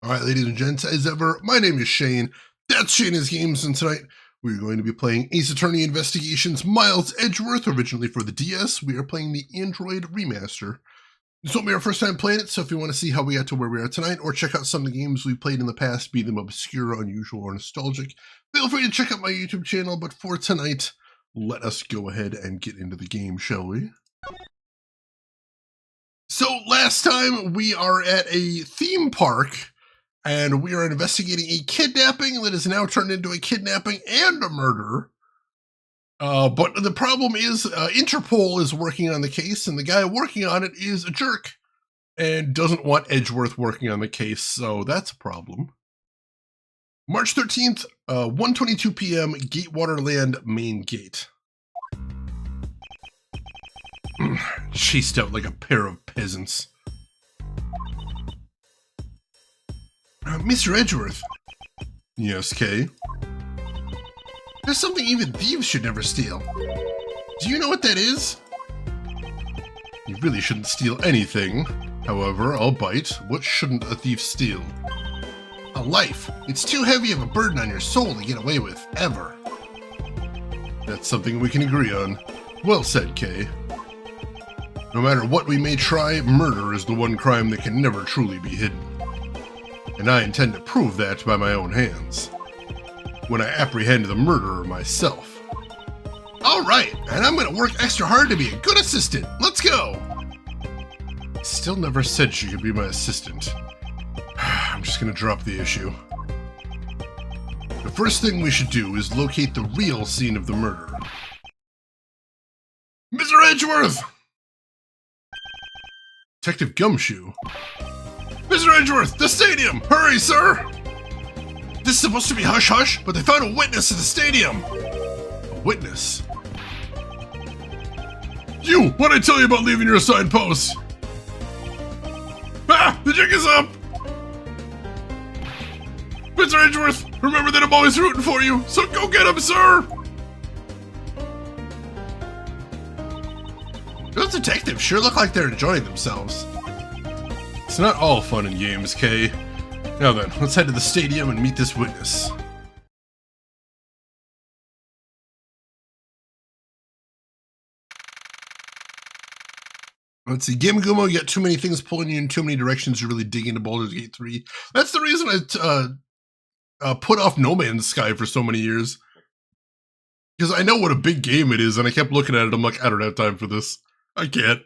Alright, ladies and gents, as ever, my name is Shane. That's Shane's Games, and tonight we're going to be playing Ace Attorney Investigations Miles Edgeworth, originally for the DS. We are playing the Android remaster. This won't be our first time playing it, so if you want to see how we got to where we are tonight, or check out some of the games we played in the past, be them obscure, unusual, or nostalgic, feel free to check out my YouTube channel. But for tonight, let us go ahead and get into the game, shall we? So last time we are at a theme park, and we are investigating a kidnapping that is now turned into a kidnapping and a murder. But the problem is Interpol is working on the case, and the guy working on it is a jerk and doesn't want Edgeworth working on the case, so that's a problem. March 13th, 1:22 p.m., Gatewaterland main gate. Chased out like a pair of peasants. Mr. Edgeworth. Yes, Kay. There's something even thieves should never steal. Do you know what that is? You really shouldn't steal anything. However, I'll bite. What shouldn't a thief steal? A life. It's too heavy of a burden on your soul to get away with, ever. That's something we can agree on. Well said, Kay. No matter what we may try, murder is the one crime that can never truly be hidden. And I intend to prove that by my own hands, when I apprehend the murderer myself. Alright, and I'm gonna work extra hard to be a good assistant. Let's go! Still never said she could be my assistant. I'm just gonna drop the issue. The first thing we should do is locate the real scene of the murder. Mr. Edgeworth! Detective Gumshoe. Mr. Edgeworth, the stadium! Hurry, sir! This is supposed to be hush-hush, but they found a witness at the stadium! A witness? You! What'd I tell you about leaving your assigned post? Ah! The jig is up! Mr. Edgeworth, remember that I'm always rooting for you, so go get him, sir! Those detectives sure look like they're enjoying themselves. It's not all fun and games, Kay. Now then, let's head to the stadium and meet this witness. Let's see, Game Gumo, you got too many things pulling you in too many directions to really dig into Baldur's Gate 3. That's the reason I put off No Man's Sky for so many years. Because I know what a big game it is, and I kept looking at it, I'm like, I don't have time for this. I can't.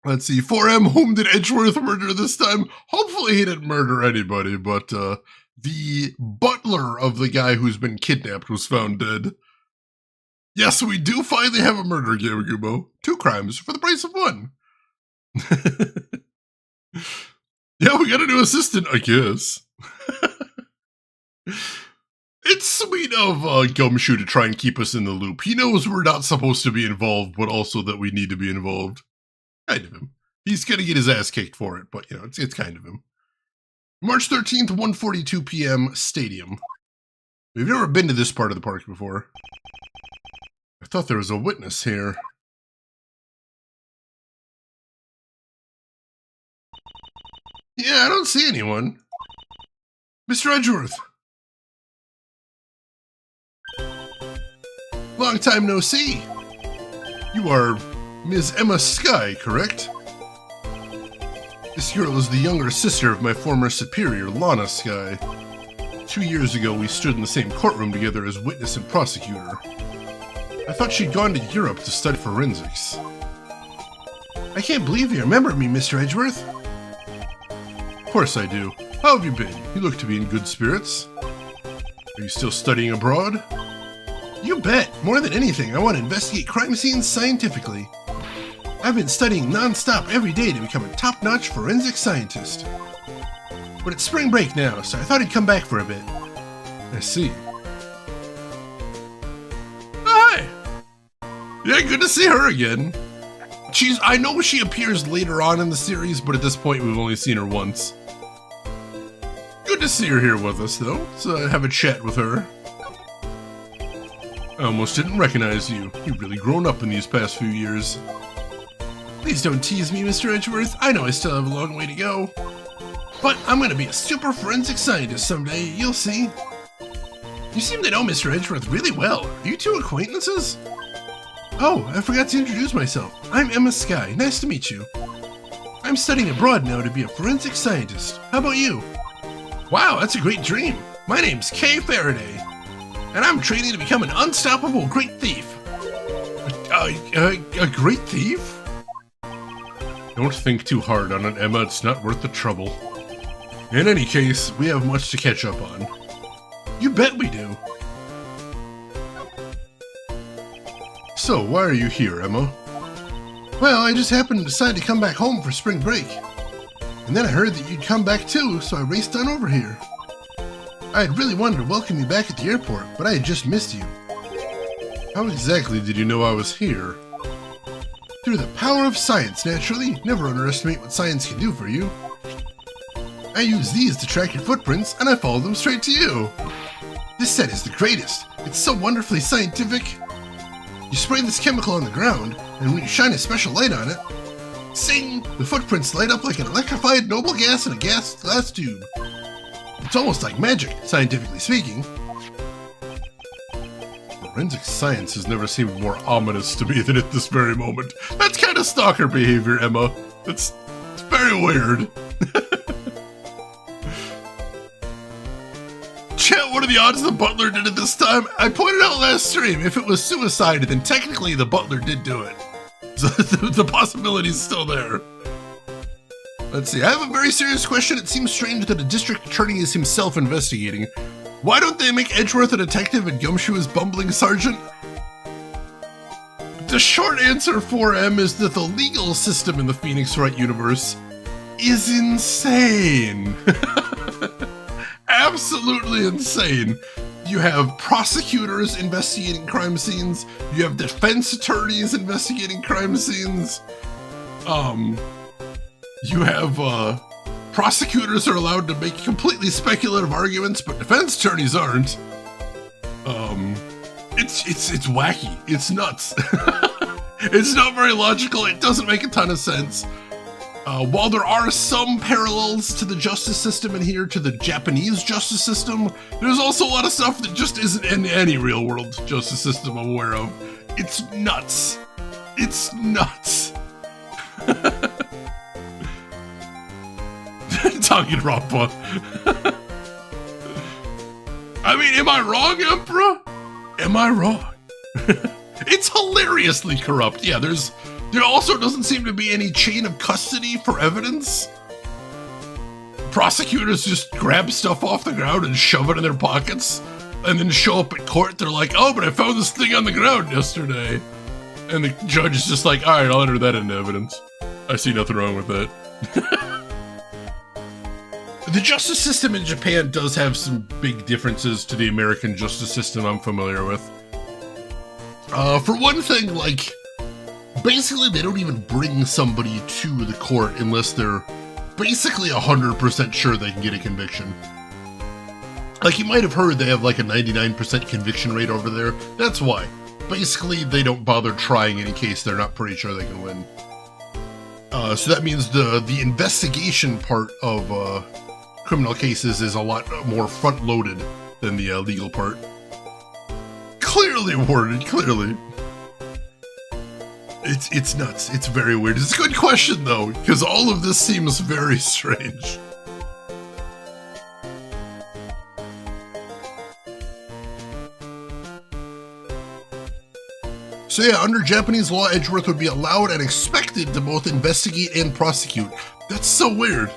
Let's see, 4M, whom did Edgeworth murder this time? Hopefully he didn't murder anybody, but the butler of the guy who's been kidnapped was found dead. Yes, we do finally have a murder, Game Gumo. 2 crimes for the price of 1. Yeah, we got a new assistant, I guess. It's sweet of Gumshoe to try and keep us in the loop. He knows we're not supposed to be involved, but also that we need to be involved. Kind of him. He's gonna get his ass kicked for it, but, you know, it's kind of him. March 13th, 1:42 p.m., Stadium. We've never been to this part of the park before. I thought there was a witness here. Yeah, I don't see anyone. Mr. Edgeworth. Long time no see. You are Ms. Emma Skye, correct? This girl is the younger sister of my former superior, Lana Skye. 2 years ago, we stood in the same courtroom together as witness and prosecutor. I thought she'd gone to Europe to study forensics. I can't believe you remember me, Mr. Edgeworth. Of course I do. How have you been? You look to be in good spirits. Are you still studying abroad? You bet! More than anything, I want to investigate crime scenes scientifically. I've been studying non-stop every day to become a top-notch forensic scientist. But it's spring break now, so I thought I'd come back for a bit. I see. Hi! Yeah, good to see her again. I know she appears later on in the series, but at this point we've only seen her once. Good to see her here with us, though. Let's have a chat with her. I almost didn't recognize you. You've really grown up in these past few years. Please don't tease me, Mr. Edgeworth. I know I still have a long way to go. But I'm gonna be a super forensic scientist someday, you'll see. You seem to know Mr. Edgeworth really well. Are you two acquaintances? Oh, I forgot to introduce myself. I'm Emma Skye. Nice to meet you. I'm studying abroad now to be a forensic scientist. How about you? Wow, that's a great dream. My name's Kay Faraday, and I'm training to become an unstoppable great thief. A great thief? Don't think too hard on it, Emma. It's not worth the trouble. In any case, we have much to catch up on. You bet we do. So, why are you here, Emma? Well, I just happened to decide to come back home for spring break. And then I heard that you'd come back too, so I raced on over here. I had really wanted to welcome you back at the airport, but I had just missed you. How exactly did you know I was here? Through the power of science, naturally. Never underestimate what science can do for you. I use these to track your footprints, and I follow them straight to you. This set is the greatest. It's so wonderfully scientific. You spray this chemical on the ground, and when you shine a special light on it, sing! The footprints light up like an electrified noble gas in a glass tube. It's almost like magic, scientifically speaking. Forensic science has never seemed more ominous to me than at this very moment. That's kind of stalker behavior, Emma. It's very weird. Chat, what are the odds the butler did it this time? I pointed out last stream, if it was suicide, then technically the butler did do it. So the possibility is still there. Let's see, I have a very serious question. It seems strange that a district attorney is himself investigating. Why don't they make Edgeworth a detective and Gumshoe his bumbling sergeant? The short answer for M is that the legal system in the Phoenix Wright universe is insane. Absolutely insane. You have prosecutors investigating crime scenes. You have defense attorneys investigating crime scenes. You have, prosecutors are allowed to make completely speculative arguments, but defense attorneys aren't. It's wacky. It's nuts. It's not very logical. It doesn't make a ton of sense. While there are some parallels to the justice system in here, to the Japanese justice system, there's also a lot of stuff that just isn't in any real world justice system I'm aware of. It's nuts. It's nuts. Danganronpa. I mean, am I wrong, Emperor? Am I wrong? It's hilariously corrupt. Yeah, there also doesn't seem to be any chain of custody for evidence. Prosecutors just grab stuff off the ground and shove it in their pockets, and then show up at court. They're like, oh, but I found this thing on the ground yesterday. And the judge is just like, all right, I'll enter that into evidence. I see nothing wrong with that. The justice system in Japan does have some big differences to the American justice system I'm familiar with. For one thing, like, basically they don't even bring somebody to the court unless they're basically 100% sure they can get a conviction. Like, you might have heard they have like a 99% conviction rate over there. That's why. Basically, they don't bother trying any case they're not pretty sure they can win. So that means the investigation part of criminal cases is a lot more front-loaded than the legal part. Clearly worded, clearly. It's nuts. It's very weird. It's a good question, though, because all of this seems very strange. So yeah, under Japanese law, Edgeworth would be allowed and expected to both investigate and prosecute. That's so weird.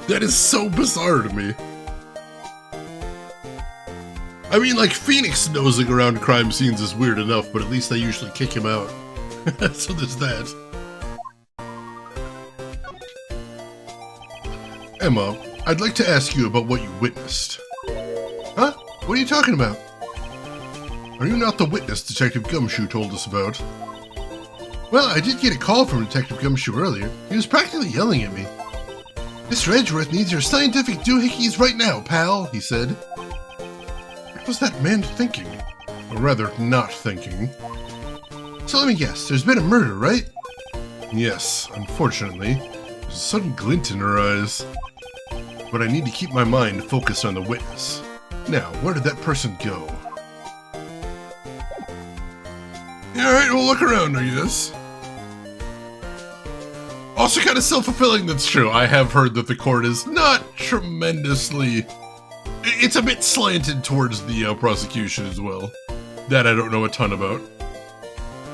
That is so bizarre to me. I mean, like, Phoenix nosing around crime scenes is weird enough, but at least they usually kick him out. So there's that. Emma, I'd like to ask you about what you witnessed. Huh? What are you talking about? Are you not the witness Detective Gumshoe told us about? Well, I did get a call from Detective Gumshoe earlier. He was practically yelling at me. Mr. Edgeworth needs your scientific doohickeys right now, pal, he said. What was that man thinking? Or rather, not thinking. So let me guess, there's been a murder, right? Yes, unfortunately. There's a sudden glint in her eyes. but I need to keep my mind focused on the witness. Now, where did that person go? Alright, we'll look around, I guess. Also kind of self-fulfilling, that's true. I have heard that the court is not tremendously... It's a bit slanted towards the prosecution as well. That I don't know a ton about.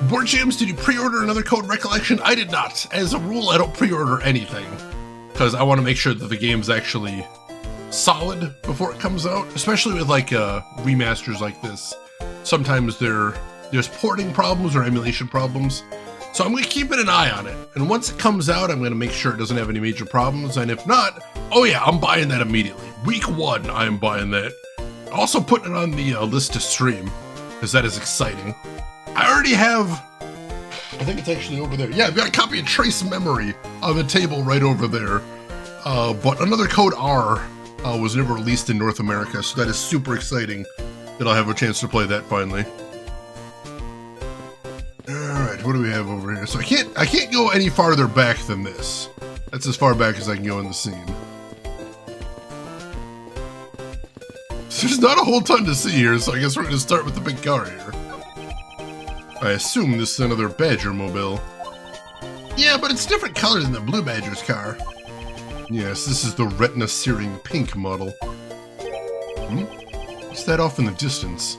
Board Jams, did you pre-order another Code Recollection? I did not. As a rule, I don't pre-order anything. Because I want to make sure that the game's actually solid before it comes out. Especially with like remasters like this. Sometimes there's porting problems or emulation problems. So I'm going to keep an eye on it. And once it comes out, I'm going to make sure it doesn't have any major problems. And if not, oh yeah, I'm buying that immediately. Week 1, I'm buying that. Also putting it on the list to stream, because that is exciting. I already have, I think it's actually over there. Yeah, I've got a copy of Trace Memory on the table right over there. But another Code R was never released in North America, so that is super exciting that I'll have a chance to play that finally. Alright, what do we have over here? So I can't go any farther back than this. That's as far back as I can go in the scene. So there's not a whole ton to see here, so I guess we're going to start with the big car here. I assume this is another Badger mobile. Yeah, but it's different color than the Blue Badger's car. Yes, this is the retina searing pink model. What's that off in the distance?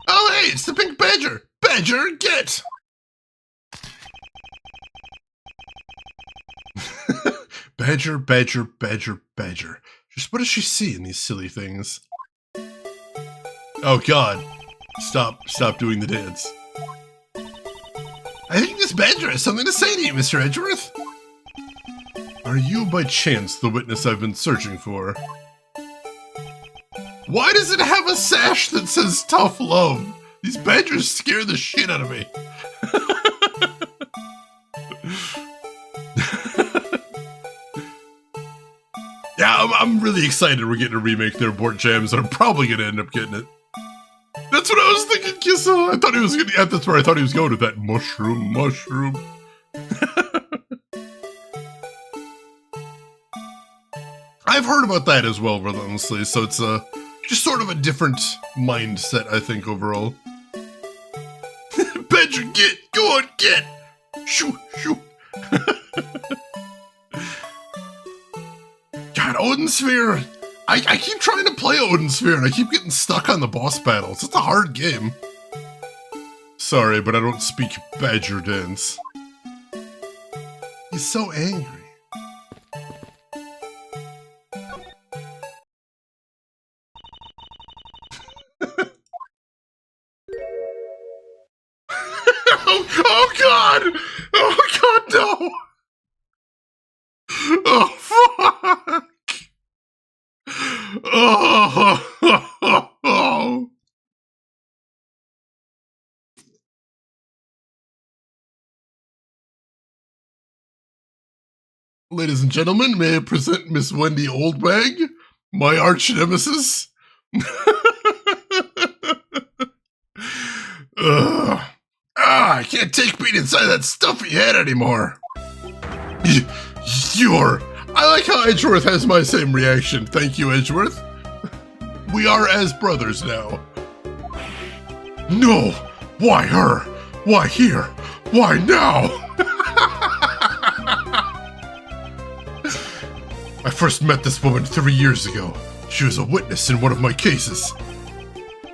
Oh hey, it's the pink Badger! Badger, get! Badger, Badger, Badger, Badger. Just what does she see in these silly things? Oh god. Stop doing the dance. I think this Badger has something to say to you, Mr. Edgeworth. Are you by chance the witness I've been searching for? Why does it have a sash that says tough love? These Badgers scare the shit out of me. Yeah, I'm really excited we're getting a remake there, Board Jams, and I'm probably gonna end up getting it. That's what I was thinking, Kissa. I thought he was gonna. Yeah, that's where I thought he was going with that mushroom. I've heard about that as well, relentlessly. So it's just sort of a different mindset, I think, overall. Badger, get, go on, get, shoo. God, Odin Sphere. I keep trying to play Odin Sphere and I keep getting stuck on the boss battles. It's a hard game. Sorry, but I don't speak Badger dance. He's so angry. Oh god! Oh god, no! Oh fuck! Oh. Ladies and gentlemen, may I present Miss Wendy Oldbag, my arch nemesis? I can't take being inside that stuffy head anymore. I like how Edgeworth has my same reaction. Thank you, Edgeworth. We are as brothers now. No! Why her? Why here? Why now? I first met this woman 3 years ago. She was a witness in one of my cases.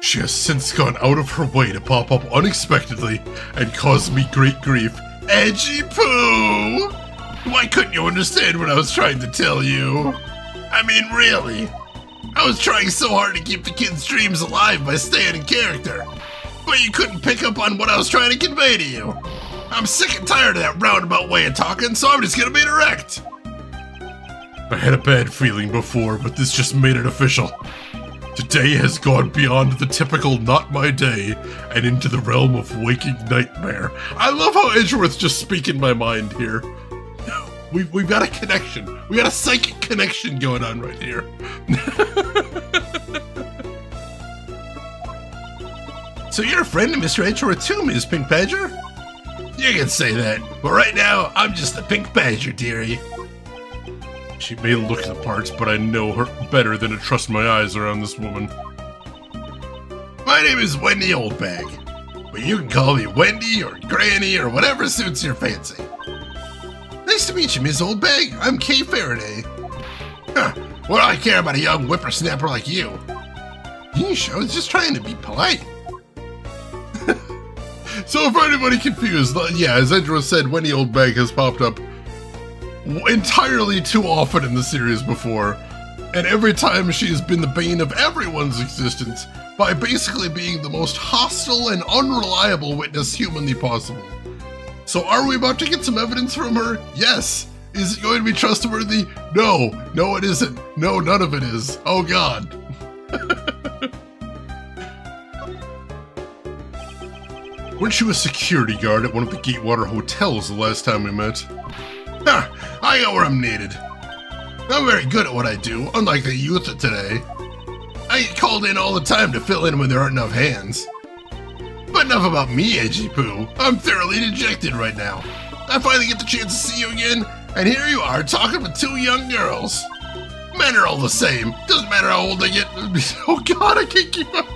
She has since gone out of her way to pop up unexpectedly and cause me great grief. Edgy poo! Why couldn't you understand what I was trying to tell you? I mean, really? I was trying so hard to keep the kids' dreams alive by staying in character. But you couldn't pick up on what I was trying to convey to you. I'm sick and tired of that roundabout way of talking, so I'm just gonna be direct. I had a bad feeling before, but this just made it official. Today has gone beyond the typical not my day and into the realm of waking nightmare. I love how Edgeworth's just speaking my mind here. We've got a connection. We got a psychic connection going on right here. So you're a friend of Mr. Edgeworth too, Ms. Pink Badger? You can say that, but right now, I'm just the pink badger, dearie. She may look the parts, but I know her better than to trust my eyes around this woman. My name is Wendy Oldbag, but you can call me Wendy or Granny or whatever suits your fancy. Nice to meet you, Miss Oldbag. I'm Kay Faraday. Huh, what do I care about a young whippersnapper like you? Yeesh, I was just trying to be polite. So for anybody confused, yeah, as Edgeworth said, Wendy Oldbag has popped up entirely too often in the series before, and every time she has been the bane of everyone's existence by basically being the most hostile and unreliable witness humanly possible. So are we about to get some evidence from her? Yes. Is it going to be trustworthy? No. No, it isn't. No, none of it is. Oh, God. Weren't you a security guard at one of the Gatewater hotels the last time we met? Ha! I got where I'm needed. I'm very good at what I do, unlike the youth of today. I get called in all the time to fill in when there aren't enough hands. But enough about me, Edgy Poo. I'm thoroughly dejected right now. I finally get the chance to see you again, and here you are talking with two young girls. Men are all the same. Doesn't matter how old they get. Oh God, I can't keep up.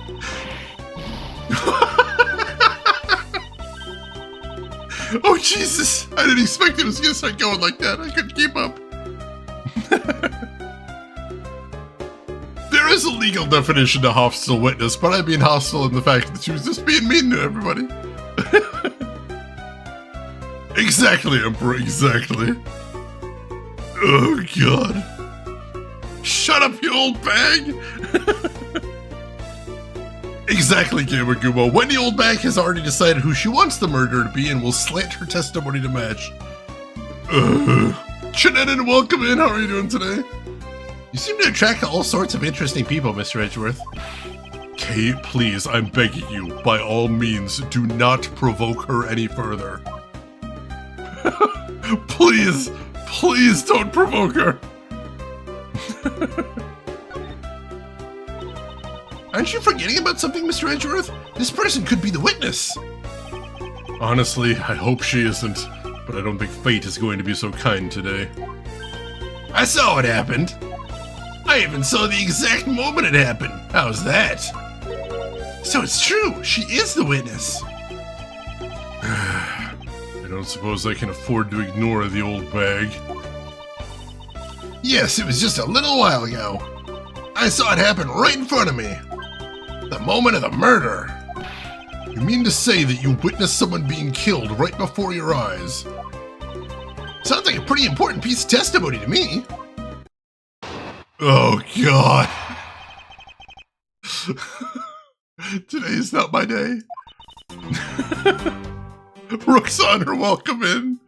Oh Jesus, I didn't expect it was gonna start going like that. I couldn't keep up. There is a legal definition to hostile witness, but I mean hostile in the fact that she was just being mean to everybody. Exactly, Emperor, exactly. Oh God. Shut up, you old bag! Exactly, Gamer Gumo. Wendy Oldbag has already decided who she wants the murderer to be and will slant her testimony to match. Shenanigans, welcome in. How are you doing today? You seem to attract all sorts of interesting people, Mr. Edgeworth. Kay, please, I'm begging you, by all means, do not provoke her any further. Please, please don't provoke her. Aren't you forgetting about something, Mr. Edgeworth? This person could be the witness. Honestly, I hope she isn't, but I don't think fate is going to be so kind today. I saw what happened. I even saw the exact moment it happened. How's that? So it's true, she is the witness. I don't suppose I can afford to ignore the old bag. Yes, it was just a little while ago. I saw it happen right in front of me. The moment of the murder. You mean to say that you witnessed someone being killed right before your eyes? Sounds like a pretty important piece of testimony to me. Oh, God. Today's not my day. Roxanne, welcome in.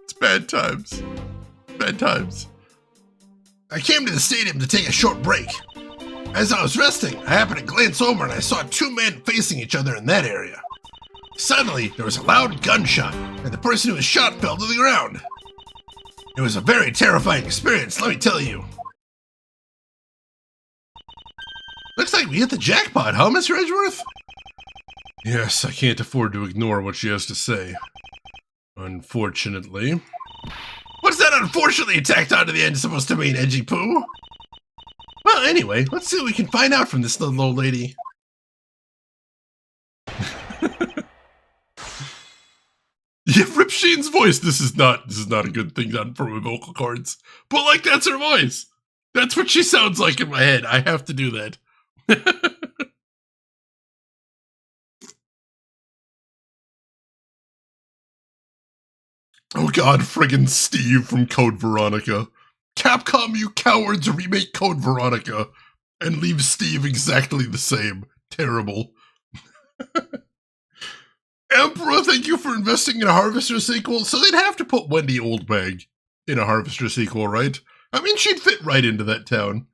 It's bad times. Bad times. I came to the stadium to take a short break. As I was resting, I happened to glance over and I saw two men facing each other in that area. Suddenly, there was a loud gunshot, and the person who was shot fell to the ground. It was a very terrifying experience, let me tell you. Looks like we hit the jackpot, huh, Mr. Edgeworth? Yes, I can't afford to ignore what she has to say. Unfortunately. What's that unfortunately tacked onto the end supposed to mean, Edgy Poo? Well, anyway, let's see what we can find out from this little old lady. Yeah, Rip Sheen's voice. This is not a good thing done for my vocal cords. But like, that's her voice. That's what she sounds like in my head. I have to do that. Oh God, friggin' Steve from Code Veronica. Capcom, you cowards, remake Code Veronica and leave Steve exactly the same. Terrible. Emperor, thank you for investing in a Harvester sequel. So they'd have to put Wendy Oldbag in a Harvester sequel, right? I mean, she'd fit right into that town.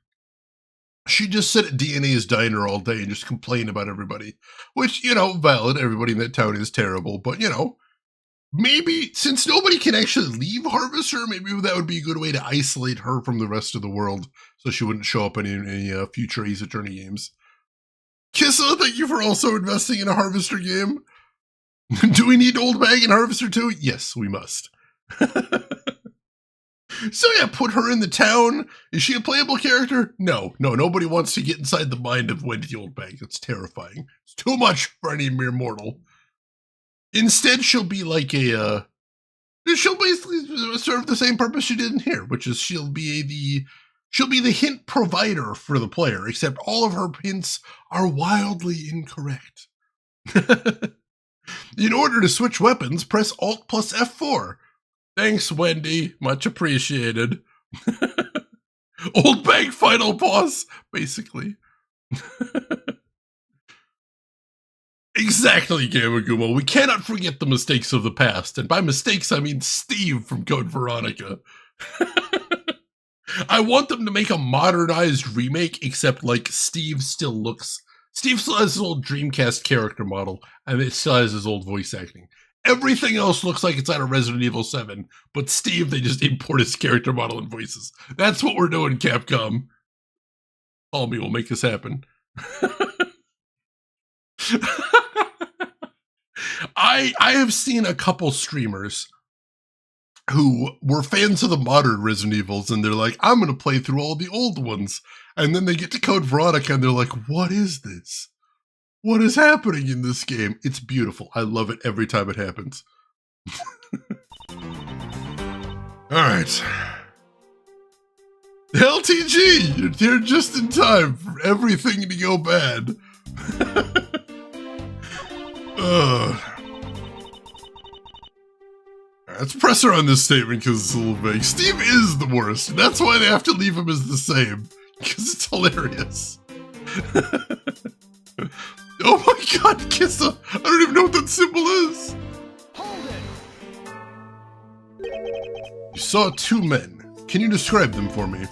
She'd just sit at DNA's diner all day and just complain about everybody. Which, you know, valid, everybody in that town is terrible, but, you know, maybe, since nobody can actually leave Harvester, maybe that would be a good way to isolate her from the rest of the world, so she wouldn't show up in any future Ace Attorney games. Kissa, thank you for also investing in a Harvester game. Do we need Old Bag and Harvester too? Yes, we must. So yeah, put her in the town. Is she a playable character? No, nobody wants to get inside the mind of Wendy Oldbag. That's terrifying. It's too much for any mere mortal. Instead, she'll be like she'll basically serve the same purpose she did in here, which is she'll be the hint provider for the player, except all of her hints are wildly incorrect. In order to switch weapons, press Alt plus F4. Thanks, Wendy. Much appreciated. Old Bag final boss, basically. Exactly, Gamaguma. We cannot forget the mistakes of the past. And by mistakes, I mean Steve from Code Veronica. I want them to make a modernized remake, except like Steve still has his old Dreamcast character model, and it still has his old voice acting. Everything else looks like it's out of Resident Evil 7, but Steve, they just import his character model and voices. That's what we're doing, Capcom. Call me, we'll make this happen. I have seen a couple streamers who were fans of the modern Resident Evils, and they're like, I'm going to play through all the old ones. And then they get to Code Veronica, and they're like, what is this? What is happening in this game? It's beautiful. I love it every time it happens. Alright. LTG! You're here just in time for everything to go bad. Let's press her on this statement because it's a little vague. Steve is the worst. And that's why they have to leave him as the same. Because it's hilarious. Oh my god, Kissa! I don't even know what that symbol is! Hold it! You saw two men. Can you describe them for me?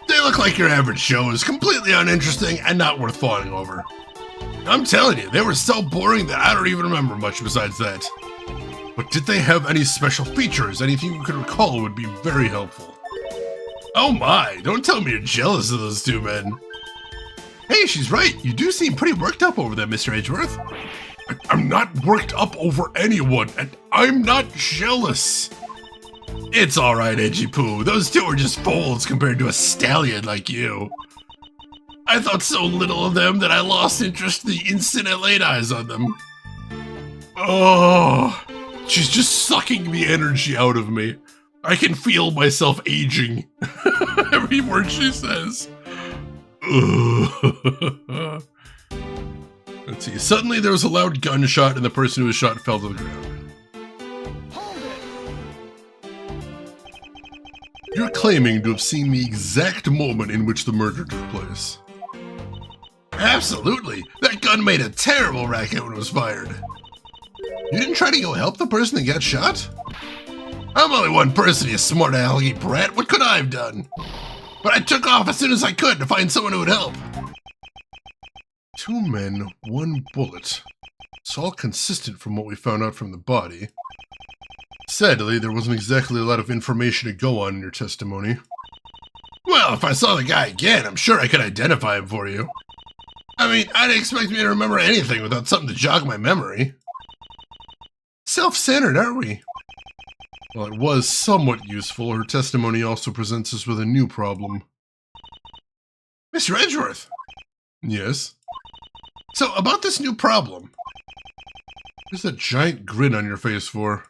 They look like your average show is completely uninteresting and not worth fawning over. I'm telling you, they were so boring that I don't even remember much besides that. But did they have any special features? Anything you could recall would be very helpful. Oh my, don't tell me you're jealous of those two men. Hey, she's right. You do seem pretty worked up over them, Mr. Edgeworth. I'm not worked up over anyone, and I'm not jealous. It's alright, Edgy Poo. Those two are just foals compared to a stallion like you. I thought so little of them that I lost interest the instant I laid eyes on them. Oh, she's just sucking the energy out of me. I can feel myself aging. Every word she says. Let's see. Suddenly there was a loud gunshot and the person who was shot fell to the ground. Hold it. You're claiming to have seen the exact moment in which the murder took place. Absolutely. That gun made a terrible racket when it was fired. You didn't try to go help the person that got shot? I'm only one person, you smart alecky brat. What could I have done? But I took off as soon as I could to find someone who would help. Two men, one bullet. It's all consistent from what we found out from the body. Sadly, there wasn't exactly a lot of information to go on in your testimony. Well, if I saw the guy again, I'm sure I could identify him for you. I mean, I'd expect me to remember anything without something to jog my memory. Self-centered, aren't we? While it was somewhat useful, her testimony also presents us with a new problem. Mr. Edgeworth! Yes? So, about this new problem. What's that giant grin on your face for?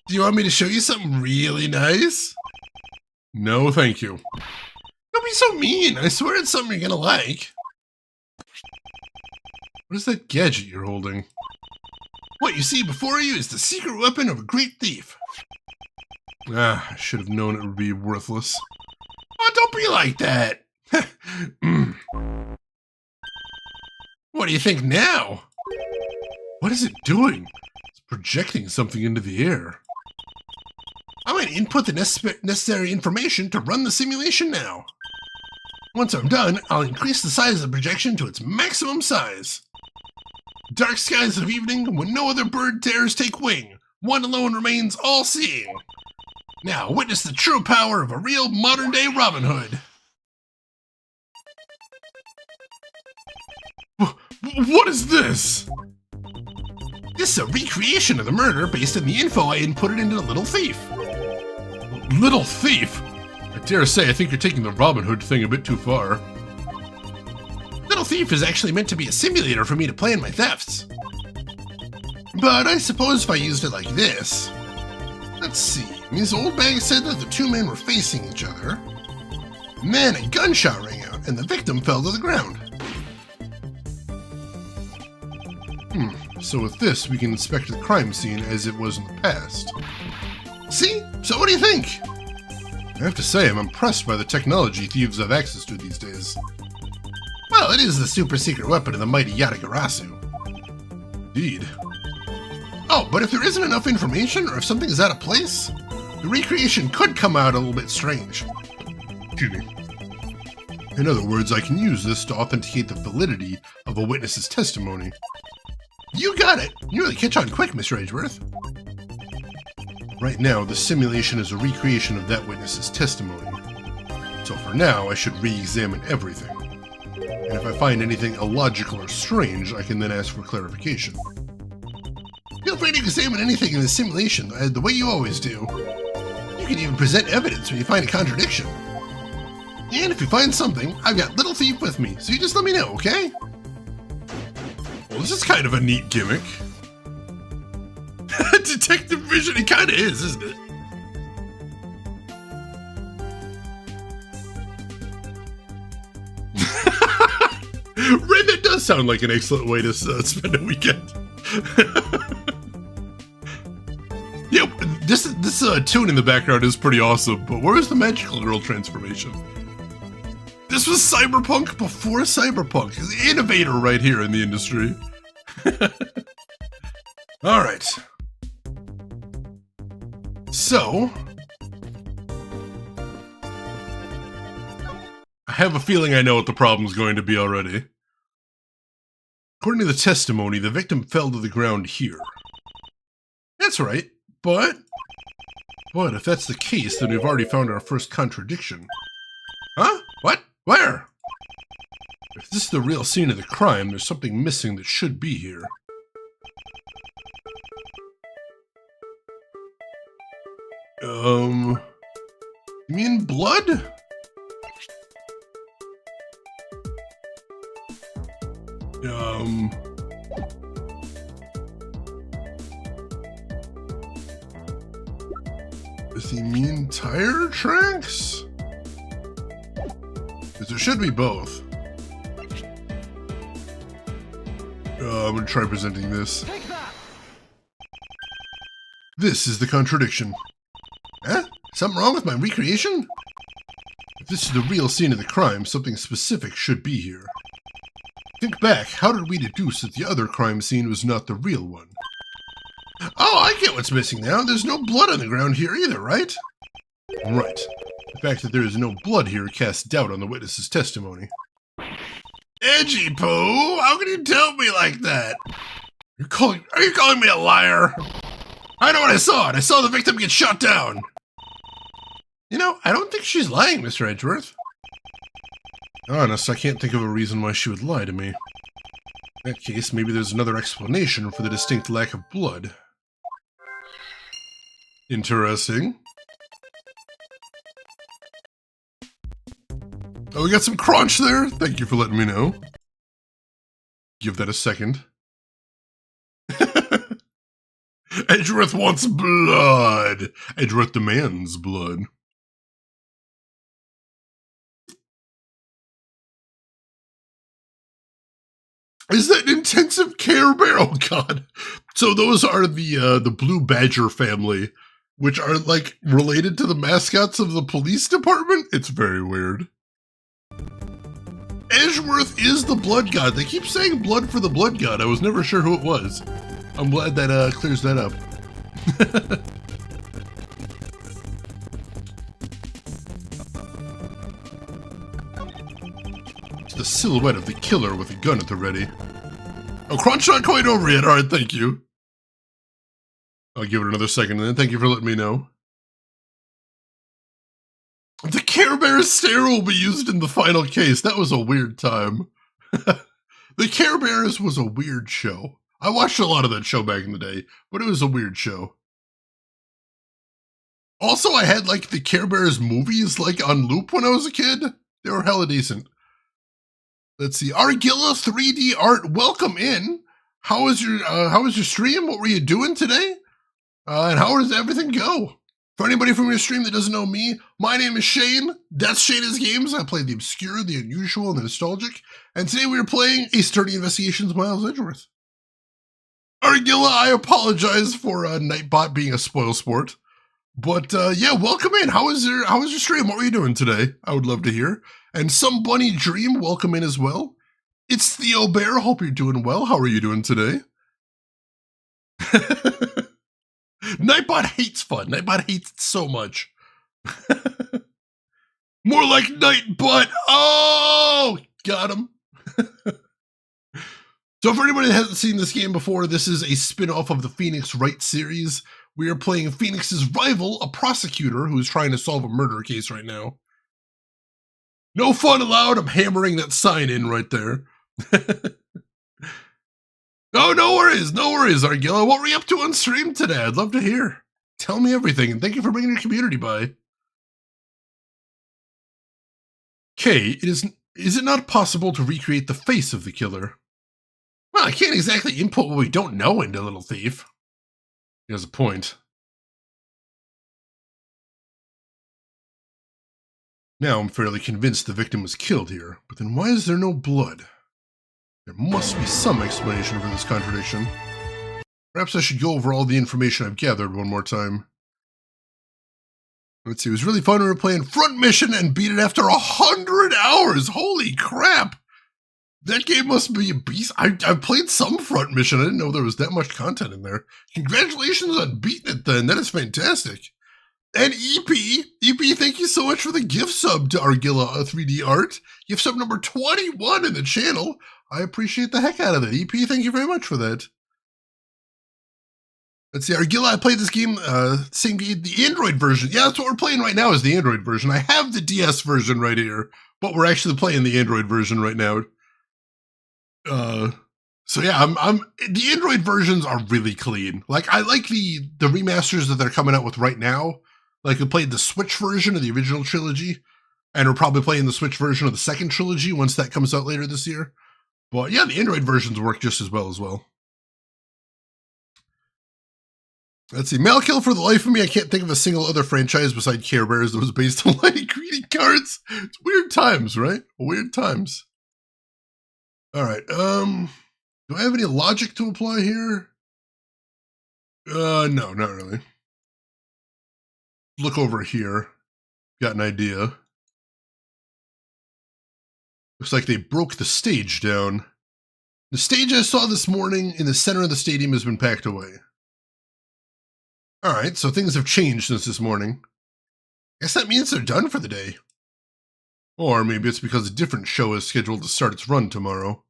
Do you want me to show you something really nice? No, thank you. Don't be so mean. I swear it's something you're gonna like. What is that gadget you're holding? What you see before you is the secret weapon of a great thief. Ah, I should have known it would be worthless. Oh, don't be like that. What do you think now? What is it doing? It's projecting something into the air. I'm going to input the necessary information to run the simulation now. Once I'm done, I'll increase the size of the projection to its maximum size. Dark skies of evening, when no other bird dares take wing, one alone remains all-seeing. Now witness the true power of a real modern-day Robin Hood. What is this? This is a recreation of the murder based on the info I inputted into the Little Thief. Little Thief? I dare say I think you're taking the Robin Hood thing a bit too far. Little Thief is actually meant to be a simulator for me to plan my thefts. But I suppose if I used it like this... Let's see, Ms. Oldbag said that the two men were facing each other. And then a gunshot rang out, and the victim fell to the ground. So with this, we can inspect the crime scene as it was in the past. See? So what do you think? I have to say, I'm impressed by the technology thieves have access to these days. Well, it is the super secret weapon of the mighty Yatagarasu. Indeed. Oh, but if there isn't enough information, or if something is out of place, the recreation could come out a little bit strange. Excuse me. In other words, I can use this to authenticate the validity of a witness's testimony. You got it! You really catch on quick, Mr. Edgeworth. Right now, the simulation is a recreation of that witness's testimony. So for now, I should re-examine everything. And if I find anything illogical or strange, I can then ask for clarification. Feel free to examine anything in the simulation the way you always do. You can even present evidence when you find a contradiction. And if you find something, I've got Little Thief with me, so you just let me know, okay? Well, this is kind of a neat gimmick. Detective vision, it kind of is, isn't it? Red, that does sound like an excellent way to spend a weekend. Yep, this tune in the background is pretty awesome, but where is the magical girl transformation? This was Cyberpunk before Cyberpunk. The innovator right here in the industry. Alright. So... I have a feeling I know what the problem's going to be already. According to the testimony, the victim fell to the ground here. That's right, but if that's the case, then we've already found our first contradiction. Huh? What? Where? If this is the real scene of the crime, there's something missing that should be here. You mean blood? Does he mean tire tracks? Because there should be both. I'm gonna try presenting this. This is the contradiction. Huh? Something wrong with my recreation? If this is the real scene of the crime, something specific should be here. Think back, how did we deduce that the other crime scene was not the real one? Oh, I get what's missing now. There's no blood on the ground here either, right? Right. The fact that there is no blood here casts doubt on the witness's testimony. Edgy Poo, how can you tell me like that? Are you calling me a liar? I know what I saw, and I saw the victim get shot down. You know, I don't think she's lying, Mr. Edgeworth. Honest, I can't think of a reason why she would lie to me. In that case, maybe there's another explanation for the distinct lack of blood. Interesting. Oh, we got some crunch there? Thank you for letting me know. Give that a second. Edgeworth wants blood. Edgeworth demands blood. Is that an intensive care bear? Oh god. So those are the Blue Badger family, which are like related to the mascots of the police department? It's very weird. Edgeworth is the blood god. They keep saying blood for the blood god. I was never sure who it was. I'm glad that clears that up. It's the silhouette of the killer with a gun at the ready. Oh, crunch not quite over yet. Alright, thank you. I'll give it another second and then thank you for letting me know. The Care Bear stare will be used in the final case. That was a weird time. The Care Bears was a weird show. I watched a lot of that show back in the day, but it was a weird show. Also, I had like the Care Bears movies like on loop when I was a kid. They were hella decent. Let's see, Argilla 3D Art, welcome in. How was your stream? What were you doing today? And how does everything go? For anybody from your stream that doesn't know me, my name is Shane. That's Shane's Games. I play the obscure, the unusual, and the nostalgic. And today we are playing A Sturdy Investigations Miles Edgeworth. Argilla, I apologize for Nightbot being a spoil sport. But yeah, welcome in. How was your stream? What were you doing today? I would love to hear. And Some Bunny Dream, welcome in as well. It's Theo Bear. Hope you're doing well. How are you doing today? Nightbot hates fun. Nightbot hates it so much. More like Nightbot. Oh, got him. So for anybody that hasn't seen this game before, this is a spin-off of the Phoenix Wright series. We are playing Phoenix's rival, a prosecutor who is trying to solve a murder case right now. No fun allowed. I'm hammering that sign in right there. Oh, no worries, Argilla. What were you up to on stream today? I'd love to hear. Tell me everything, and thank you for bringing your community by. Kay, is it not possible to recreate the face of the killer? Well, I can't exactly input what we don't know into Little Thief. He has a point. Now I'm fairly convinced the victim was killed here, but then why is there no blood? There must be some explanation for this contradiction. Perhaps I should go over all the information I've gathered one more time. Let's see, it was really fun when we were playing Front Mission and beat it after 100 hours! Holy crap! That game must be a beast. I've played some Front Mission. I didn't know there was that much content in there. Congratulations on beating it then. That is fantastic. And EP, thank you so much for the gift sub to Argilla 3D Art. Gift sub number 21 in the channel. I appreciate the heck out of that. EP, thank you very much for that. Let's see, Argilla, I played this game, same game, the Android version. Yeah, that's what we're playing right now is the Android version. I have the DS version right here, but we're actually playing the Android version right now. So yeah, the Android versions are really clean. Like, I like the remasters that they're coming out with right now. Like, we played the Switch version of the original trilogy, and we're probably playing the Switch version of the second trilogy once that comes out later this year. But yeah, the Android versions work just as well. Let's see, Mail Kill, for the life of me, I can't think of a single other franchise beside Care Bears that was based on light greeting cards. It's weird times, right? Weird times. Alright, do I have any logic to apply here? No, not really. Look over here. Got an idea. Looks like they broke the stage down. The stage I saw this morning in the center of the stadium has been packed away. Alright, so things have changed since this morning. Guess that means they're done for the day. Or maybe it's because a different show is scheduled to start its run tomorrow.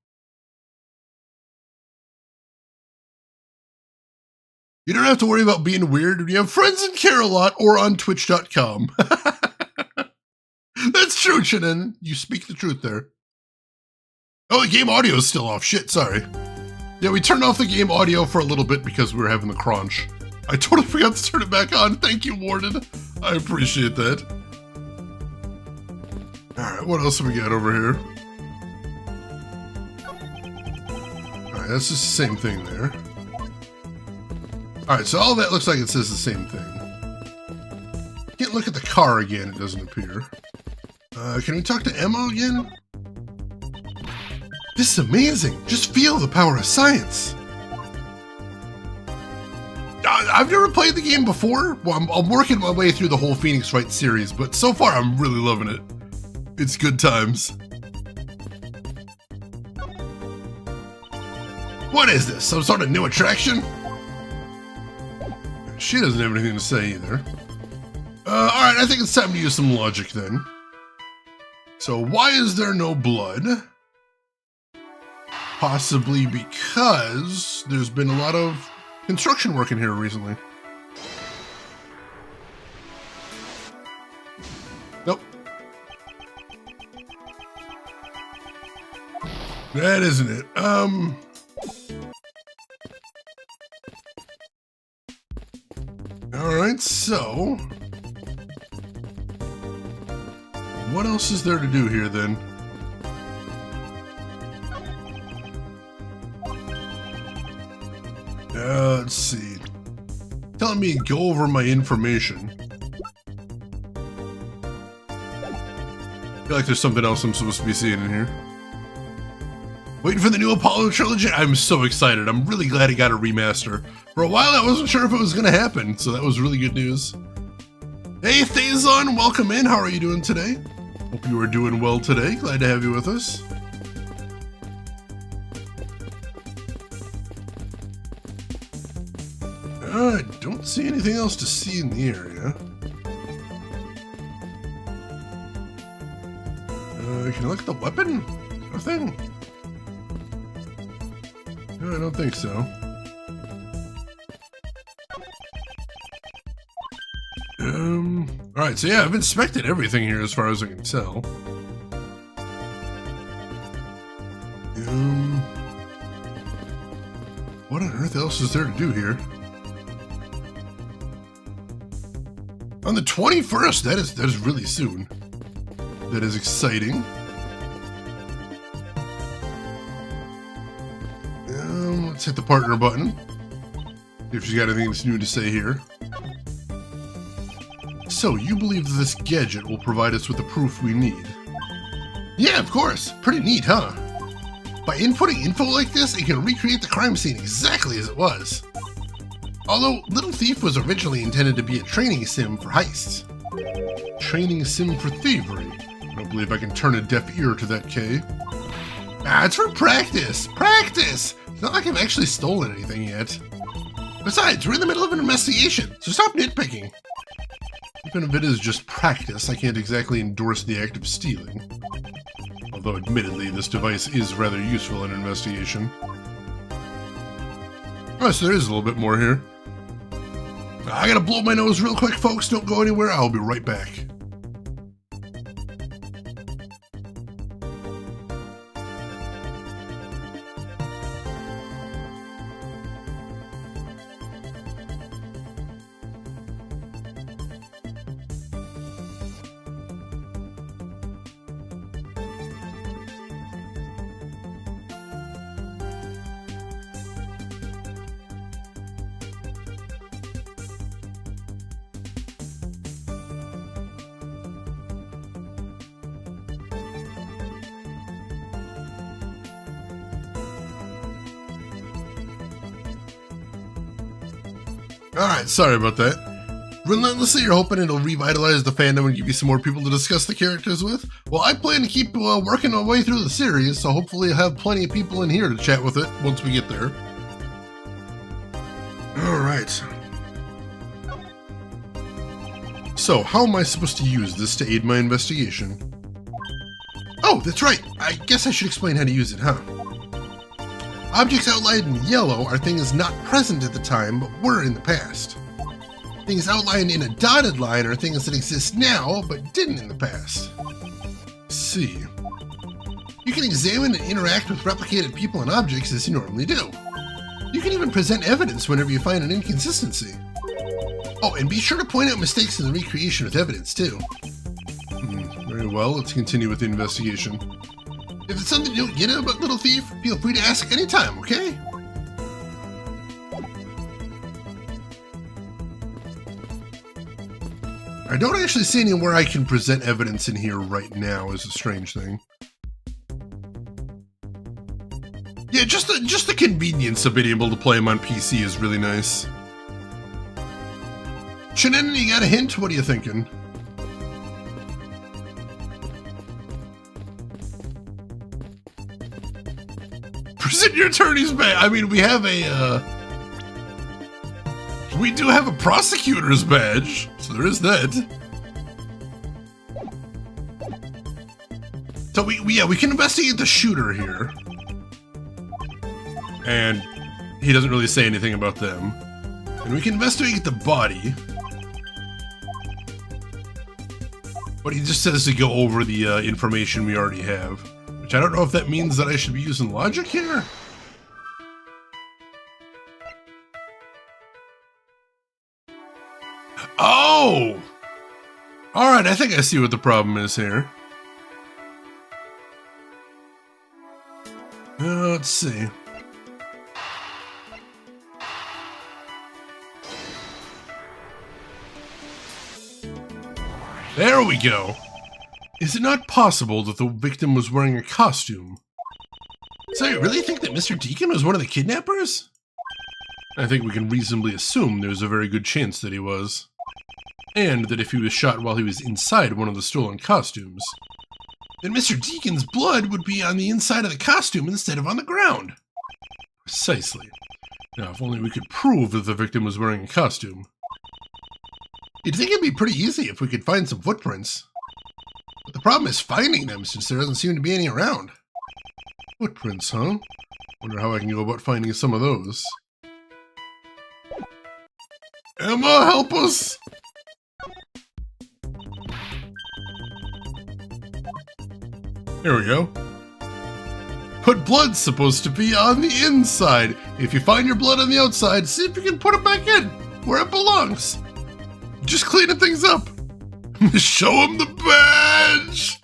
You don't have to worry about being weird when you have friends in Care-a-Lot or on Twitch.com. That's true, Shannon. You speak the truth there. Oh, the game audio is still off. Shit, sorry. Yeah, we turned off the game audio for a little bit because we were having the crunch. I totally forgot to turn it back on. Thank you, Warden. I appreciate that. Alright, what else have we got over here? Alright, that's just the same thing there. Alright, so all that looks like it says the same thing. Can't look at the car again, it doesn't appear. Can we talk to Emma again? This is amazing! Just feel the power of science! I've never played the game before. Well, I'm working my way through the whole Phoenix Wright series, but so far I'm really loving it. It's good times. What is this? Some sort of new attraction? She doesn't have anything to say either. Alright, I think it's time to use some logic then. So why is there no blood? Possibly because there's been a lot of construction work in here recently. Nope. That isn't it. Alright, so... what else is there to do here, then? Let's see. Telling me to go over my information. I feel like there's something else I'm supposed to be seeing in here. Waiting for the new Apollo trilogy. I'm so excited. I'm really glad it got a remaster. For a while, I wasn't sure if it was going to happen, so that was really good news. Hey, Thazon, welcome in. How are you doing today? Hope you are doing well today. Glad to have you with us. I don't see anything else to see in the area. Can I look at the weapon? Nothing? No, I don't think so. Alright, so yeah, I've inspected everything here as far as I can tell. What on earth else is there to do here? On the 21st, that is really soon. That is exciting. Let's hit the partner button. See if she's got anything new to say here. So, you believe that this gadget will provide us with the proof we need? Yeah, of course. Pretty neat, huh? By inputting info like this, it can recreate the crime scene exactly as it was. Although, Little Thief was originally intended to be a training sim for heists. Training sim for thievery. I don't believe I can turn a deaf ear to that, Kay. Ah, it's for practice! Practice! It's not like I've actually stolen anything yet. Besides, we're in the middle of an investigation, so stop nitpicking. Even if it is just practice, I can't exactly endorse the act of stealing. Although admittedly, this device is rather useful in an investigation. Oh, so there is a little bit more here. I gotta blow my nose real quick, folks. Don't go anywhere. I'll be right back. Alright, sorry about that. Relentlessly, you're hoping it'll revitalize the fandom and give you some more people to discuss the characters with? Well, I plan to keep working my way through the series, so hopefully I'll have plenty of people in here to chat with it once we get there. Alright. So, how am I supposed to use this to aid my investigation? Oh, that's right! I guess I should explain how to use it, huh? Objects outlined in yellow are things not present at the time, but were in the past. Things outlined in a dotted line are things that exist now, but didn't in the past. Let's see. You can examine and interact with replicated people and objects as you normally do. You can even present evidence whenever you find an inconsistency. Oh, and be sure to point out mistakes in the recreation with evidence, too. Very well, let's continue with the investigation. If it's something you don't get about Little Thief, feel free to ask anytime, okay? I don't actually see anywhere I can present evidence in here right now, is a strange thing. Yeah, just the convenience of being able to play them on PC is really nice. Shannon, you got a hint? What are you thinking? Present your attorney's badge. I mean, we have a, we do have a prosecutor's badge, so there is that. So we can investigate the shooter here. And he doesn't really say anything about them. And we can investigate the body. But he just says to go over the information we already have. Which I don't know if that means that I should be using logic here. Oh! Alright, I think I see what the problem is here. Let's see. There we go! Is it not possible that the victim was wearing a costume? So you really think that Mr. Deacon was one of the kidnappers? I think we can reasonably assume there's a very good chance that he was. And that if he was shot while he was inside one of the stolen costumes, then Mr. Deacon's blood would be on the inside of the costume instead of on the ground. Precisely. Now, if only we could prove that the victim was wearing a costume. You'd think it'd be pretty easy if we could find some footprints. But the problem is finding them, since there doesn't seem to be any around. Footprints, huh? Wonder how I can go about finding some of those. Emma, help us! Here we go. But blood's supposed to be on the inside. If you find your blood on the outside, see if you can put it back in, where it belongs. Just cleaning things up. Show him the badge!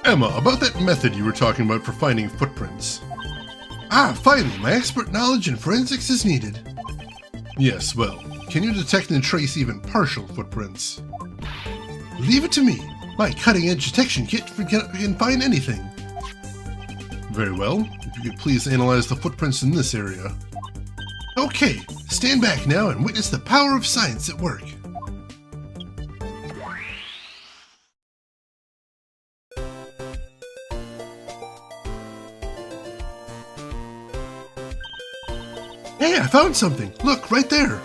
Emma, about that method you were talking about for finding footprints. Ah, finally, my expert knowledge in forensics is needed. Yes, well, can you detect and trace even partial footprints? Leave it to me. My cutting-edge detection kit can find anything. Very well. If you could please analyze the footprints in this area. Okay, stand back now and witness the power of science at work. Hey, I found something. Look, right there.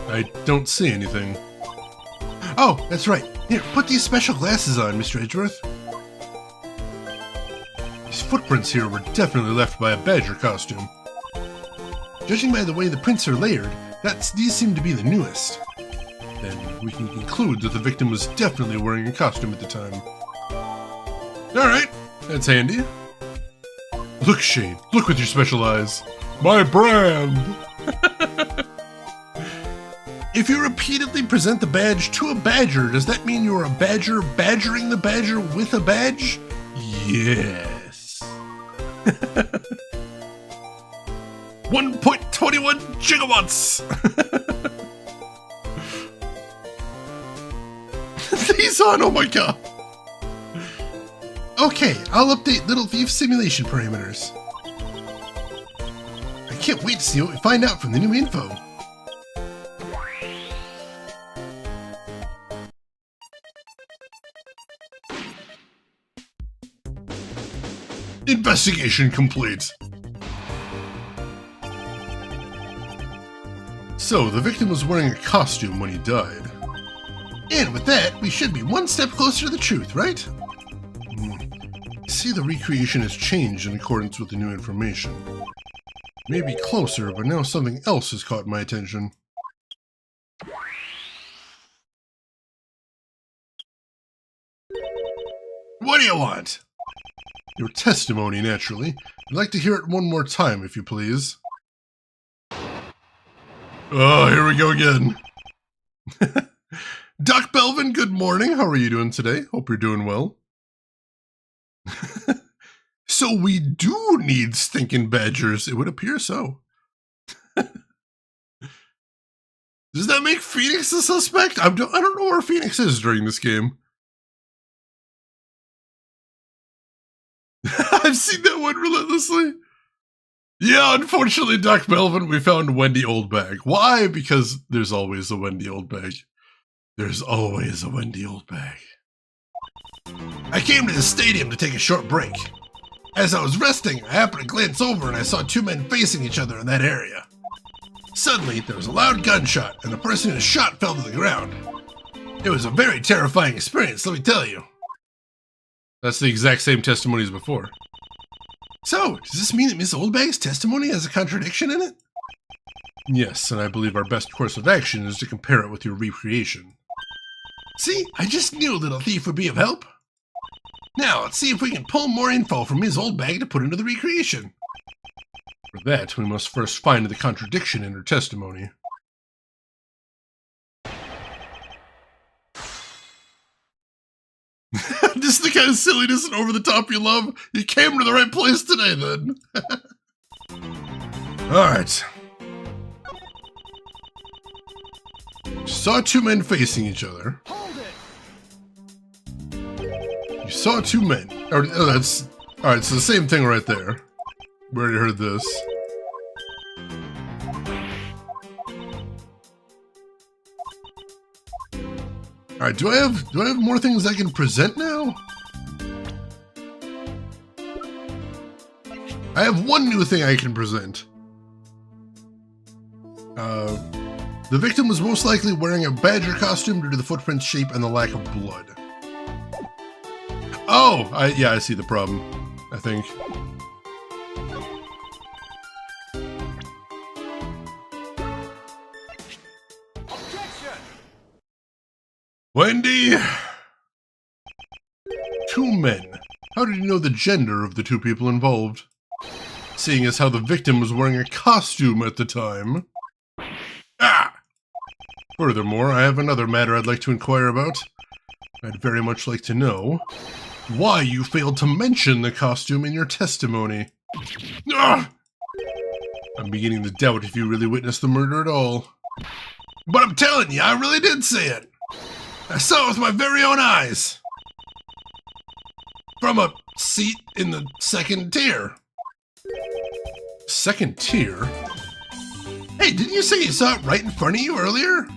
I don't see anything. Oh, that's right. Here, put these special glasses on, Mr. Edgeworth. These footprints here were definitely left by a badger costume. Judging by the way the prints are layered, these seem to be the newest. Then we can conclude that the victim was definitely wearing a costume at the time. Alright, that's handy. Look, Shane, look with your special eyes. My brand! If you repeatedly present the badge to a badger, does that mean you're a badger badgering the badger with a badge? Yes. 1.21 gigawatts! These on, oh my god! Okay, I'll update Little Thief's simulation parameters. I can't wait to see what we find out from the new info. Investigation complete. So, the victim was wearing a costume when he died. And with that, we should be one step closer to the truth, right? See, the recreation has changed in accordance with the new information. Maybe closer, but now something else has caught my attention. What do you want? Your testimony, naturally. I'd like to hear it one more time, if you please. Oh, here we go again. Doc Belvin, good morning. How are you doing today? Hope you're doing well. So we do need stinking badgers. It would appear so. Does that make Phoenix the suspect? I don't know where Phoenix is during this game. I've seen that one relentlessly. Yeah, unfortunately, Doc Belvin, we found Wendy Oldbag. Why? Because there's always a Wendy Oldbag. There's always a Wendy Oldbag. I came to the stadium to take a short break. As I was resting, I happened to glance over and I saw two men facing each other in that area. Suddenly, there was a loud gunshot, and the person who was shot fell to the ground. It was a very terrifying experience, let me tell you. That's the exact same testimony as before. So, does this mean that Miss Oldbag's testimony has a contradiction in it? Yes, and I believe our best course of action is to compare it with your recreation. See, I just knew Little Thief would be of help. Now, let's see if we can pull more info from Ms. Oldbag to put into the recreation. For that, we must first find the contradiction in her testimony. This is the kind of silliness and over the top you love? You came to the right place today, then. Alright. Saw two men facing each other. Hold it. You saw two men. Oh, that's... Alright, it's the same thing right there. We already heard this. Alright, do I have more things I can present now? I have one new thing I can present. The victim was most likely wearing a badger costume due to the footprint's shape and the lack of blood. Oh! Yeah, I see the problem, I think. Objection. Wendy! Two men. How did you know the gender of the two people involved? Seeing as how the victim was wearing a costume at the time. Ah! Furthermore, I have another matter I'd like to inquire about. I'd very much like to know why you failed to mention the costume in your testimony. Ah! I'm beginning to doubt if you really witnessed the murder at all. But I'm telling you, I really did see it. I saw it with my very own eyes. From a seat in the second tier. Second tier? Hey, didn't you say you saw it right in front of you earlier?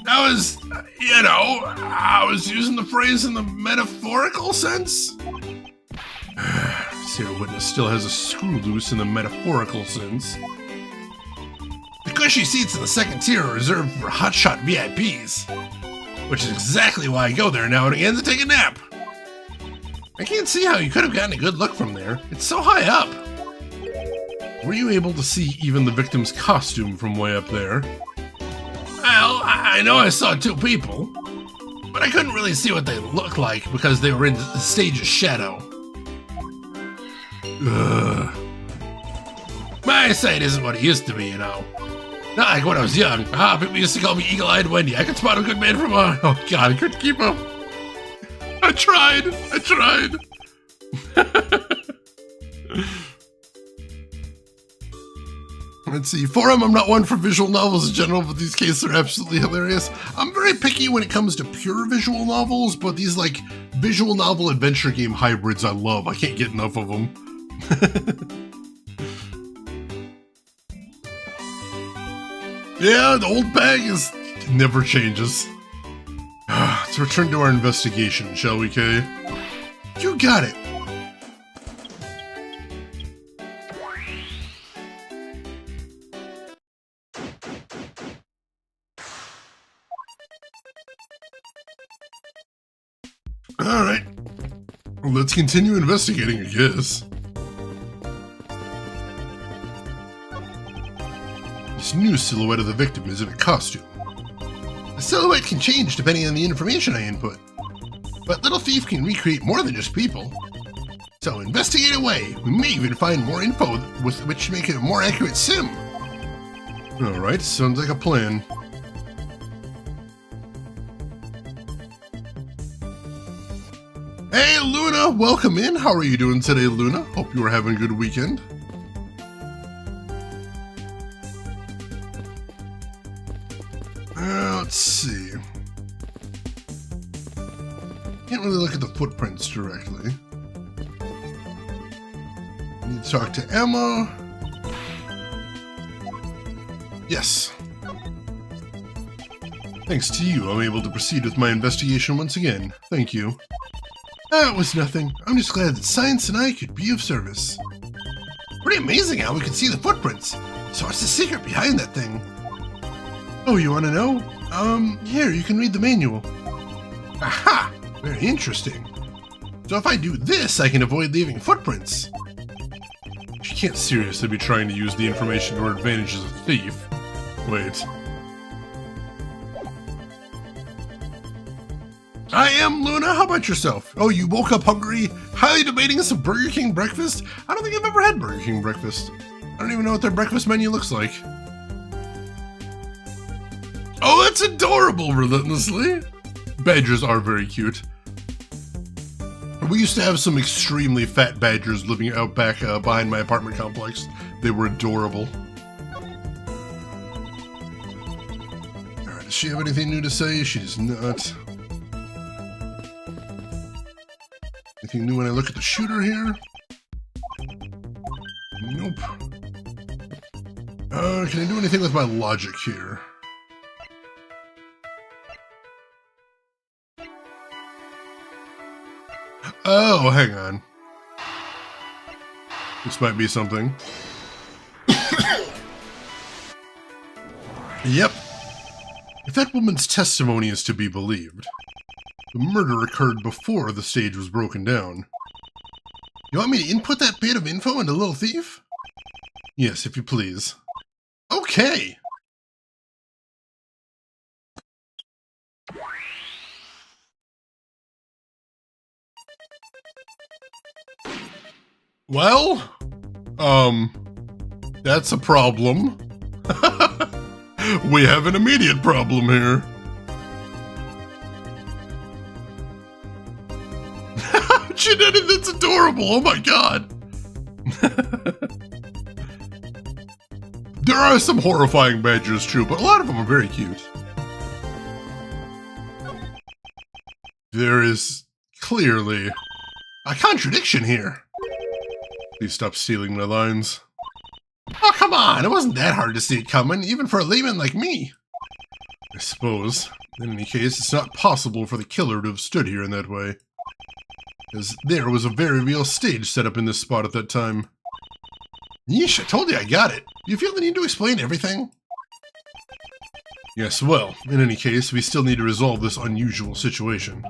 That was, you know, I was using the phrase in the metaphorical sense. Sarah Witness still has a screw loose in the metaphorical sense. The cushy seats in the second tier are reserved for hotshot VIPs, which is exactly why I go there now and again to take a nap. I can't see how you could have gotten a good look from there. It's so high up. Were you able to see even the victim's costume from way up there? Well, I know I saw two people, but I couldn't really see what they looked like because they were in the stage of shadow. Ugh. My eyesight isn't what it used to be, you know. Not like when I was young. People used to call me Eagle-Eyed Wendy. I could spot a good man from a... Oh god, I couldn't keep up. I tried. Let's see, Forum, I'm not one for visual novels in general, but these cases are absolutely hilarious. I'm very picky when it comes to pure visual novels, but these, like, visual novel adventure game hybrids I love. I can't get enough of them. Yeah, the old bag never changes. Let's return to our investigation, shall we, Kay? You got it! Alright. Well, let's continue investigating, I guess. This new silhouette of the victim is in a costume. The silhouette can change depending on the information I input. But Little Thief can recreate more than just people. So investigate away. We may even find more info with which to make it a more accurate sim. Alright, sounds like a plan. Hey Luna, welcome in. How are you doing today, Luna? Hope you are having a good weekend. Let's see. Can't really look at the footprints directly. Need to talk to Emma. Yes. Thanks to you, I'm able to proceed with my investigation once again. Thank you. It was nothing. I'm just glad that science and I could be of service. Pretty amazing how we could see the footprints. So what's the secret behind that thing? Oh, you want to know? Here, you can read the manual. Aha! Very interesting. So if I do this, I can avoid leaving footprints. She can't seriously be trying to use the information to her advantage as a thief. Wait. I am Luna, how about yourself? Oh, you woke up hungry? Highly debating some Burger King breakfast? I don't think I've ever had Burger King breakfast. I don't even know what their breakfast menu looks like. Oh, that's adorable, relentlessly. Badgers are very cute. We used to have some extremely fat badgers living out back behind my apartment complex. They were adorable. Alright, does she have anything new to say? She does not. Anything new when I look at the shooter here? Nope. Can I do anything with my logic here? Oh, hang on. This might be something. Yep. If that woman's testimony is to be believed, the murder occurred before the stage was broken down. You want me to input that bit of info into Little Thief? Yes, if you please. Okay! Well, that's a problem. We have an immediate problem here. Jeanette, that's adorable, oh my god. There are some horrifying badgers, true, but a lot of them are very cute. There is clearly a contradiction here. Please stop stealing my lines. Oh, come on, it wasn't that hard to see it coming, even for a layman like me. I suppose. In any case, it's not possible for the killer to have stood here in that way, as there was a very real stage set up in this spot at that time. Yeesh, I told you I got it. Do you feel the need to explain everything? Yes, well, in any case, we still need to resolve this unusual situation.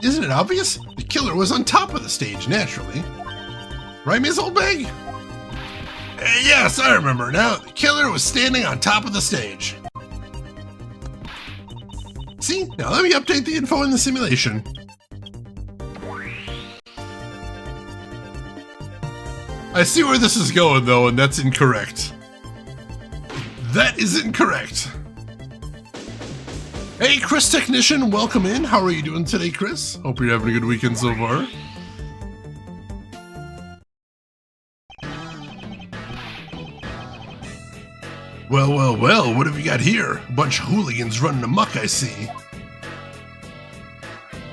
Isn't it obvious? The killer was on top of the stage, naturally. Right, Miss Oldbag? Yes, I remember now. The killer was standing on top of the stage. See? Now let me update the info in the simulation. I see where this is going, though, and that's incorrect. That is incorrect. Hey, Chris Technician, welcome in. How are you doing today, Chris? Hope you're having a good weekend so far. Well, well, well, what have you got here? A bunch of hooligans running amok, I see.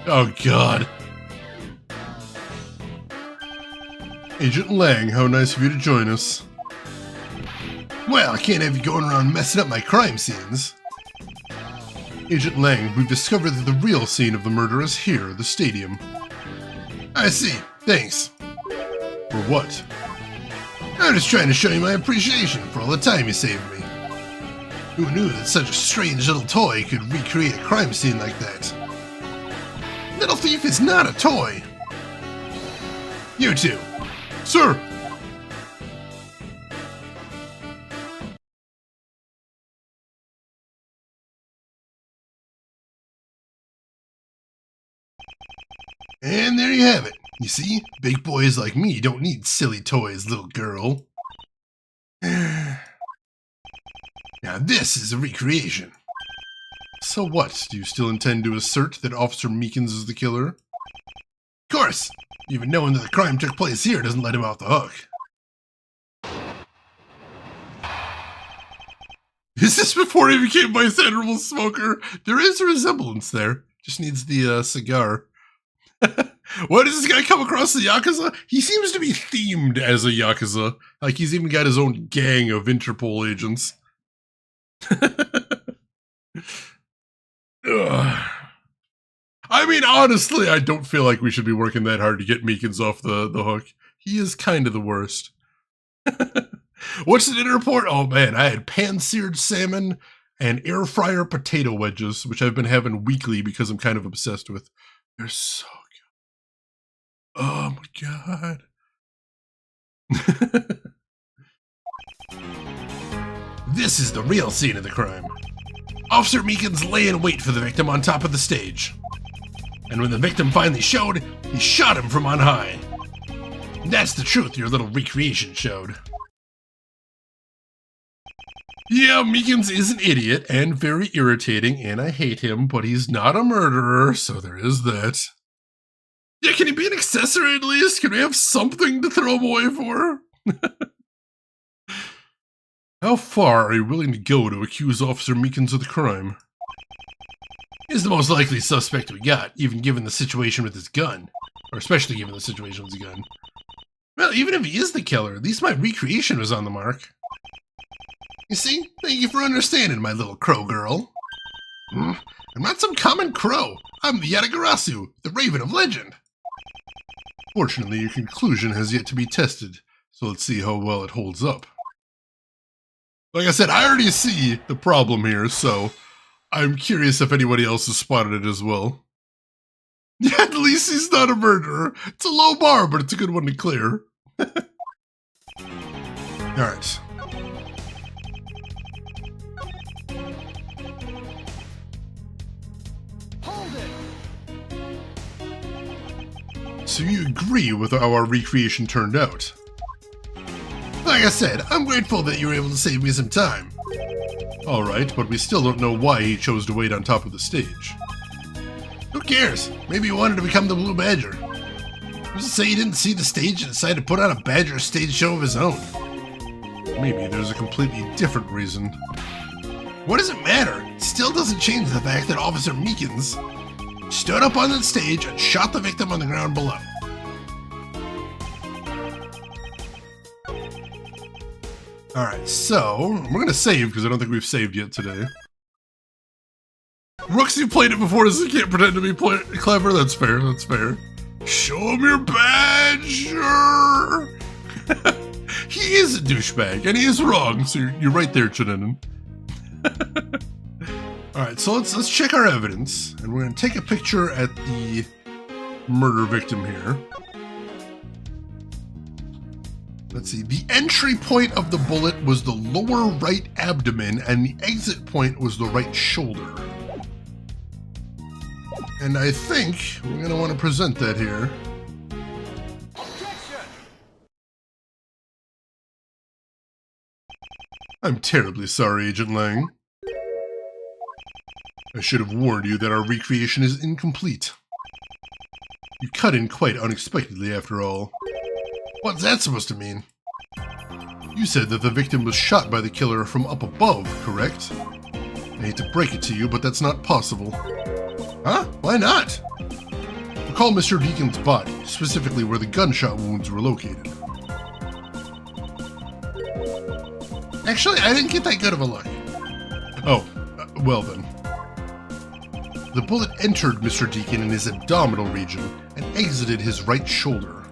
Oh, God. Agent Lang, how nice of you to join us. Well, I can't have you going around messing up my crime scenes. Agent Lang, we've discovered that the real scene of the murder is here, the stadium. I see. Thanks. For what? I'm just trying to show you my appreciation for all the time you saved me. Who knew that such a strange little toy could recreate a crime scene like that? Little Thief is not a toy. You two. Sir! And there you have it. You see, big boys like me don't need silly toys, little girl. Now this is a recreation. So what? Do you still intend to assert that Officer Meekins is the killer? Of course! Even knowing that the crime took place here doesn't let him off the hook. Is this before he became my honorable smoker? There is a resemblance there. Just needs the cigar. Why does this guy come across the Yakuza? He seems to be themed as a Yakuza. Like he's even got his own gang of Interpol agents. I mean, honestly, I don't feel like we should be working that hard to get Meekins off the hook. He is kind of the worst. What's the dinner report? Oh man, I had pan-seared salmon and air fryer potato wedges, which I've been having weekly because I'm kind of obsessed with. They're so good. Oh my god. This is the real scene of the crime. Officer Meekins lay in wait for the victim on top of the stage. And when the victim finally showed, he shot him from on high. That's the truth your little recreation showed. Yeah, Meekins is an idiot and very irritating, and I hate him, but he's not a murderer, so there is that. Yeah, can he be an accessory at least? Can we have something to throw him away for? How far are you willing to go to accuse Officer Meekins of the crime? He's the most likely suspect we got, even given the situation with his gun. Or especially given the situation with his gun. Well, even if he is the killer, at least my recreation was on the mark. You see? Thank you for understanding, my little crow girl. I'm not some common crow. I'm the Yatagarasu, the Raven of Legend. Fortunately, your conclusion has yet to be tested, so let's see how well it holds up. Like I said, I already see the problem here, so I'm curious if anybody else has spotted it as well. Yeah, at least he's not a murderer. It's a low bar, but it's a good one to clear. Alright. Hold it! So you agree with how our recreation turned out? Like I said, I'm grateful that you were able to save me some time. Alright, but we still don't know why he chose to wait on top of the stage. Who cares? Maybe he wanted to become the Blue Badger. Who's to say he didn't see the stage and decided to put on a Badger stage show of his own? Maybe there's a completely different reason. What does it matter? It still doesn't change the fact that Officer Meekins stood up on the stage and shot the victim on the ground below. Alright, so we're going to save because I don't think we've saved yet today. Rooks, you played it before, so you can't pretend to be clever. That's fair, that's fair. Show him your badger! He is a douchebag, and he is wrong, so you're right there, Chinanin. Alright, so let's check our evidence, and we're going to take a picture at the murder victim here. Let's see, the entry point of the bullet was the lower right abdomen, and the exit point was the right shoulder. And I think we're going to want to present that here. Objection! I'm terribly sorry, Agent Lang. I should have warned you that our recreation is incomplete. You cut in quite unexpectedly, after all. What's that supposed to mean? You said that the victim was shot by the killer from up above, correct? I hate to break it to you, but that's not possible. Huh? Why not? Recall Mr. Deacon's body, specifically where the gunshot wounds were located. Actually, I didn't get that good of a look. Oh, well then. The bullet entered Mr. Deacon in his abdominal region and exited his right shoulder.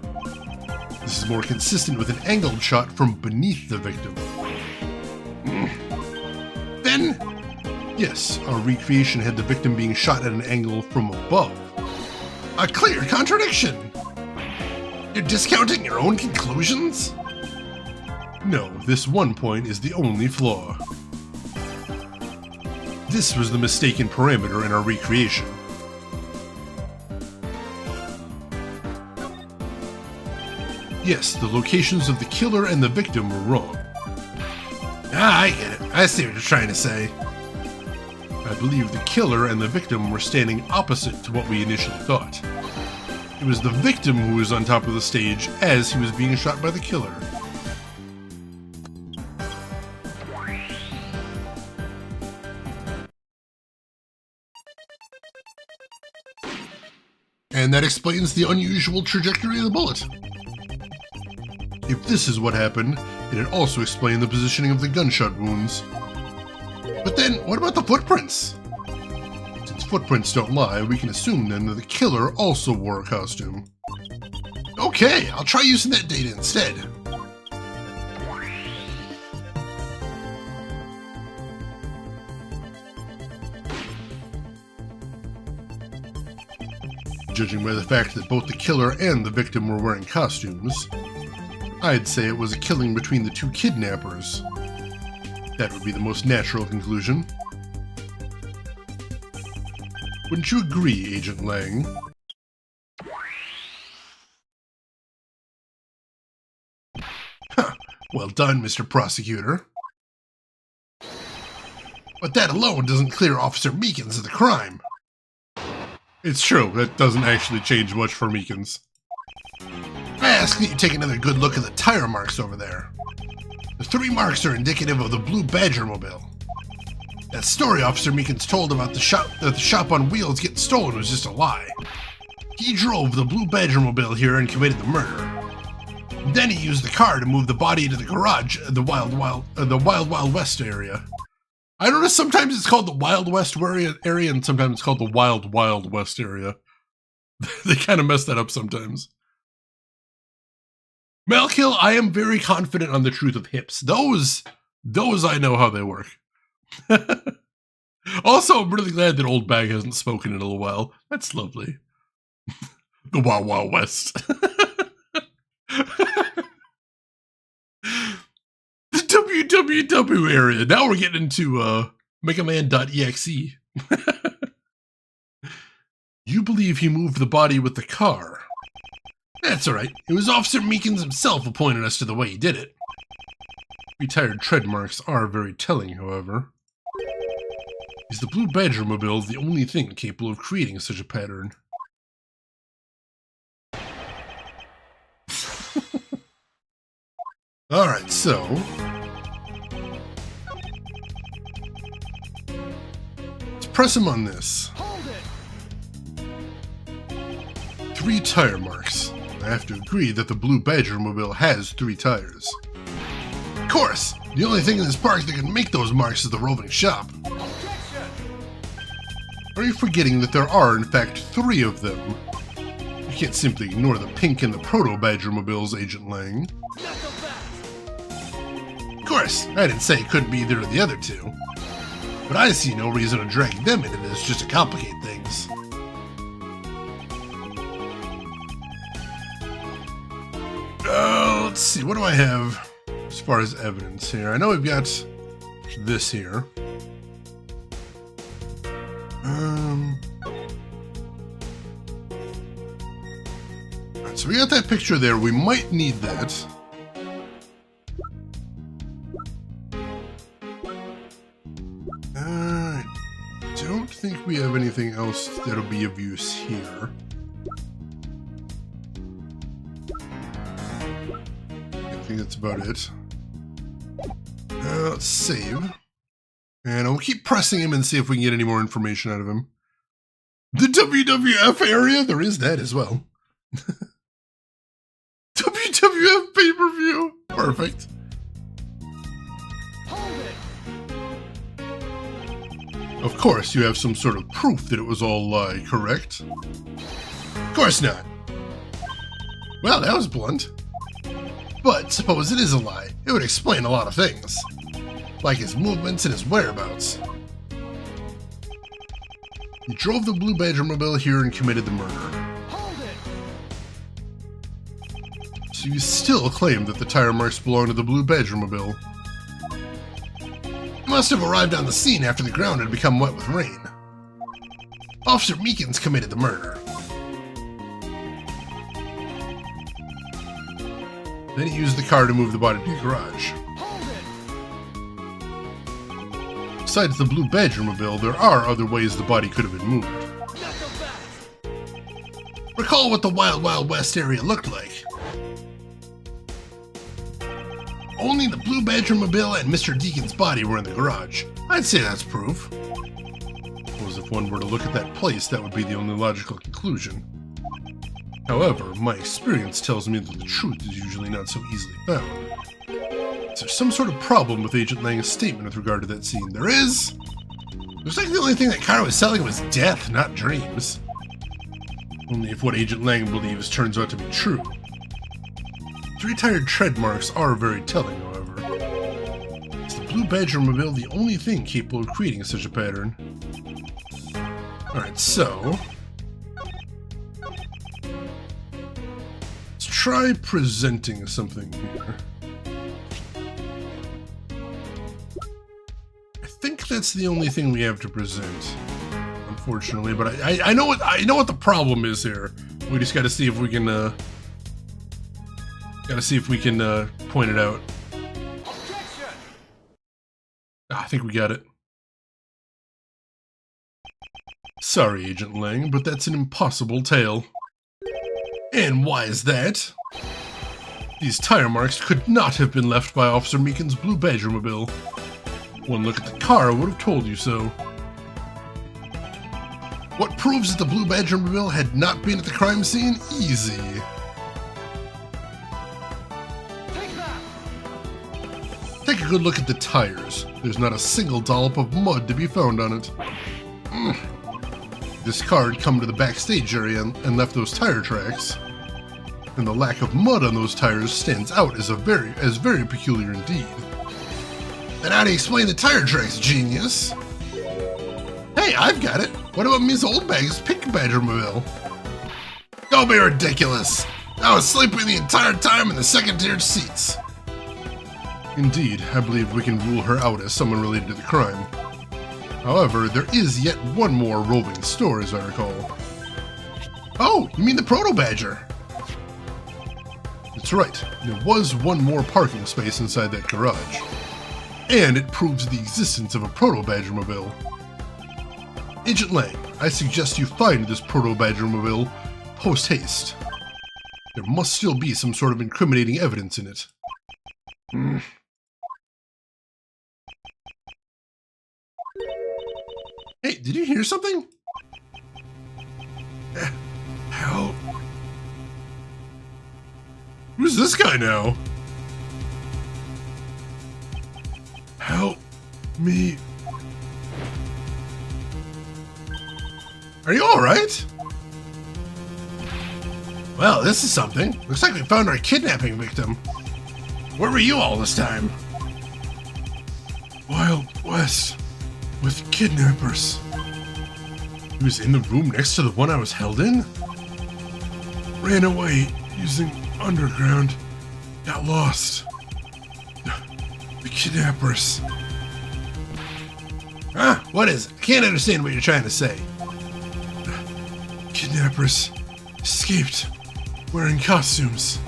This is more consistent with an angled shot from beneath the victim. Then, yes, our recreation had the victim being shot at an angle from above. A clear contradiction! You're discounting your own conclusions? No, this one point is the only flaw. This was the mistaken parameter in our recreation. Yes, the locations of the killer and the victim were wrong. Ah, I get it. I see what you're trying to say. I believe the killer and the victim were standing opposite to what we initially thought. It was the victim who was on top of the stage as he was being shot by the killer. And that explains the unusual trajectory of the bullet. If this is what happened, it'd also explain the positioning of the gunshot wounds. But then, what about the footprints? Since footprints don't lie, we can assume then that the killer also wore a costume. Okay, I'll try using that data instead. Judging by the fact that both the killer and the victim were wearing costumes, I'd say it was a killing between the two kidnappers. That would be the most natural conclusion. Wouldn't you agree, Agent Lang? Huh. Well done, Mr. Prosecutor. But that alone doesn't clear Officer Meekins of the crime. It's true, that doesn't actually change much for Meekins. I ask that you take another good look at the tire marks over there. The 3 marks are indicative of the Blue Badger mobile. That story Officer Meekins told about that the shop on wheels getting stolen was just a lie. He drove the Blue Badger mobile here and committed the murder. Then he used the car to move the body into the garage at the Wild Wild West area. I notice sometimes it's called the Wild West area and sometimes it's called the Wild Wild West area. They kind of mess that up sometimes. Malkill, I am very confident on the truth of hips. Those I know how they work. Also, I'm really glad that Old Bag hasn't spoken in a little while. That's lovely. The Wild Wild West. The www area. Now we're getting into megaman.exe. You believe he moved the body with the car. That's alright. It was Officer Meekins himself who pointed us to the way he did it. Retired tread marks are very telling, however. Is the Blue Badger mobile the only thing capable of creating such a pattern? Alright, so... let's press him on this. Hold it. 3 tire marks. I have to agree that the Blue Badger mobile has 3 tires. Of course! The only thing in this park that can make those marks is the roving shop. Objection. Are you forgetting that there are, in fact, 3 of them? You can't simply ignore the pink and the Proto-Badger mobiles, Agent Lang. Knuckle back. Of course, I didn't say it couldn't be either of the other 2. But I see no reason to drag them into this just to complicate things. Let's see, what do I have as far as evidence here? I know we've got this here. Alright, so we got that picture there. We might need that. I don't think we have anything else that'll be of use here. I think that's about it. Let's save. And I'll keep pressing him and see if we can get any more information out of him. The WWF area? There is that as well. WWF pay-per-view. Perfect. Hold it. Of course, you have some sort of proof that it was all a lie, correct? Of course not. Well, that was blunt. But suppose it is a lie. It would explain a lot of things. Like his movements and his whereabouts. He drove the Blue Badger mobile here and committed the murder. Hold it. So you still claim that the tire marks belong to the Blue Badger mobile. He must have arrived on the scene after the ground had become wet with rain. Officer Meekins committed the murder. Then he used the car to move the body to the garage. Hold it. Besides the Blue Badger mobile, there are other ways the body could have been moved. Knuckle back. Recall what the Wild Wild West area looked like. Only the Blue Badger mobile and Mr. Deacon's body were in the garage. I'd say that's proof. Suppose if one were to look at that place, that would be the only logical conclusion. However, my experience tells me that the truth is usually not so easily found. Is there some sort of problem with Agent Lang's statement with regard to that scene? There is! Looks like the only thing that Kara was selling was death, not dreams. Only if what Agent Lang believes turns out to be true. 3 tired tread marks are very telling, however. Is the Blue Badger mobile the only thing capable of creating such a pattern? Alright, so... let's try presenting something here. I think that's the only thing we have to present, unfortunately. But I know what the problem is here. We just got to see if we can point it out. Objection. I think we got it. Sorry, Agent Lang, but that's an impossible tale. And why is that? These tire marks could not have been left by Officer Meekin's Blue Badgermobile. One look at the car would have told you so. What proves that the Blue Badgermobile had not been at the crime scene? Easy. Take that! Take a good look at the tires. There's not a single dollop of mud to be found on it. This car had come to the backstage area and left those tire tracks. And the lack of mud on those tires stands out as very peculiar indeed. Then how do you explain the tire tracks, genius? Hey, I've got it. What about Miss Oldbag's pink Badgermobile? Don't be ridiculous. I was sleeping the entire time in the second-tier seats. Indeed, I believe we can rule her out as someone related to the crime. However, there is yet one more roving store, as I recall. Oh, you mean the Proto-Badger? That's right, there was one more parking space inside that garage. And it proves the existence of a Proto-Badgermobile. Agent Lang, I suggest you find this Proto-Badgermobile post-haste. There must still be some sort of incriminating evidence in it. Hey, did you hear something? Help. Who's this guy now? Help me. Are you alright? Well, this is something. Looks like we found our kidnapping victim. Where were you all this time? Wild West. With kidnappers. He was in the room next to the one I was held in? Ran away using underground. Got lost. The kidnappers. Huh? What is it? I can't understand what you're trying to say. Kidnappers escaped wearing costumes.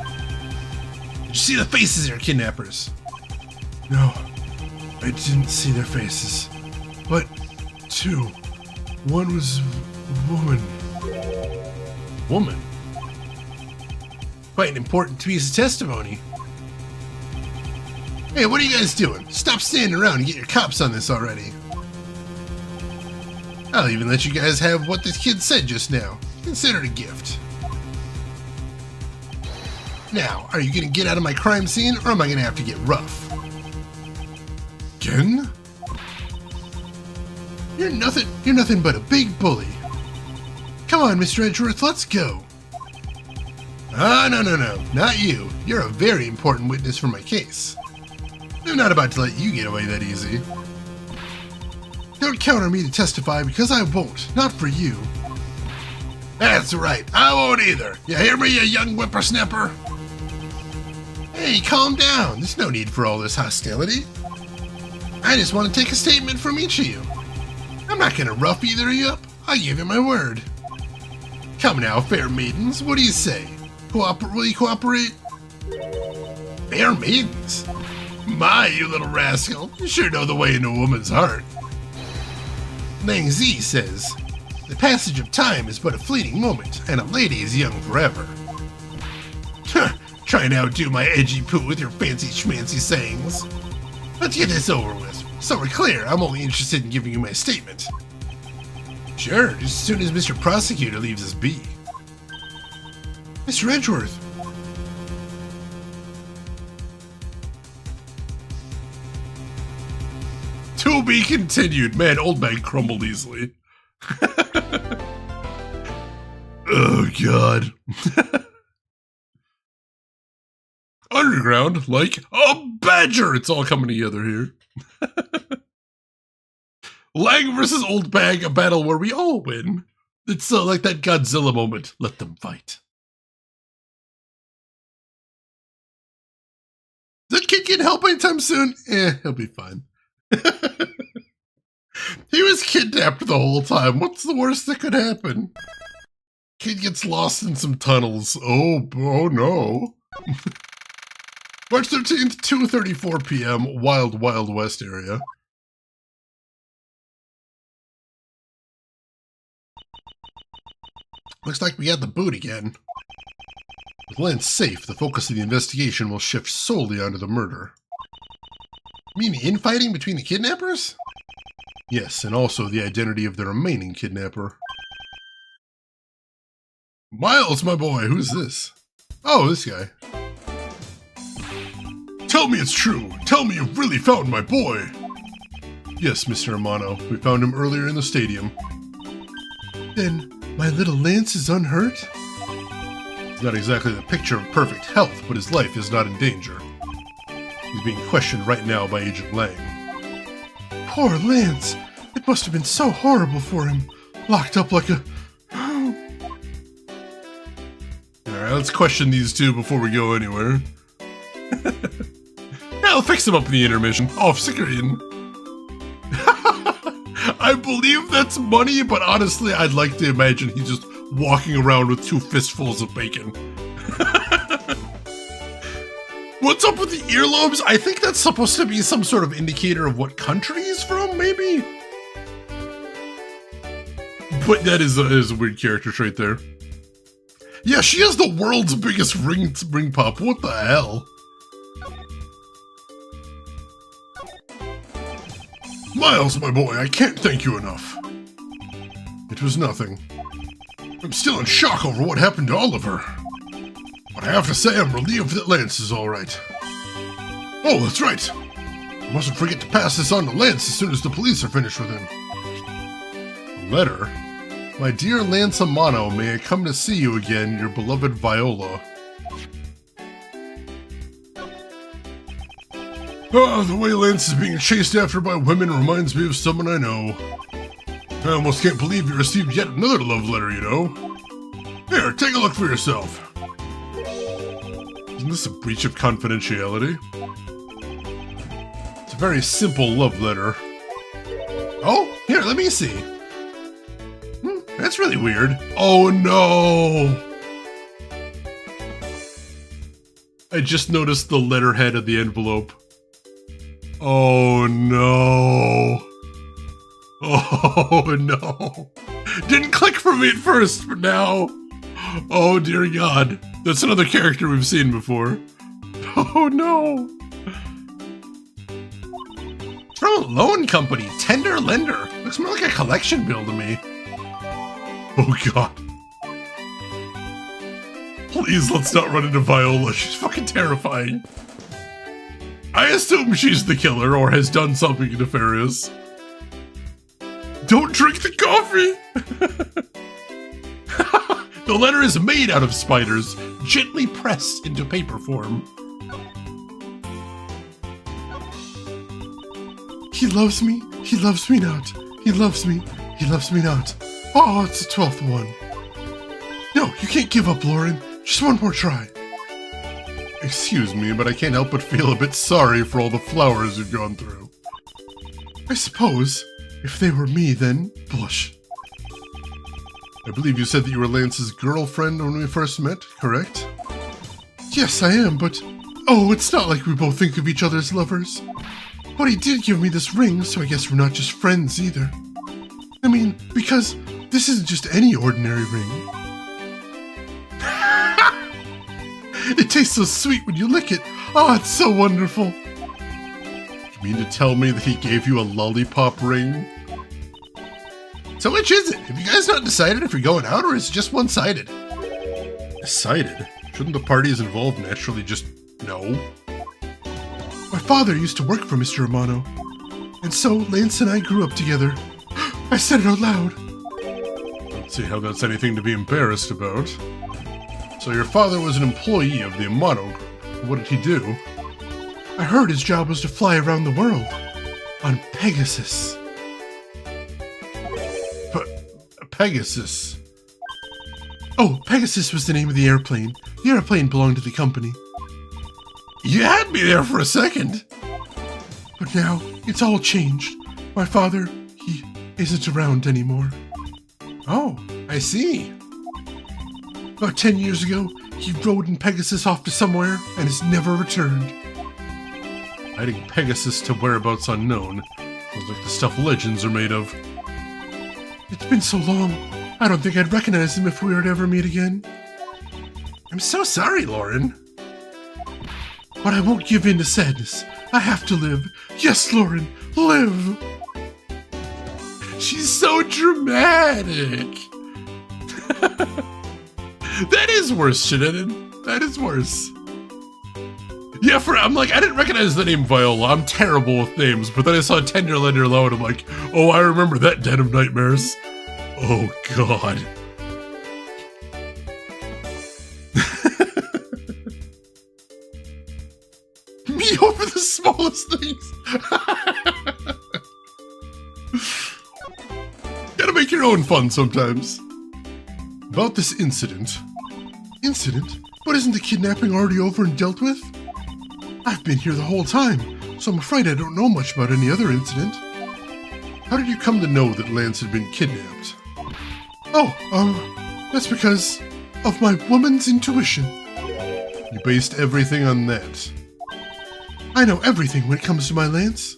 Did you see the faces of your kidnappers? No, I didn't see their faces. But two. One was a woman. Woman? Quite an important piece of testimony. Hey, what are you guys doing? Stop standing around and get your cops on this already. I'll even let you guys have what this kid said just now. Consider it a gift. Now, are you gonna get out of my crime scene, or am I gonna have to get rough? Again? You're nothing but a big bully. Come on, Mr. Edgeworth, let's go. Ah, no, not you. You're a very important witness for my case. I'm not about to let you get away that easy. Don't count on me to testify because I won't, not for you. That's right, I won't either. You hear me, you young whippersnapper? Hey, calm down. There's no need for all this hostility. I just want to take a statement from each of you. I'm not gonna rough either of you up. I give you my word. Come now, fair maidens, what do you say? Will you cooperate? Fair maidens? My, you little rascal. You sure know the way into a woman's heart. Lang Zi says, the passage of time is but a fleeting moment, and a lady is young forever. Try and outdo my edgy poo with your fancy schmancy sayings. Let's get this over with. So we're clear, I'm only interested in giving you my statement. Sure, just as soon as Mr. Prosecutor leaves us be. Mr. Edgeworth. To be continued. Man, old man crumbled easily. Oh, God. Underground, like a badger. It's all coming together here. Lang versus Old Bag, a battle where we all win. It's like that Godzilla moment. Let them fight. Does that kid get help anytime soon? He'll be fine. He was kidnapped the whole time. What's the worst that could happen? Kid gets lost in some tunnels. Oh no. March 13th, 2:34 p.m., Wild Wild West area. Looks like we got the boot again. With Lance safe, the focus of the investigation will shift solely onto the murder. You mean the infighting between the kidnappers? Yes, and also the identity of the remaining kidnapper. Miles, my boy, who's this? Oh, this guy. Tell me it's true. Tell me you've really found my boy. Yes, Mr. Amano. We found him earlier in the stadium. Then, my little Lance is unhurt? He's not exactly the picture of perfect health, but his life is not in danger. He's being questioned right now by Agent Lang. Poor Lance! It must have been so horrible for him. Locked up like a... Alright, let's question these two before we go anywhere. Yeah, I'll fix them up in the intermission. Off screen. I believe that's money, but honestly, I'd like to imagine he's just walking around with 2 fistfuls of bacon. What's up with the earlobes? I think that's supposed to be some sort of indicator of what country he's from, maybe? But that is a weird character trait there. Yeah, she has the world's biggest ring pop. What the hell? Miles, my boy, I can't thank you enough. It was nothing. I'm still in shock over what happened to Oliver. But I have to say I'm relieved that Lance is alright. Oh, that's right. I mustn't forget to pass this on to Lance as soon as the police are finished with him. A letter? My dear Lance Amano, may I come to see you again, your beloved Viola. Oh, the way Lance is being chased after by women reminds me of someone I know. I almost can't believe you received yet another love letter, you know. Here, take a look for yourself. Isn't this a breach of confidentiality? It's a very simple love letter. Oh, here, let me see. That's really weird. Oh no! I just noticed the letterhead of the envelope. Oh no! Oh no! Didn't click for me at first, but now... Oh dear God. That's another character we've seen before. Oh no! It's from a loan company, Tender Lender. Looks more like a collection bill to me. Oh God. Please, let's not run into Viola. She's fucking terrifying. I assume she's the killer or has done something nefarious. Don't drink the coffee! The letter is made out of spiders, gently pressed into paper form. He loves me not. He loves me not. Oh, it's the 12th one. No, you can't give up, Lauren. Just one more try. Excuse me, but I can't help but feel a bit sorry for all the flowers you've gone through. I suppose, if they were me, then blush. I believe you said that you were Lance's girlfriend when we first met, correct? Yes, I am, but... Oh, it's not like we both think of each other as lovers. But he did give me this ring, so I guess we're not just friends either. I mean, because this isn't just any ordinary ring. It tastes so sweet when you lick it. Oh, it's so wonderful. You mean to tell me that he gave you a lollipop ring? So which is it? Have you guys not decided if you're going out or is it just one-sided? Decided? Shouldn't the parties involved naturally just know? My father used to work for Mr. Amano, and so Lance and I grew up together. I said it out loud. Don't see how that's anything to be embarrassed about. So your father was an employee of the Amano Group. What did he do? I heard his job was to fly around the world. On Pegasus. Pegasus. Oh, Pegasus was the name of the airplane. The airplane belonged to the company. You had me there for a second. But now, it's all changed. My father, he isn't around anymore. Oh, I see. About 10 years ago, he rode in Pegasus off to somewhere and has never returned. Hiding Pegasus to whereabouts unknown. Sounds like the stuff legends are made of. It's been so long, I don't think I'd recognize him if we were to ever meet again. I'm so sorry, Lauren. But I won't give in to sadness. I have to live. Yes, Lauren, live! She's so dramatic! That is worse, Shenanigan. That is worse. Yeah, I'm like, I didn't recognize the name Viola. I'm terrible with names, but then I saw Tender Lender Low and I'm like, oh, I remember that Den of Nightmares. Oh, God. Me over the smallest things. Gotta make your own fun sometimes. About this incident. Incident? But isn't the kidnapping already over and dealt with? I've been here the whole time, so I'm afraid I don't know much about any other incident. How did you come to know that Lance had been kidnapped? Oh, that's because of my woman's intuition. You based everything on that. I know everything when it comes to my Lance.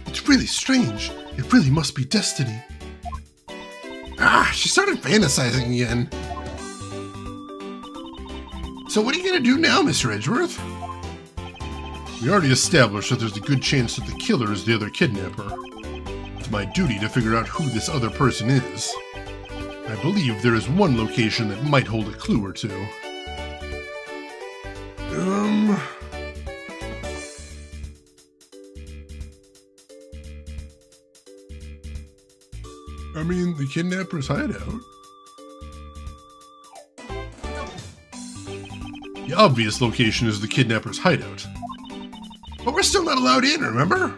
It's really strange. It really must be destiny. Ah, she started fantasizing again. So what are you gonna do now, Mr. Edgeworth? We already established that there's a good chance that the killer is the other kidnapper. It's my duty to figure out who this other person is. I believe there is one location that might hold a clue or two. I mean, the kidnapper's hideout. The obvious location is the kidnapper's hideout. But we're still not allowed in, remember?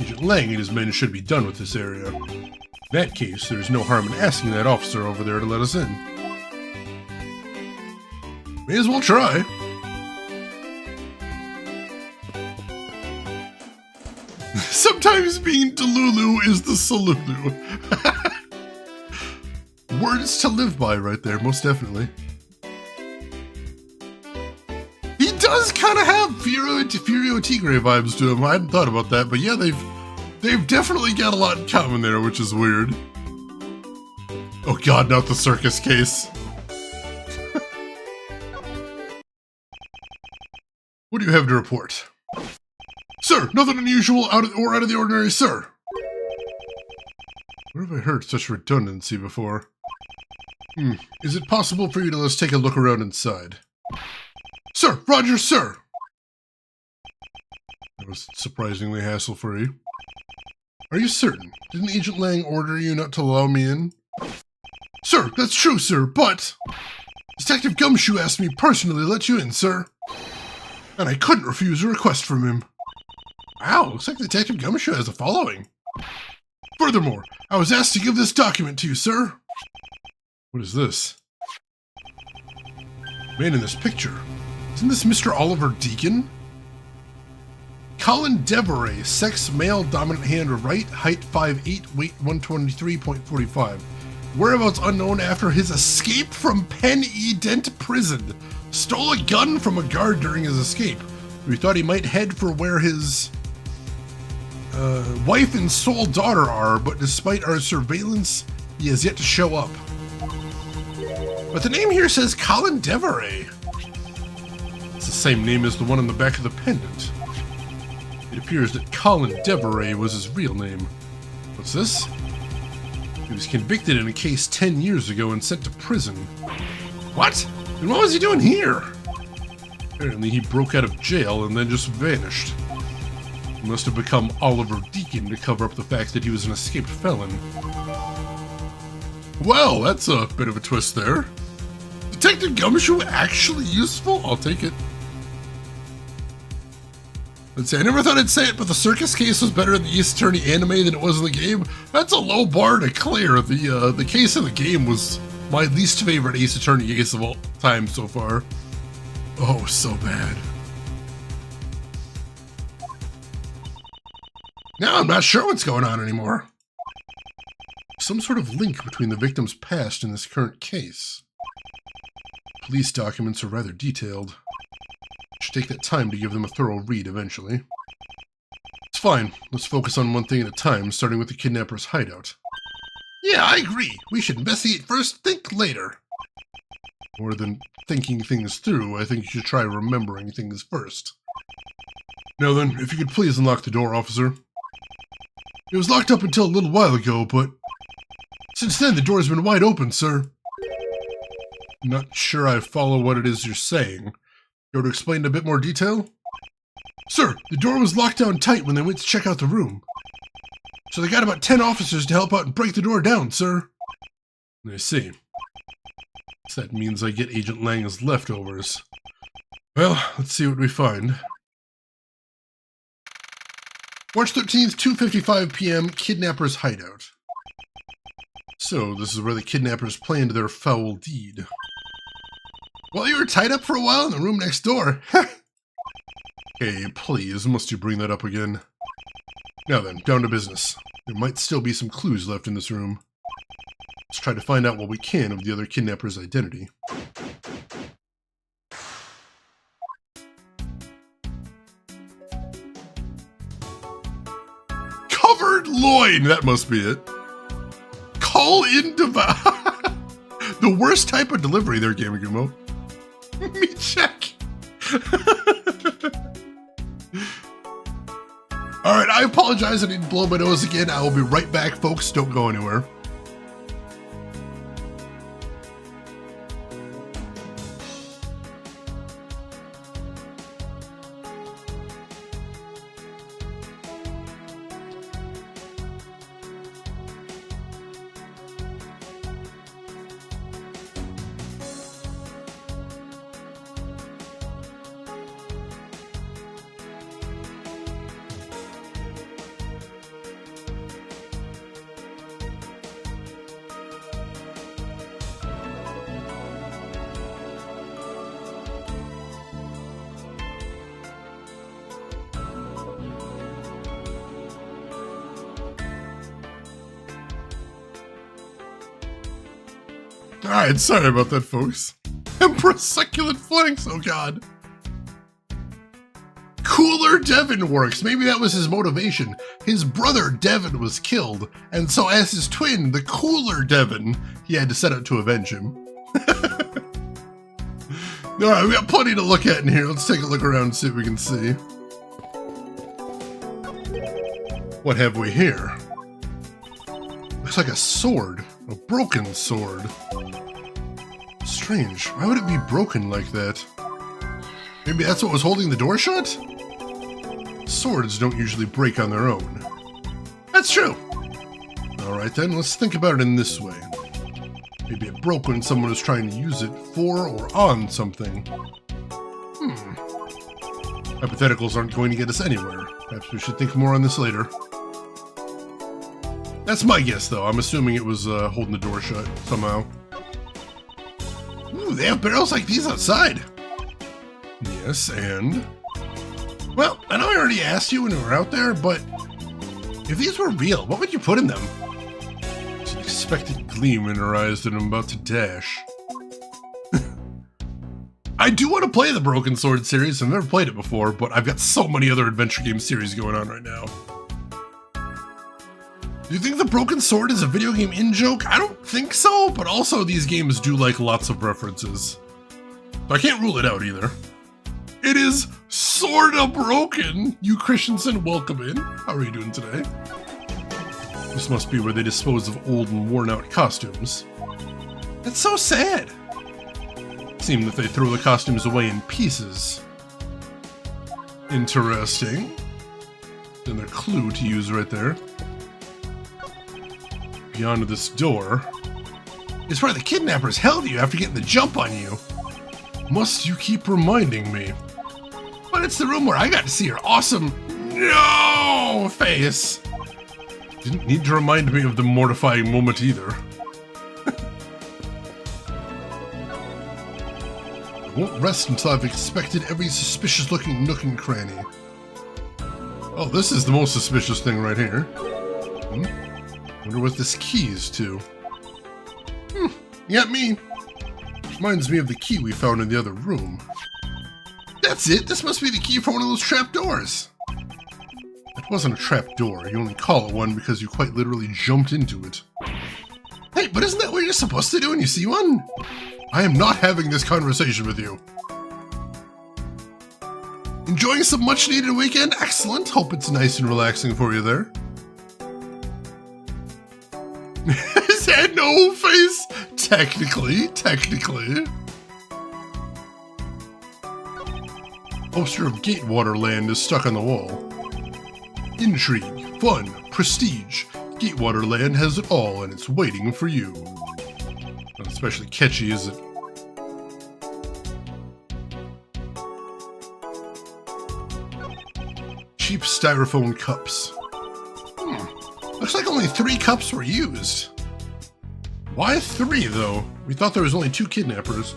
Agent Lang and his men should be done with this area. In that case, there's no harm in asking that officer over there to let us in. May as well try. Sometimes being Delulu is the Salulu. Words to live by right there, most definitely. He does kind of have Furio Tigre vibes to him. I hadn't thought about that, but yeah, they've definitely got a lot in common there, which is weird. Oh god, not the circus case. What do you have to report? Sir, nothing unusual out of the ordinary, sir. Where have I heard such redundancy before? Is it possible for you to let's take a look around inside? Sir, Roger, sir. That was surprisingly hassle-free. Are you certain? Didn't Agent Lang order you not to allow me in? Sir, that's true, sir, but Detective Gumshoe asked me personally to let you in, sir. And I couldn't refuse a request from him. Wow, looks like Detective Gumshoe has a following. Furthermore, I was asked to give this document to you, sir. What is this? Man in this picture. Isn't this Mr. Oliver Deacon? Colin Deveray, sex, male, dominant hand or right, height 5'8", weight 123.45. Whereabouts unknown after his escape from Pen Edent Prison. Stole a gun from a guard during his escape. We thought he might head for where his wife and sole daughter are, but despite our surveillance, he has yet to show up. But the name here says Colin Deveray. It's the same name as the one on the back of the pendant. It appears that Colin Deveray was his real name. What's this? He was convicted in a case 10 years ago and sent to prison. What? And what was he doing here? Apparently he broke out of jail and then just vanished. He must have become Oliver Deacon to cover up the fact that he was an escaped felon. Well, that's a bit of a twist there. Detective Gumshoe actually useful? I'll take it. Let's see, I never thought I'd say it, but the circus case was better in the Ace Attorney anime than it was in the game. That's a low bar to clear. The case in the game was my least favorite Ace Attorney case of all time so far. Oh, so bad. Now I'm not sure what's going on anymore. Some sort of link between the victim's past and this current case. Police documents are rather detailed. Should take that time to give them a thorough read eventually. It's fine. Let's focus on one thing at a time, starting with the kidnapper's hideout. Yeah, I agree. We should investigate first, think later. More than thinking things through, I think you should try remembering things first. Now then, if you could please unlock the door, officer. It was locked up until a little while ago, but since then the door has been wide open, sir. Not sure I follow what it is you're saying. You want to explain in a bit more detail? Sir, the door was locked down tight when they went to check out the room. So they got about 10 officers to help out and break the door down, sir. I see. So that means I get Agent Lang's leftovers. Well, let's see what we find. March 13th, 2:55 p.m., Kidnapper's Hideout. So, this is where the kidnappers planned their foul deed. Well, you were tied up for a while in the room next door. Hey, please, must you bring that up again? Now then, down to business. There might still be some clues left in this room. Let's try to find out what we can of the other kidnapper's identity. Covered loin! That must be it. Call in devour. The worst type of delivery there, Gamagumo. Me check. Alright, I apologize I didn't blow my nose again. I will be right back, folks. Don't go anywhere. Alright, sorry about that, folks. Emperor's succulent flanks, oh god. Cooler Devon works. Maybe that was his motivation. His brother Devon was killed, and so as his twin, the Cooler Devon, he had to set out to avenge him. Alright, we got plenty to look at in here. Let's take a look around and see what we can see. What have we here? Looks like a sword. A broken sword. Strange. Why would it be broken like that? Maybe that's what was holding the door shut? Swords don't usually break on their own. That's true. Alright then, let's think about it in this way. Maybe it broke when someone was trying to use it for or on something. Hypotheticals aren't going to get us anywhere. Perhaps we should think more on this later. That's my guess, though. I'm assuming it was holding the door shut somehow. Ooh, they have barrels like these outside. Yes, and... Well, I know I already asked you when we were out there, but... if these were real, what would you put in them? There's an expected gleam in her eyes that I'm about to dash. I do want to play the Broken Sword series. I've never played it before, but I've got so many other adventure game series going on right now. Do you think the Broken Sword is a video game in-joke? I don't think so, but also these games do like lots of references. So I can't rule it out either. It is sorta broken! You Christensen, welcome in. How are you doing today? This must be where they dispose of old and worn-out costumes. That's so sad! It seems that they throw the costumes away in pieces. Interesting. Another clue to use right there. Beyond this door is where the kidnappers held you after getting the jump on you. Must you keep reminding me? But it's the room where I got to see your awesome no face. Didn't need to remind me of the mortifying moment either. I won't rest until I've inspected every suspicious looking nook and cranny. Oh, this is the most suspicious thing right here. Wonder what this key is to. Yeah, me. Reminds me of the key we found in the other room. That's it! This must be the key for one of those trap doors! It wasn't a trap door. You only call it one because you quite literally jumped into it. Right, but isn't that what you're supposed to do when you see one? I am not having this conversation with you. Enjoying some much-needed weekend? Excellent. Hope it's nice and relaxing for you there. His head, no face? Technically. Poster of Gatewater Land is stuck on the wall. Intrigue, fun, prestige. Gatewater Land has it all, and it's waiting for you. Not especially catchy, is it? Cheap styrofoam cups. Looks like only 3 cups were used. Why 3, though? We thought there was only 2 kidnappers.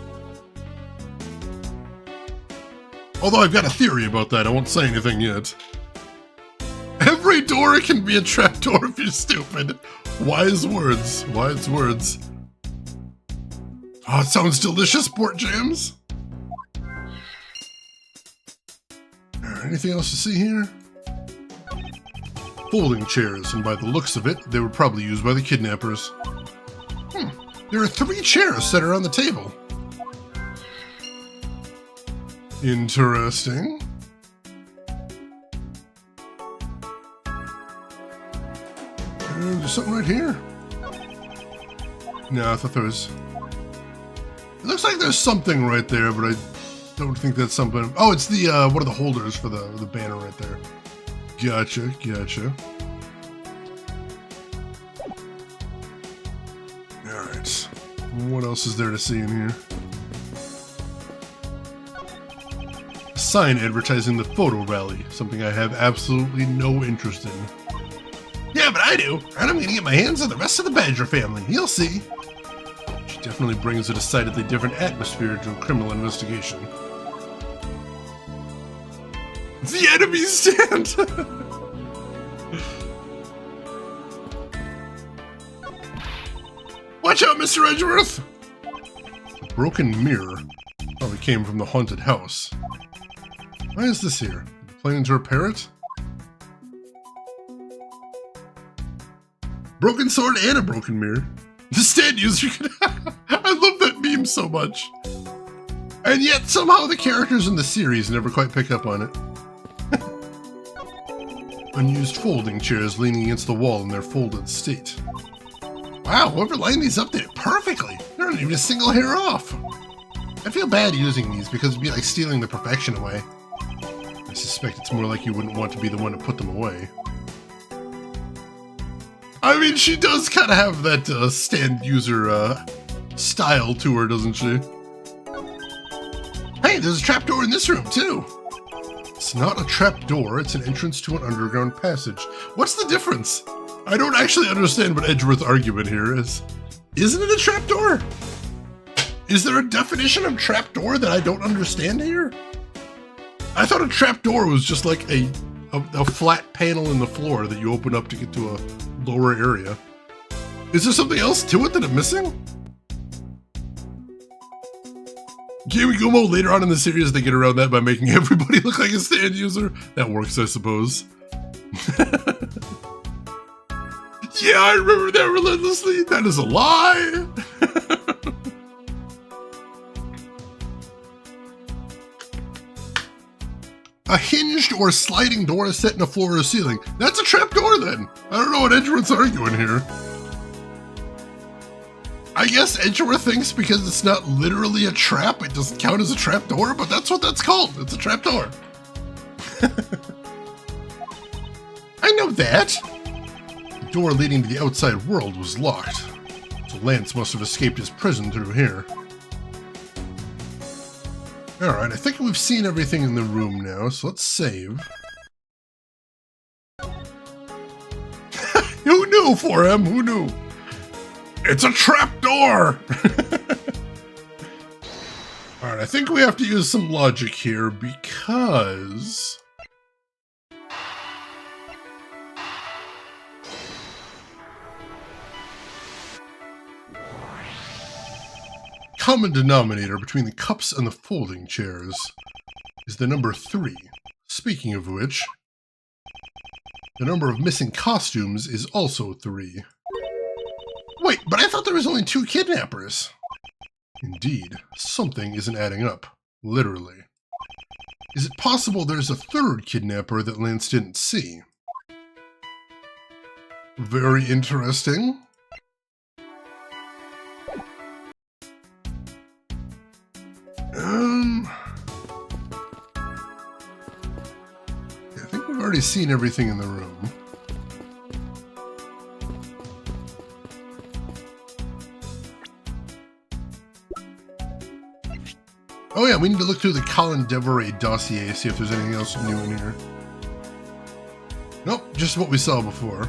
Although I've got a theory about that, I won't say anything yet. Every door can be a trapdoor if you're stupid. Wise words. Wise words. Oh, it sounds delicious, pork jams. Anything else to see here? Folding chairs, and by the looks of it, they were probably used by the kidnappers. There are 3 chairs set around the table. Interesting. There's something right here. No, I thought there was... It looks like there's something right there, but I don't think that's something... Oh, it's the, one of the holders for the banner right there. Gotcha. Alright. What else is there to see in here? A sign advertising the photo rally, something I have absolutely no interest in. Yeah, but I do, and I'm gonna get my hands on the rest of the Badger family, you'll see. She definitely brings a decidedly different atmosphere to a criminal investigation. The enemy stand! Watch out, Mr. Edgeworth! The broken mirror probably came from the haunted house. Why is this here? Are you planning to repair it? Broken sword and a broken mirror. The stand user can... I love that meme so much. And yet, somehow the characters in the series never quite pick up on it. Unused folding chairs leaning against the wall in their folded state. Wow, whoever lined these up did it perfectly. They're not even a single hair off. I feel bad using these because it'd be like stealing the perfection away. I suspect it's more like you wouldn't want to be the one to put them away. I mean, she does kind of have that stand user style to her, doesn't she? Hey, there's a trapdoor in this room, too. It's not a trapdoor, it's an entrance to an underground passage. What's the difference? I don't actually understand what Edgeworth's argument here is. Isn't it a trapdoor? Is there a definition of trapdoor that I don't understand here? I thought a trapdoor was just like a flat panel in the floor that you open up to get to a lower area. Is there something else to it that I'm missing? Gaming Gumo later on in the series, they get around that by making everybody look like a stand user. That works, I suppose. Yeah, I remember that relentlessly. That is a lie. A hinged or sliding door set in a floor or ceiling. That's a trapdoor then. I don't know what Edgeworth's arguing here. I guess Edgeworth thinks because it's not literally a trap, it doesn't count as a trapdoor, but that's what that's called. It's a trapdoor. I know that. The door leading to the outside world was locked, so Lance must have escaped his prison through here. Alright, I think we've seen everything in the room now, so let's save. Who knew, 4M? Who knew? It's a trapdoor! Alright, I think we have to use some logic here because... common denominator between the cups and the folding chairs is the number 3. Speaking of which, the number of missing costumes is also 3. Wait, but I thought there was only 2 kidnappers. Indeed, something isn't adding up. Literally. Is it possible there's a 3rd kidnapper that Lance didn't see? Very interesting. I think we've already seen everything in the room. Oh yeah, we need to look through the Colin Deveray dossier, see if there's anything else new in here. Nope, just what we saw before.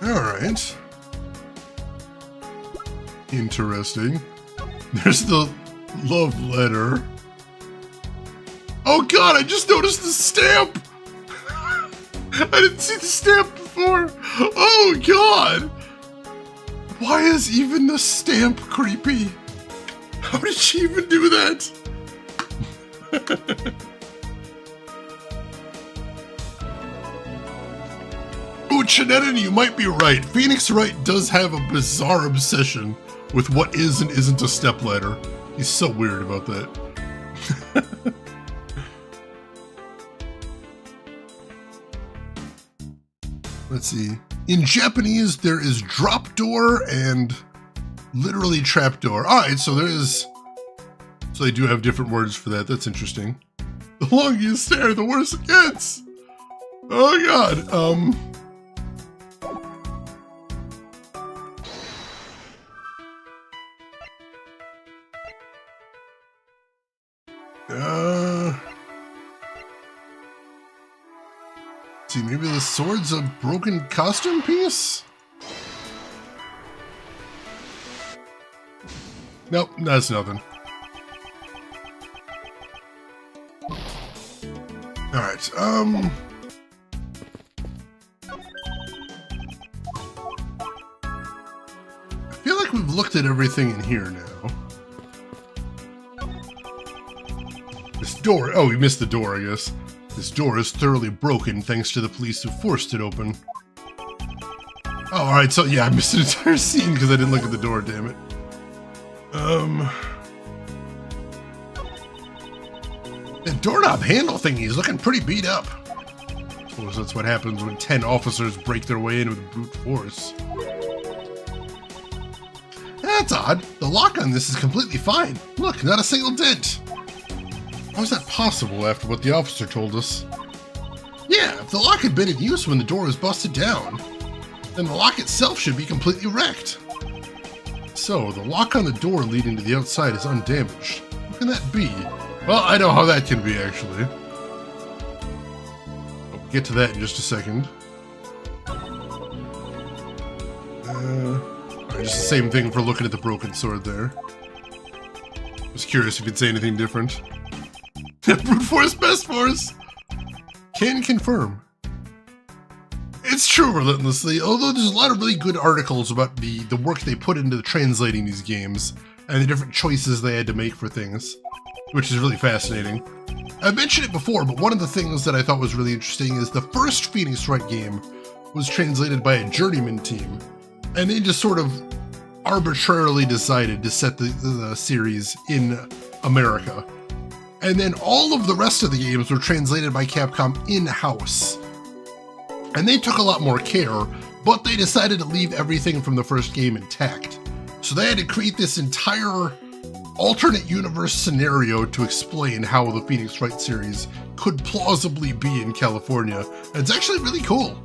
Alright. Interesting. There's the love letter. Oh god, I just noticed the stamp! I didn't see the stamp before! Oh god! Why is even the stamp creepy? How did she even do that? Ooh, Chanetta, you might be right. Phoenix Wright does have a bizarre obsession with what is and isn't a stepladder. He's so weird about that. Let's see. In Japanese, there is drop door and literally trap door. Alright, so there is... So they do have different words for that. That's interesting. The longer you stare, the worse it gets! Oh god, see, maybe the sword's a broken costume piece? Nope, that's nothing. Alright, I feel like we've looked at everything in here now. This door, oh, we missed the door, I guess. This door is thoroughly broken thanks to the police who forced it open. Oh, alright, so yeah, I missed an entire scene because I didn't look at the door, damn it. The doorknob handle thingy is looking pretty beat up. I suppose that's what happens when 10 officers break their way in with brute force. That's odd. The lock on this is completely fine. Look, not a single dent. How is that possible after what the officer told us? Yeah, if the lock had been in use when the door was busted down, then the lock itself should be completely wrecked. So, the lock on the door leading to the outside is undamaged. How can that be? Well, I know how that can be, actually. We'll get to that in just a second. Just the same thing for looking at the broken sword there. I was curious if you'd say anything different. Brute force, best force! Can confirm. It's true relentlessly, although there's a lot of really good articles about the work they put into translating these games, and the different choices they had to make for things, which is really fascinating. I've mentioned it before, but one of the things that I thought was really interesting is the first Phoenix Wright game was translated by a journeyman team, and they just sort of arbitrarily decided to set the series in America. And then all of the rest of the games were translated by Capcom in-house. And they took a lot more care, but they decided to leave everything from the first game intact. So they had to create this entire alternate universe scenario to explain how the Phoenix Wright series could plausibly be in California. And it's actually really cool.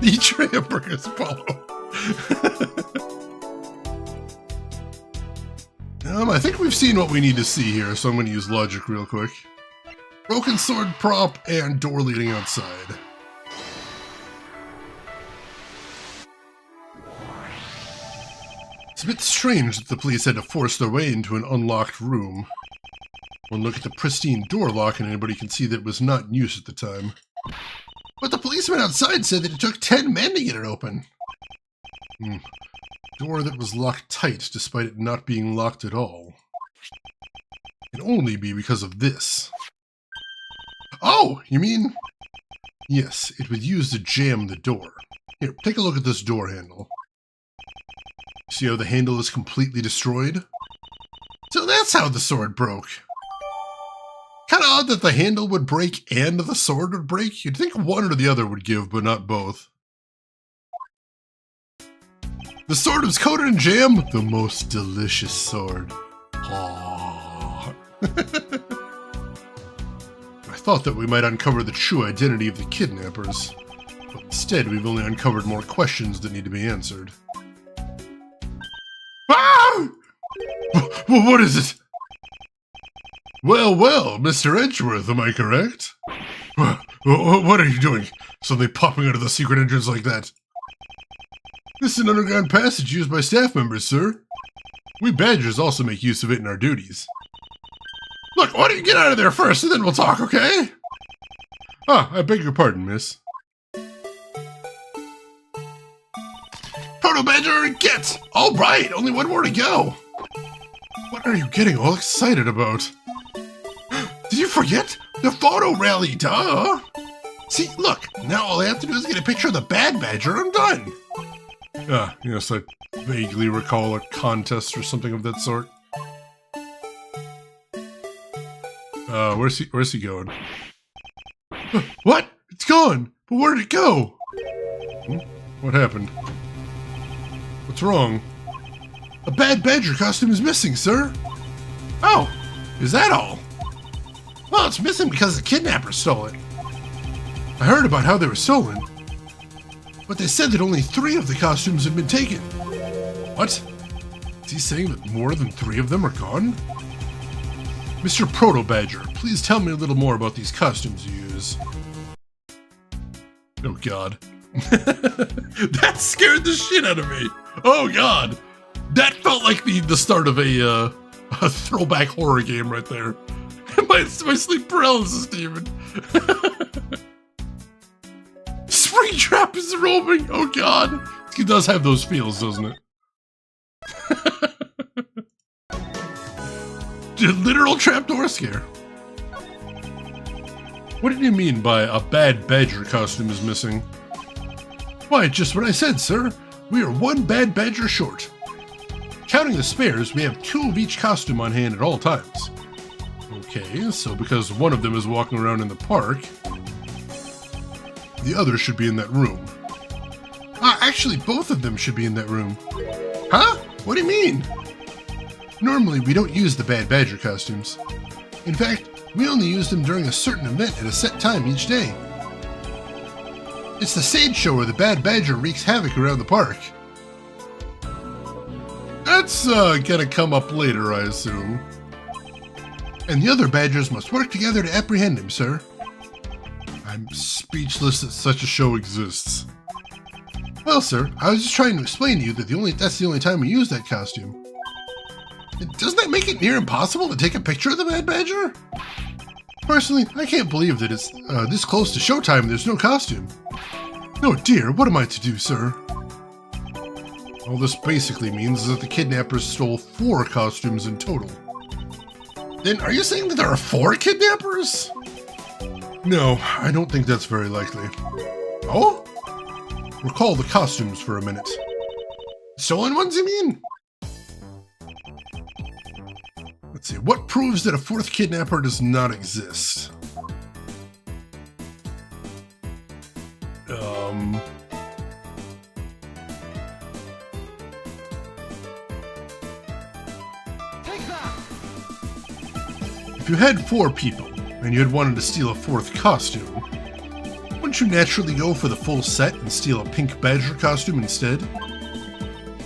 Eat your hamburgers, Paulo. I think we've seen what we need to see here, so I'm going to use logic real quick. Broken sword prop and door leading outside. It's a bit strange that the police had to force their way into an unlocked room. One look at the pristine door lock and anybody can see that it was not in use at the time. But the policeman outside said that it took 10 men to get it open. Door that was locked tight despite it not being locked at all. It can only be because of this. Oh, you mean? Yes, it was used to jam the door. Here, take a look at this door handle. See how the handle is completely destroyed? So that's how the sword broke. Kind of odd that the handle would break and the sword would break. You'd think one or the other would give, but not both. The sword was coated in jam. The most delicious sword. Aww. I thought that we might uncover the true identity of the kidnappers. But instead, we've only uncovered more questions that need to be answered. Ah! What is it? Well, Mr. Edgeworth, am I correct? What are you doing? Suddenly popping out of the secret entrance like that? This is an underground passage used by staff members, sir. We badgers also make use of it in our duties. Look, why don't you get out of there first, and then we'll talk, okay? Ah, I beg your pardon, miss. Proto-Badger, get! All right, only one more to go. What are you getting all excited about? Did you forget? The photo rally, duh! See, look, now all I have to do is get a picture of the Bad Badger, I'm done! Ah, yes, I vaguely recall a contest or something of that sort. Where's he going? What? It's gone! But where did it go? What happened? What's wrong? A Bad Badger costume is missing, sir! Oh, is that all? Well, it's missing because the kidnappers stole it. I heard about how they were stolen, but they said that only 3 of the costumes had been taken. What? Is he saying that more than 3 of them are gone? Mr. Proto-Badger, please tell me a little more about these costumes you use. Oh god. That scared the shit out of me! Oh god! That felt like the start of a throwback horror game right there. My sleep paralysis, Steven. Springtrap is roaming! Oh god! He does have those feels, doesn't it? Literal trapdoor scare. What did you mean by a Bad Badger costume is missing? Why, just what I said, sir. We are 1 Bad Badger short. Counting the spares, we have 2 of each costume on hand at all times. Okay, so because one of them is walking around in the park, the other should be in that room. Actually, both of them should be in that room. Huh? What do you mean? Normally, we don't use the Bad Badger costumes. In fact, we only use them during a certain event at a set time each day. It's the stage show where the Bad Badger wreaks havoc around the park. That's gonna come up later, I assume. And the other Badgers must work together to apprehend him, sir. I'm speechless that such a show exists. Well, sir, I was just trying to explain to you that that's the only time we use that costume. Doesn't that make it near impossible to take a picture of the Bad Badger? Personally, I can't believe that it's this close to showtime and there's no costume. Oh dear, what am I to do, sir? All this basically means is that the kidnappers stole 4 costumes in total. Then are you saying that there are 4 kidnappers? No, I don't think that's very likely. Oh? Recall the costumes for a minute. Stolen ones, you mean? Let's see, what proves that a 4th kidnapper does not exist? Take that! If you had 4 people, and you had wanted to steal a 4th costume, wouldn't you naturally go for the full set and steal a pink badger costume instead?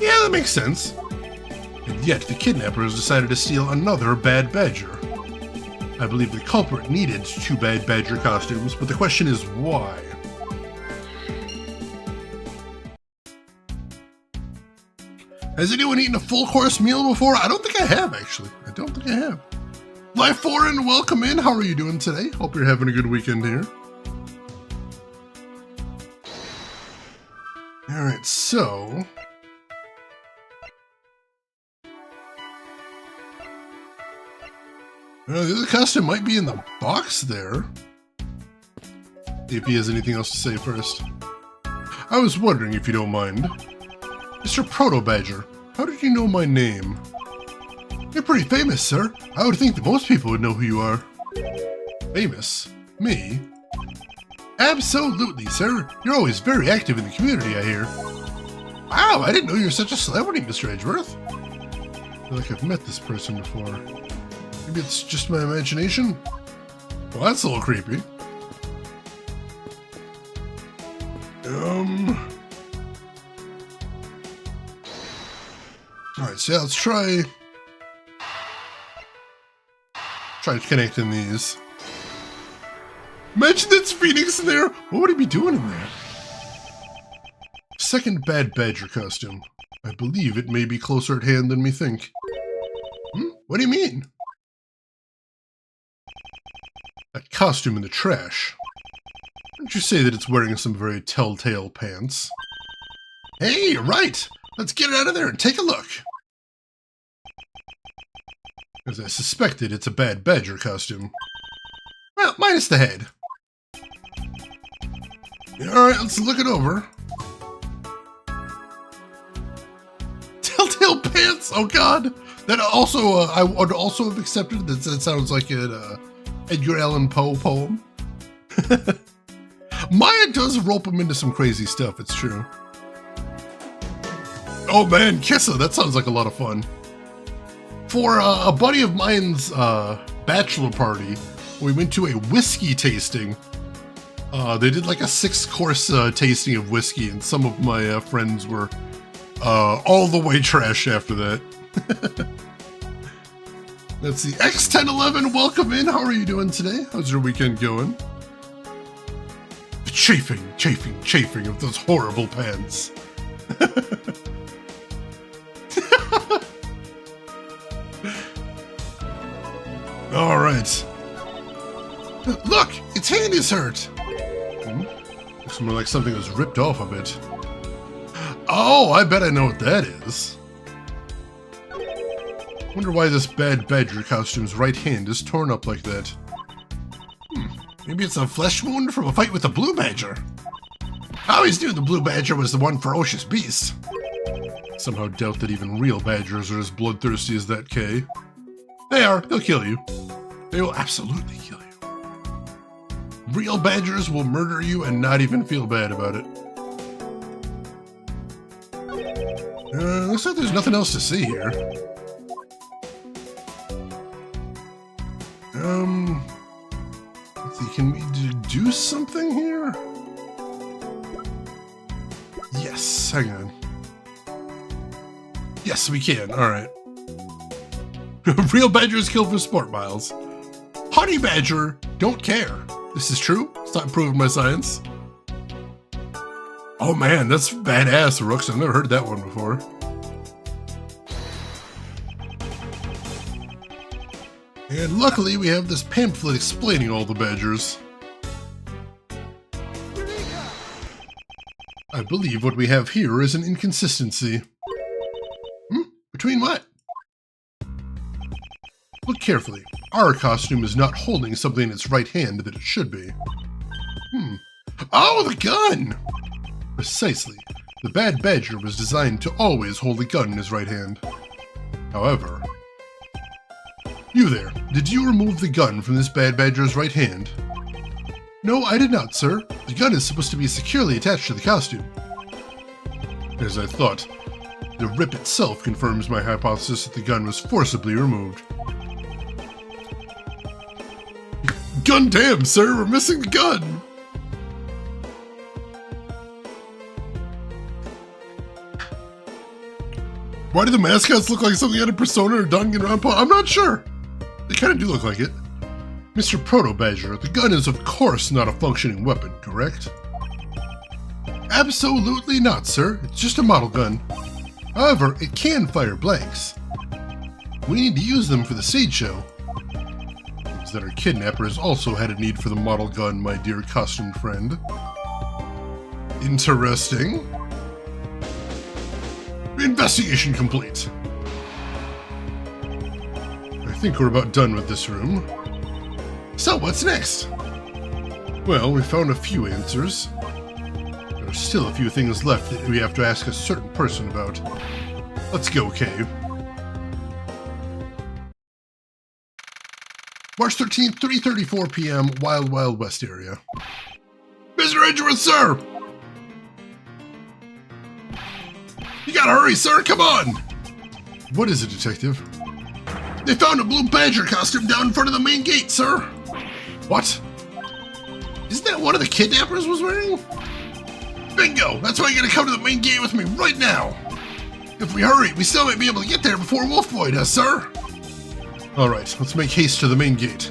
Yeah, that makes sense. And yet the kidnappers decided to steal another Bad Badger. I believe the culprit needed 2 Bad Badger costumes, but the question is why? Has anyone eaten a full-course meal before? I don't think I have, actually. I don't think I have. Life Foreign, welcome in. How are you doing today? Hope you're having a good weekend here. Alright, so... the other costume might be in the box there. If he has anything else to say first. I was wondering if you don't mind. Mr. Proto-Badger, how did you know my name? You're pretty famous, sir. I would think that most people would know who you are. Famous? Me? Absolutely, sir. You're always very active in the community, I hear. Wow, I didn't know you were such a celebrity, Mr. Edgeworth. I feel like I've met this person before. Maybe it's just my imagination? Well, that's a little creepy. Alright, so yeah, let's try connecting these. Imagine that's Phoenix in there! What would he be doing in there? Second Bad Badger costume. I believe it may be closer at hand than we think. What do you mean? That costume in the trash. Wouldn't you say that it's wearing some very telltale pants? Hey, you're right! Let's get it out of there and take a look! As I suspected, it's a Bad Badger costume. Well, minus the head. Alright, let's look it over. Telltale pants! Oh god! That also, I would also have accepted that. That sounds like an Edgar Allan Poe poem. Maya does rope him into some crazy stuff, it's true. Oh man, Kissa, that sounds like a lot of fun. For a buddy of mine's bachelor party, we went to a whiskey tasting. They did like a 6-course tasting of whiskey, and some of my friends were all the way trash after that. Let's see, X1011, welcome in. How are you doing today? How's your weekend going? The chafing of those horrible pants. All right. Look, its hand is hurt. Looks more like something was ripped off of it. Oh, I bet I know what that is. Wonder why this Bad Badger costume's right hand is torn up like that. Maybe it's a flesh wound from a fight with the Blue Badger. I always knew the Blue Badger was the one ferocious beast. Somehow doubt that even real badgers are as bloodthirsty as that K. They are. They'll kill you. They will absolutely kill you. Real badgers will murder you and not even feel bad about it. Looks like there's nothing else to see here. Let's see, can we do something here? Yes, hang on. Yes, we can, alright. Real badgers killed for sport, Miles. Honey badger, don't care. This is true? Stop proving my science. Oh man, that's badass, Rooks. I've never heard that one before. And luckily, we have this pamphlet explaining all the badgers. I believe what we have here is an inconsistency. Between what? Look carefully. Our costume is not holding something in its right hand that it should be. Oh, the gun! Precisely. The Bad Badger was designed to always hold a gun in his right hand. However... You there, did you remove the gun from this Bad Badger's right hand? No, I did not, sir. The gun is supposed to be securely attached to the costume. As I thought, the rip itself confirms my hypothesis that the gun was forcibly removed. Gun damn, sir, we're missing the gun! Why do the mascots look like something out of Persona or Danganronpa? I'm not sure. They kind of do look like it. Mr. Proto-Badger, the gun is of course not a functioning weapon, correct? Absolutely not, sir. It's just a model gun. However, it can fire blanks. We need to use them for the stage show. Means that our kidnappers also had a need for the model gun, my dear costumed friend. Interesting. Investigation complete. I think we're about done with this room. So, what's next? Well, we found a few answers. There's still a few things left that we have to ask a certain person about. Let's go, Kay. March 13th, 3:34 p.m., Wild Wild West area. Mr. Edgeworth, sir! You gotta hurry, sir! Come on! What is it, Detective? They found a blue badger costume down in front of the main gate, sir! What? Isn't that one of the kidnappers was wearing? Bingo! That's why you gotta come to the main gate with me right now! If we hurry, we still might be able to get there before Wolfboy does, sir! Alright, let's make haste to the main gate.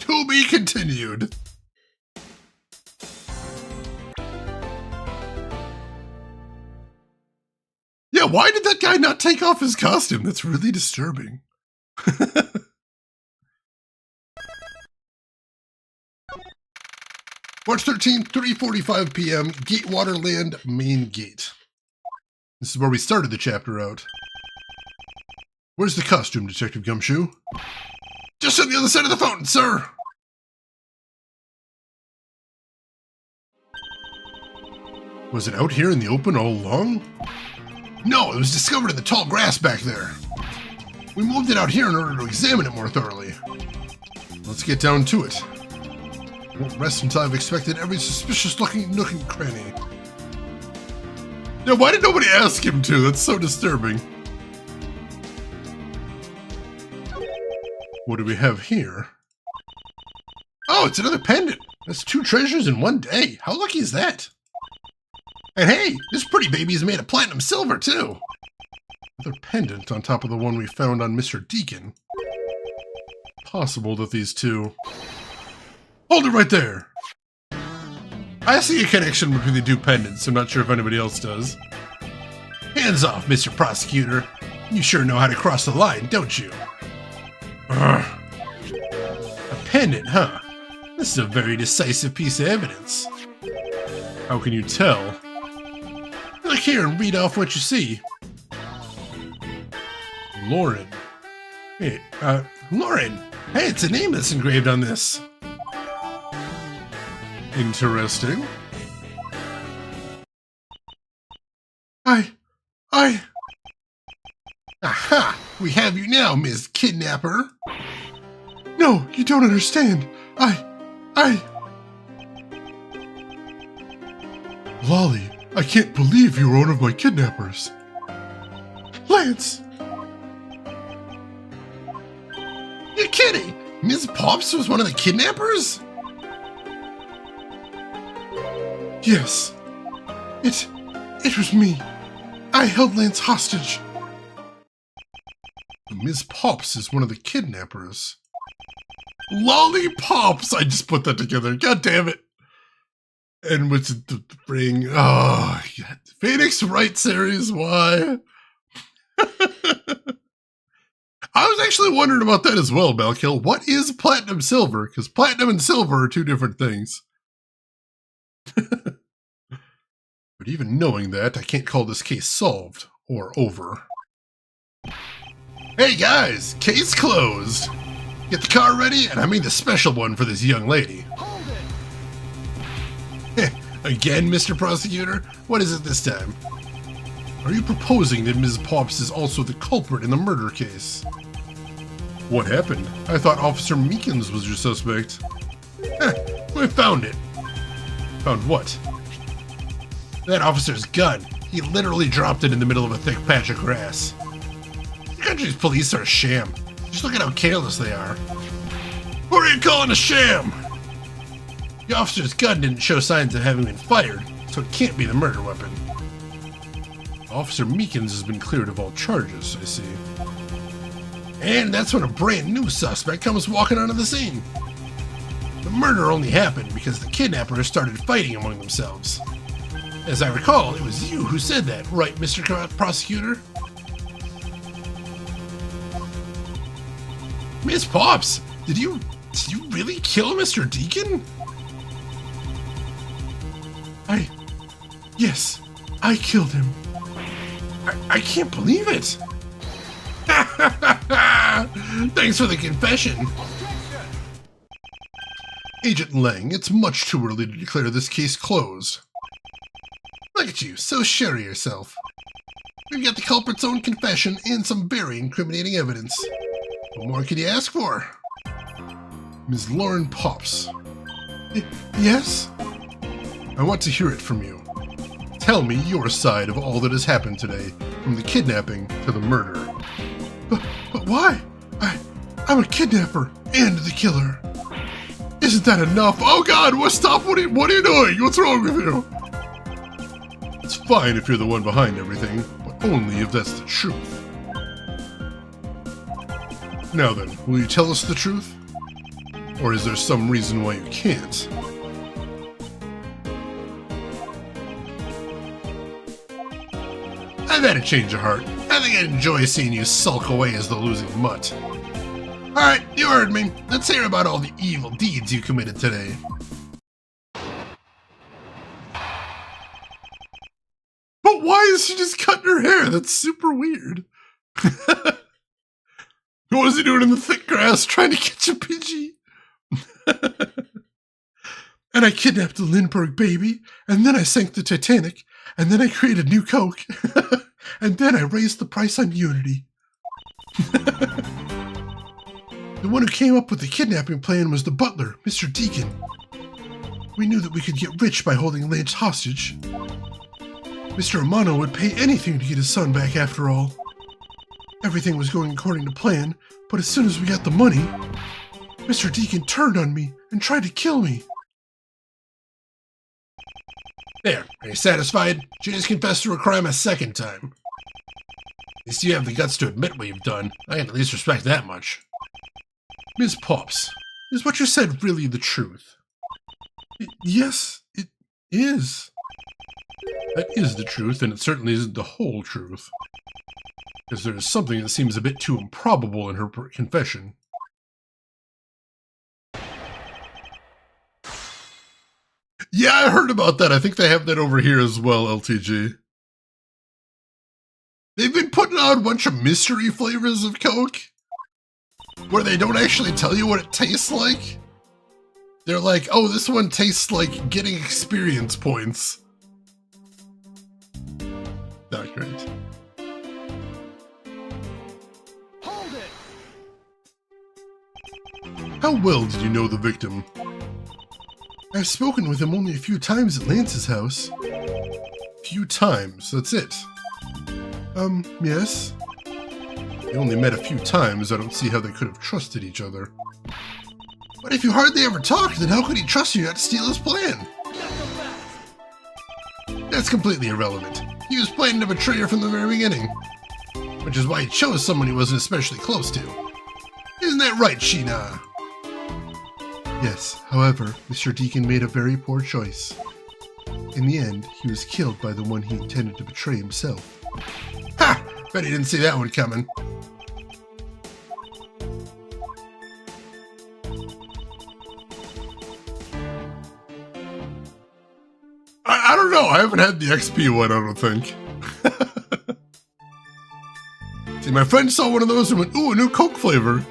To be continued. Yeah, why did that guy not take off his costume? That's really disturbing. March 13th, 3:45 p.m., Gatewaterland Main Gate. This is where we started the chapter out. Where's the costume, Detective Gumshoe? Just on the other side of the fountain, sir! Was it out here in the open all along? No, it was discovered in the tall grass back there. We moved it out here in order to examine it more thoroughly. Let's get down to it. Won't rest until I've inspected every suspicious-looking nook and cranny. Yeah, why did nobody ask him to? That's so disturbing. What do we have here? Oh, it's another pendant. That's 2 treasures in one day. How lucky is that? And hey, this pretty baby is made of platinum silver, too. Another pendant on top of the one we found on Mr. Deacon. Possible that these two... Hold it right there! I see a connection between the 2 pendants. I'm not sure if anybody else does. Hands off, Mr. Prosecutor. You sure know how to cross the line, don't you? A pendant, huh? This is a very decisive piece of evidence. How can you tell? Look here and read off what you see. Lauren. Hey, Lauren! Hey, it's a name that's engraved on this. Interesting. Aha! We have you now, Ms. Kidnapper! No, you don't understand. Lolly, I can't believe you were one of my kidnappers. Lance! You're kidding! Ms. Pops was one of the kidnappers? Yes. It was me. I held Lance hostage. Ms. Pops is one of the kidnappers. Lollipops! I just put that together. God damn it. And what's the ring? Oh, yeah. Phoenix Wright series, why? I was actually wondering about that as well, Malkill. What is platinum silver? Because platinum and silver are 2 different things. But even knowing that, I can't call this case solved or over. Hey guys, case closed. Get the car ready, and I mean the special one for this young lady. Hold it. Again, Mr. Prosecutor? What is it this time? Are you proposing that Ms. Pops is also the culprit in the murder case? What happened? I thought Officer Meekins was your suspect. I found it. Found what? That officer's gun. He literally dropped it in the middle of a thick patch of grass. The country's police are a sham. Just look at how careless they are. What are you calling a sham? The officer's gun didn't show signs of having been fired, so it can't be the murder weapon. Officer Meekins has been cleared of all charges, I see. And that's when a brand new suspect comes walking onto the scene. The murder only happened because the kidnappers started fighting among themselves. As I recall, it was you who said that, right, Mr. Prosecutor? Miss Pops, did you really kill Mr. Deacon? Yes, I killed him. I can't believe it. Thanks for the confession. Agent Lang, it's much too early to declare this case closed. Look at you, so sure of yourself. We've got the culprit's own confession and some very incriminating evidence. What more could you ask for? Ms. Lauren Pops. Yes? I want to hear it from you. Tell me your side of all that has happened today, from the kidnapping to the murder. But why? I'm a kidnapper and the killer. Isn't that enough? Oh God, stop, what are you doing? What's wrong with you? It's fine if you're the one behind everything, but only if that's the truth. Now then, will you tell us the truth? Or is there some reason why you can't? I've had a change of heart. I think I'd enjoy seeing you sulk away as the losing mutt. Alright, you heard me. Let's hear about all the evil deeds you committed today. But why is she just cutting her hair? That's super weird. What was he doing in the thick grass trying to catch a Pidgey? And I kidnapped the Lindbergh baby, and then I sank the Titanic, and then I created new Coke, and then I raised the price on Unity. The one who came up with the kidnapping plan was the butler, Mr. Deacon. We knew that we could get rich by holding Lance hostage. Mr. Amano would pay anything to get his son back after all. Everything was going according to plan, but as soon as we got the money, Mr. Deacon turned on me and tried to kill me. There, are you satisfied? She just confessed to a crime a second time. At least you have the guts to admit what you've done. I can at least respect that much. Ms. Pops, is what you said really the truth? Yes, it is. That is the truth, and it certainly isn't the whole truth. Because there is something that seems a bit too improbable in her confession. Yeah, I heard about that. I think they have that over here as well, LTG. They've been putting out a bunch of mystery flavors of Coke, where they don't actually tell you what it tastes like. They're like, oh, this one tastes like getting experience points. Not great. Hold it! How well did you know the victim? I've spoken with him only a few times at Lance's house. Few times, that's it. Yes. They only met a few times. I don't see how they could have trusted each other. But if you hardly ever talked, then how could he trust you not to steal his plan? That's completely irrelevant. He was planning to betray her from the very beginning. Which is why he chose someone he wasn't especially close to. Isn't that right, Sheena? Yes, however, Mr. Deacon made a very poor choice. In the end, he was killed by the one he intended to betray himself. Ha! Bet he didn't see that one coming. I don't know. I haven't had the XP one, I don't think. See, my friend saw one of those and went, ooh, a new Coke flavor.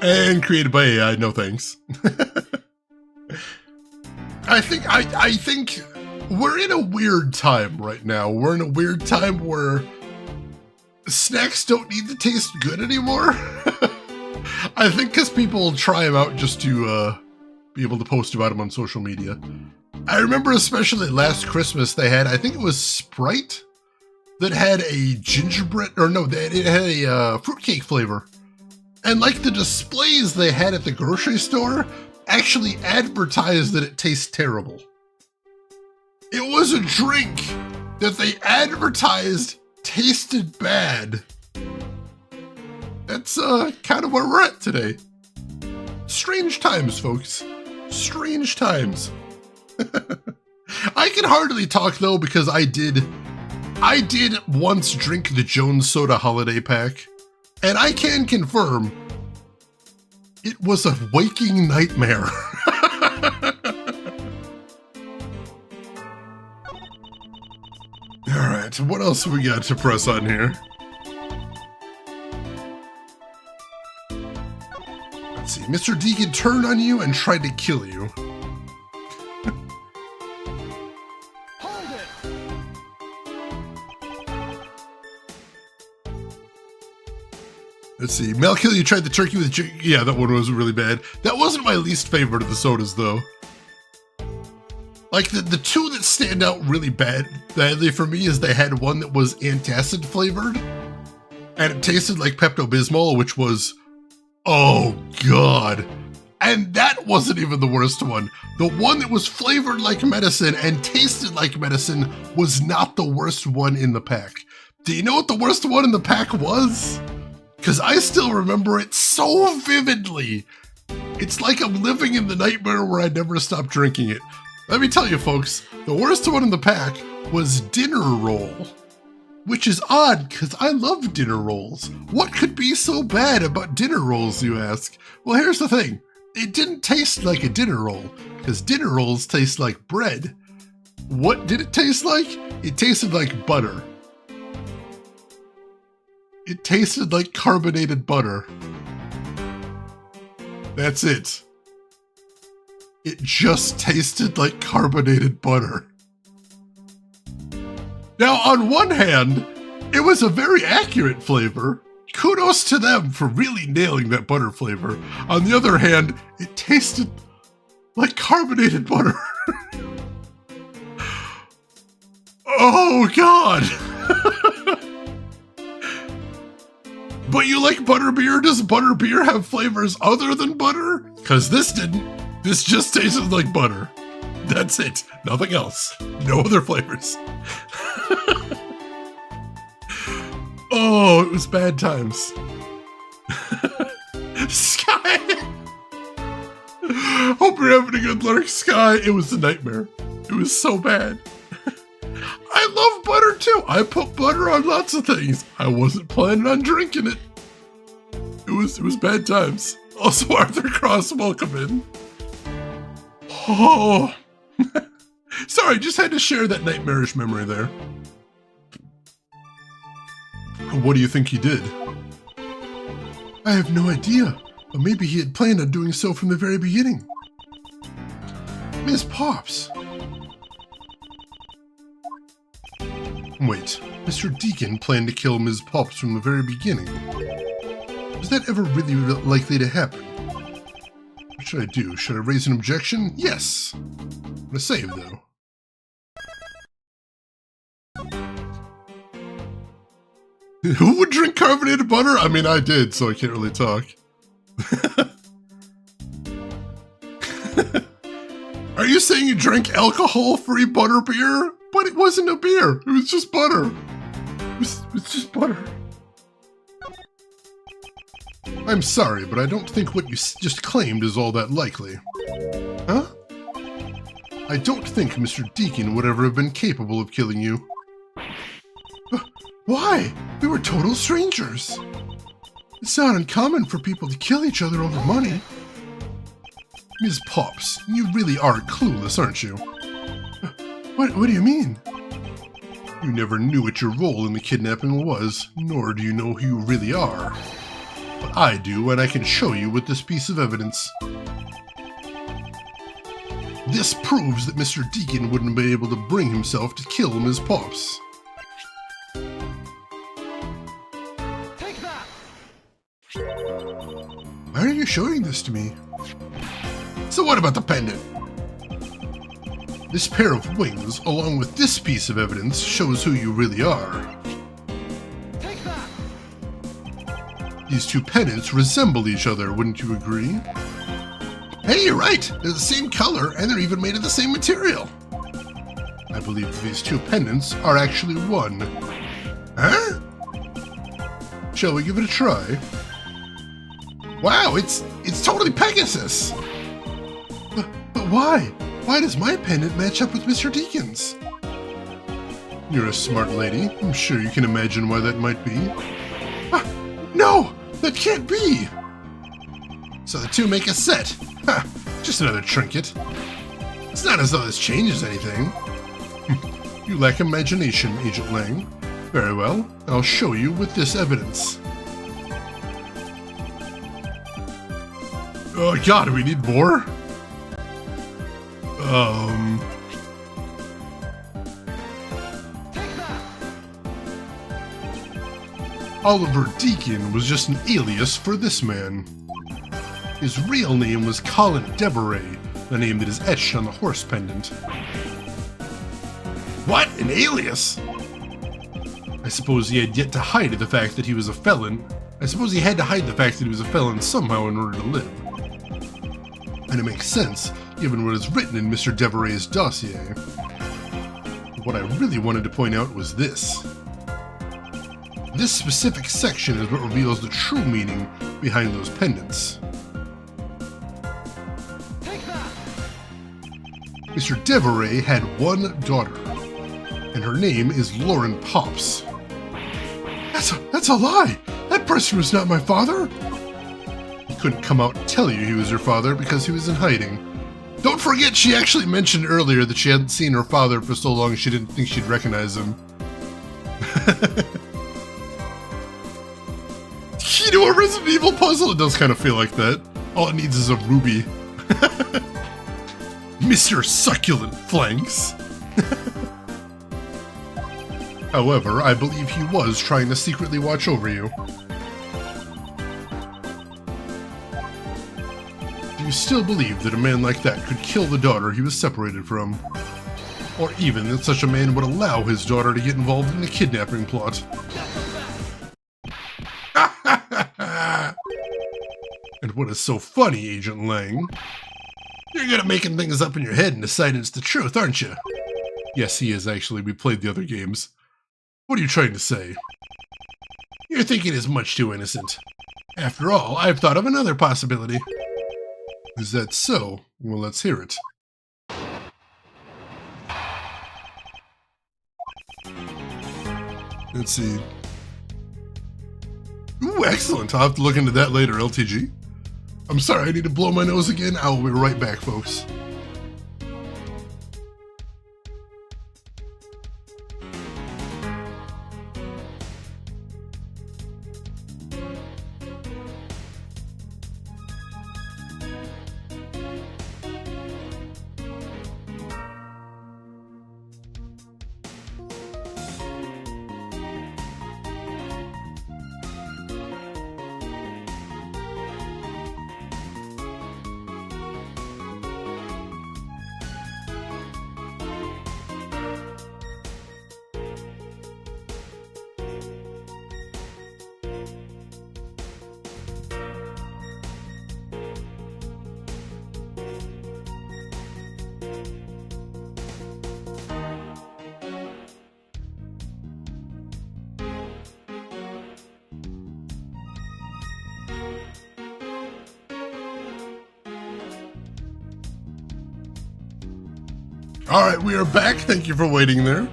And created by AI, no thanks. I think we're in a weird time right now. We're in a weird time where snacks don't need to taste good anymore. I think because people try them out just to be able to post about them on social media. I remember especially last Christmas they had, I think it was Sprite, that had a gingerbread, or no, it had a fruitcake flavor. And like the displays they had at the grocery store actually advertised that it tastes terrible. It was a drink that they advertised tasted bad. That's kind of where we're at today. Strange times, folks. Strange times. I can hardly talk though because I did once drink the Jones Soda Holiday Pack. And I can confirm, it was a waking nightmare. Alright, what else have we got to press on here? Let's see, Mr. Deacon turned on you and tried to kill you. Hold it. Let's see. Malkill, you tried the turkey with... Yeah, that one was really bad. That wasn't my least favorite of the sodas, though. Like, the two that stand out really badly for me is they had one that was antacid flavored, and it tasted like Pepto-Bismol, which was... Oh, God. And that wasn't even the worst one. The one that was flavored like medicine and tasted like medicine was not the worst one in the pack. Do you know what the worst one in the pack was? Because I still remember it so vividly. It's like I'm living in the nightmare where I never stopped drinking it. Let me tell you, folks, the worst one in the pack was Dinner Roll. Which is odd, because I love dinner rolls. What could be so bad about dinner rolls, you ask? Well, here's the thing. It didn't taste like a dinner roll, because dinner rolls taste like bread. What did it taste like? It tasted like butter. It tasted like carbonated butter. That's it. It just tasted like carbonated butter. Now, on one hand, it was a very accurate flavor. Kudos to them for really nailing that butter flavor. On the other hand, it tasted like carbonated butter. Oh, God. But you like butterbeer? Does butterbeer have flavors other than butter? Because this didn't. This just tasted like butter. That's it. Nothing else. No other flavors. Oh, it was bad times. Sky! Hope you're having a good lurk, Sky. It was a nightmare. It was so bad. I love butter too. I put butter on lots of things. I wasn't planning on drinking it. It was bad times. Also, Arthur Cross, welcome in. Oh. Sorry, just had to share that nightmarish memory there. What do you think he did? I have no idea, but maybe he had planned on doing so from the very beginning. Miss Pops. Wait, Mr. Deacon planned to kill Ms. Pops from the very beginning. Was that ever really likely to happen? What should I do? Should I raise an objection? Yes. I'm gonna save, though. Who would drink carbonated butter? I mean, I did, so I can't really talk. Are you saying you drank alcohol-free butter beer? But it wasn't a beer. It was just butter. It's just butter. I'm sorry, but I don't think what you just claimed is all that likely. Huh? I don't think Mr. Deacon would ever have been capable of killing you. Why? We were total strangers. It's not uncommon for people to kill each other over money. Ms. Pops, you really are clueless, aren't you? What do you mean? You never knew what your role in the kidnapping was, nor do you know who you really are. But I do, and I can show you with this piece of evidence. This proves that Mr. Deacon wouldn't be able to bring himself to kill Ms. Pops. Take that! Why are you showing this to me? So what about the pendant? This pair of wings, along with this piece of evidence, shows who you really are. Take that! These two pendants resemble each other, wouldn't you agree? Hey, you're right! They're the same color, and they're even made of the same material. I believe that these two pendants are actually one. Huh? Shall we give it a try? Wow, it's totally Pegasus! But why? Why does my pendant match up with Mr. Deacon's? You're a smart lady. I'm sure you can imagine why that might be. Ah, no! That can't be! So the two make a set. Ha! Just another trinket. It's not as though this changes anything. You lack imagination, Agent Lang. Very well, I'll show you with this evidence. Oh god, do we need more? Take that! Oliver Deacon was just an alias for this man. His real name was Colin Deveray, the name that is etched on the horse pendant. What? An alias? I suppose he had yet to hide the fact that he was a felon. I suppose he had to hide the fact that he was a felon somehow in order to live. And it makes sense, given what is written in Mr. Deveray's dossier. What I really wanted to point out was this. This specific section is what reveals the true meaning behind those pendants. Take that! Mr. Deveray had one daughter, and her name is Lauren Pops. That's a lie! That person was not my father! He couldn't come out and tell you he was your father because he was in hiding. Don't forget she actually mentioned earlier that she hadn't seen her father for so long she didn't think she'd recognize him. You know, a Resident Evil puzzle, it does kind of feel like that. All it needs is a ruby. Mr. Succulent Flanks. However, I believe he was trying to secretly watch over you. Do you still believe that a man like that could kill the daughter he was separated from? Or even that such a man would allow his daughter to get involved in the kidnapping plot? And what is so funny, Agent Lang? You're good at making things up in your head and deciding it's the truth, aren't you? Yes, he is actually. We played the other games. What are you trying to say? You're thinking it's much too innocent. After all, I've thought of another possibility. Is that so? Well, let's hear it. Let's see. Ooh, excellent. I'll have to look into that later, LTG. I'm sorry, I need to blow my nose again. I will be right back, folks. Alright, we are back. Thank you for waiting there.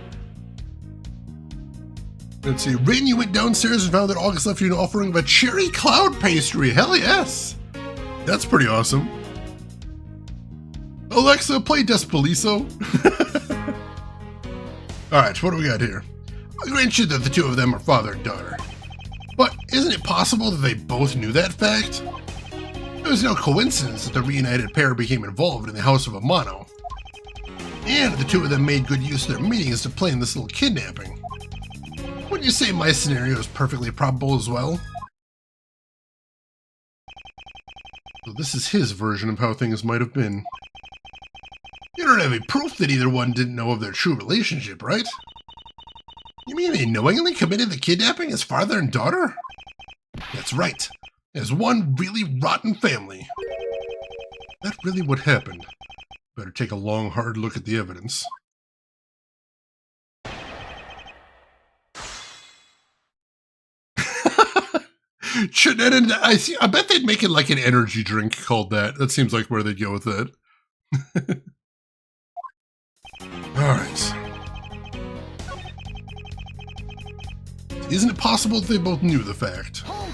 Let's see. Rain, you went downstairs and found that August left you an offering of a cherry cloud pastry. Hell yes! That's pretty awesome. Alexa, play Despaliso. Alright, what do we got here? I'll grant you that the two of them are father and daughter. But isn't it possible that they both knew that fact? It was no coincidence that the reunited pair became involved in the House of Amano. And the two of them made good use of their meetings to plan this little kidnapping. Wouldn't you say my scenario is perfectly probable as well? So this is his version of how things might have been. You don't have any proof that either one didn't know of their true relationship, right? You mean they knowingly committed the kidnapping as father and daughter? That's right. As one really rotten family. That really what happened. Better take a long, hard look at the evidence. I bet they'd make it like an energy drink called that. That seems like where they'd go with that. Alright. Isn't it possible that they both knew the fact? Hold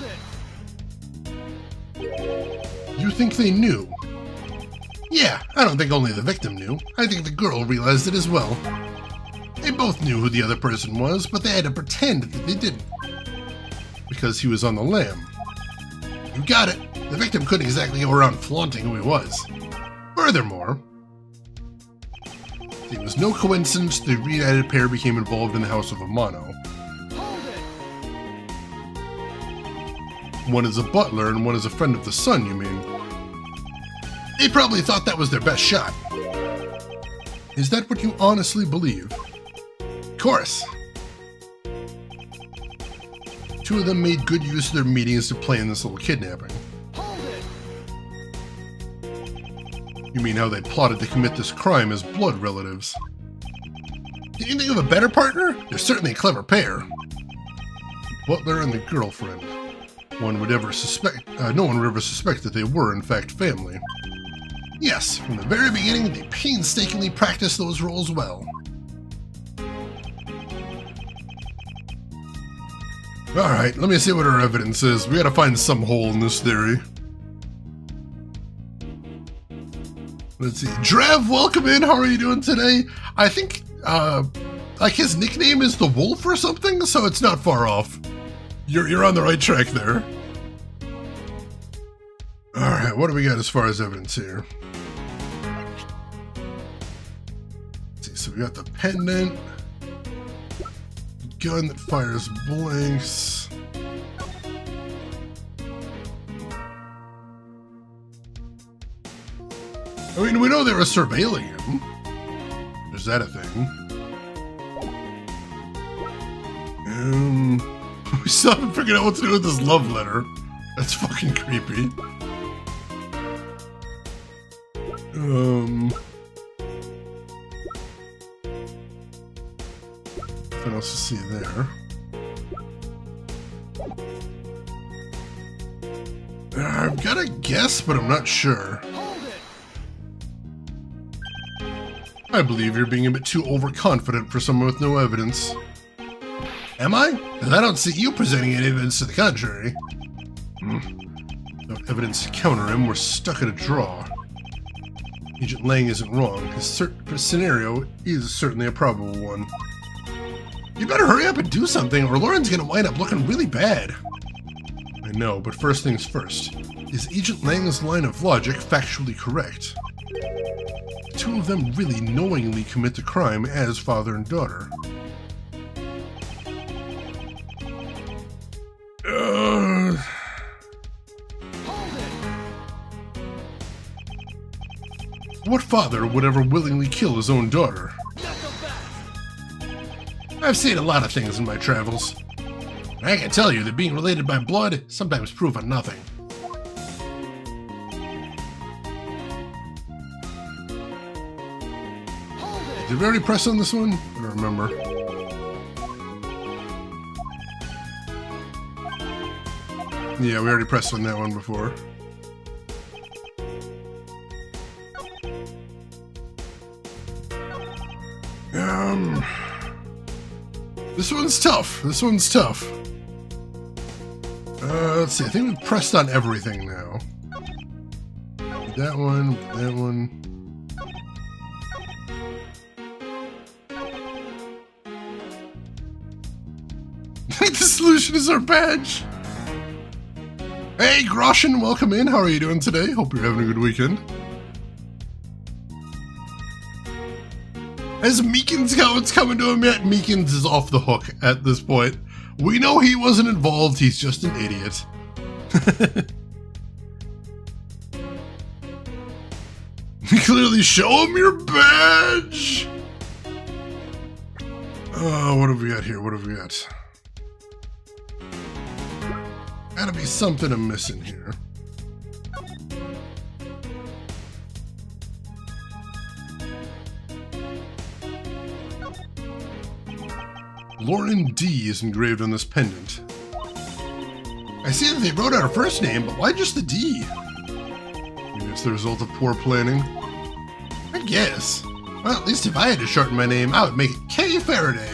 it! You think they knew? Yeah, I don't think only the victim knew. I think the girl realized it as well. They both knew who the other person was, but they had to pretend that they didn't. Because he was on the lam. You got it. The victim couldn't exactly go around flaunting who he was. Furthermore, it was no coincidence the reunited pair became involved in the House of Amano. Hold it! One is a butler and one is a friend of the son, you mean? They probably thought that was their best shot. Is that what you honestly believe? Of course. Two of them made good use of their meetings to plan this little kidnapping. Hold it! You mean how they plotted to commit this crime as blood relatives? Can you think of a better partner? They're certainly a clever pair. The butler and the girlfriend. No one would ever suspect that they were, in fact, family. Yes, from the very beginning, they painstakingly practiced those roles well. Alright, let me see what our evidence is. We gotta find some hole in this theory. Let's see. Drev, welcome in. How are you doing today? I think, like his nickname is the Wolf or something, so it's not far off. You're on the right track there. Alright, what do we got as far as evidence here? Let's see, so we got the pendant. Gun that fires blanks. I mean, we know they were surveilling him. Is that a thing? We still haven't figured out what to do with this love letter. That's fucking creepy. Nothing else to see there. I've got a guess, but I'm not sure. Hold it! I believe you're being a bit too overconfident for someone with no evidence. Am I? Because I don't see you presenting any evidence to the contrary. No evidence to counter him, we're stuck at a draw. Agent Lang isn't wrong. His scenario is certainly a probable one. You better hurry up and do something, or Lauren's gonna wind up looking really bad. I know, but first things first. Is Agent Lang's line of logic factually correct? The two of them really knowingly commit the crime as father and daughter. What father would ever willingly kill his own daughter? I've seen a lot of things in my travels. I can tell you that being related by blood sometimes prove on nothing. Did we already press on this one? I don't remember. Yeah, we already pressed on that one before. This one's tough. This one's tough. Let's see. I think we've pressed on everything now. That one, that one. I think the solution is our badge. Hey, Groshin, welcome in. How are you doing today? Hope you're having a good weekend. Has Meekins coming to him yet? Meekins is off the hook at this point. We know he wasn't involved, he's just an idiot. Clearly show him your badge! What have we got here? What have we got? Gotta be something I'm missing here. Lauren D is engraved on this pendant. I see that they wrote out her first name, but why just the D? Maybe it's the result of poor planning. I guess. Well, at least if I had to shorten my name, I would make it K. Faraday.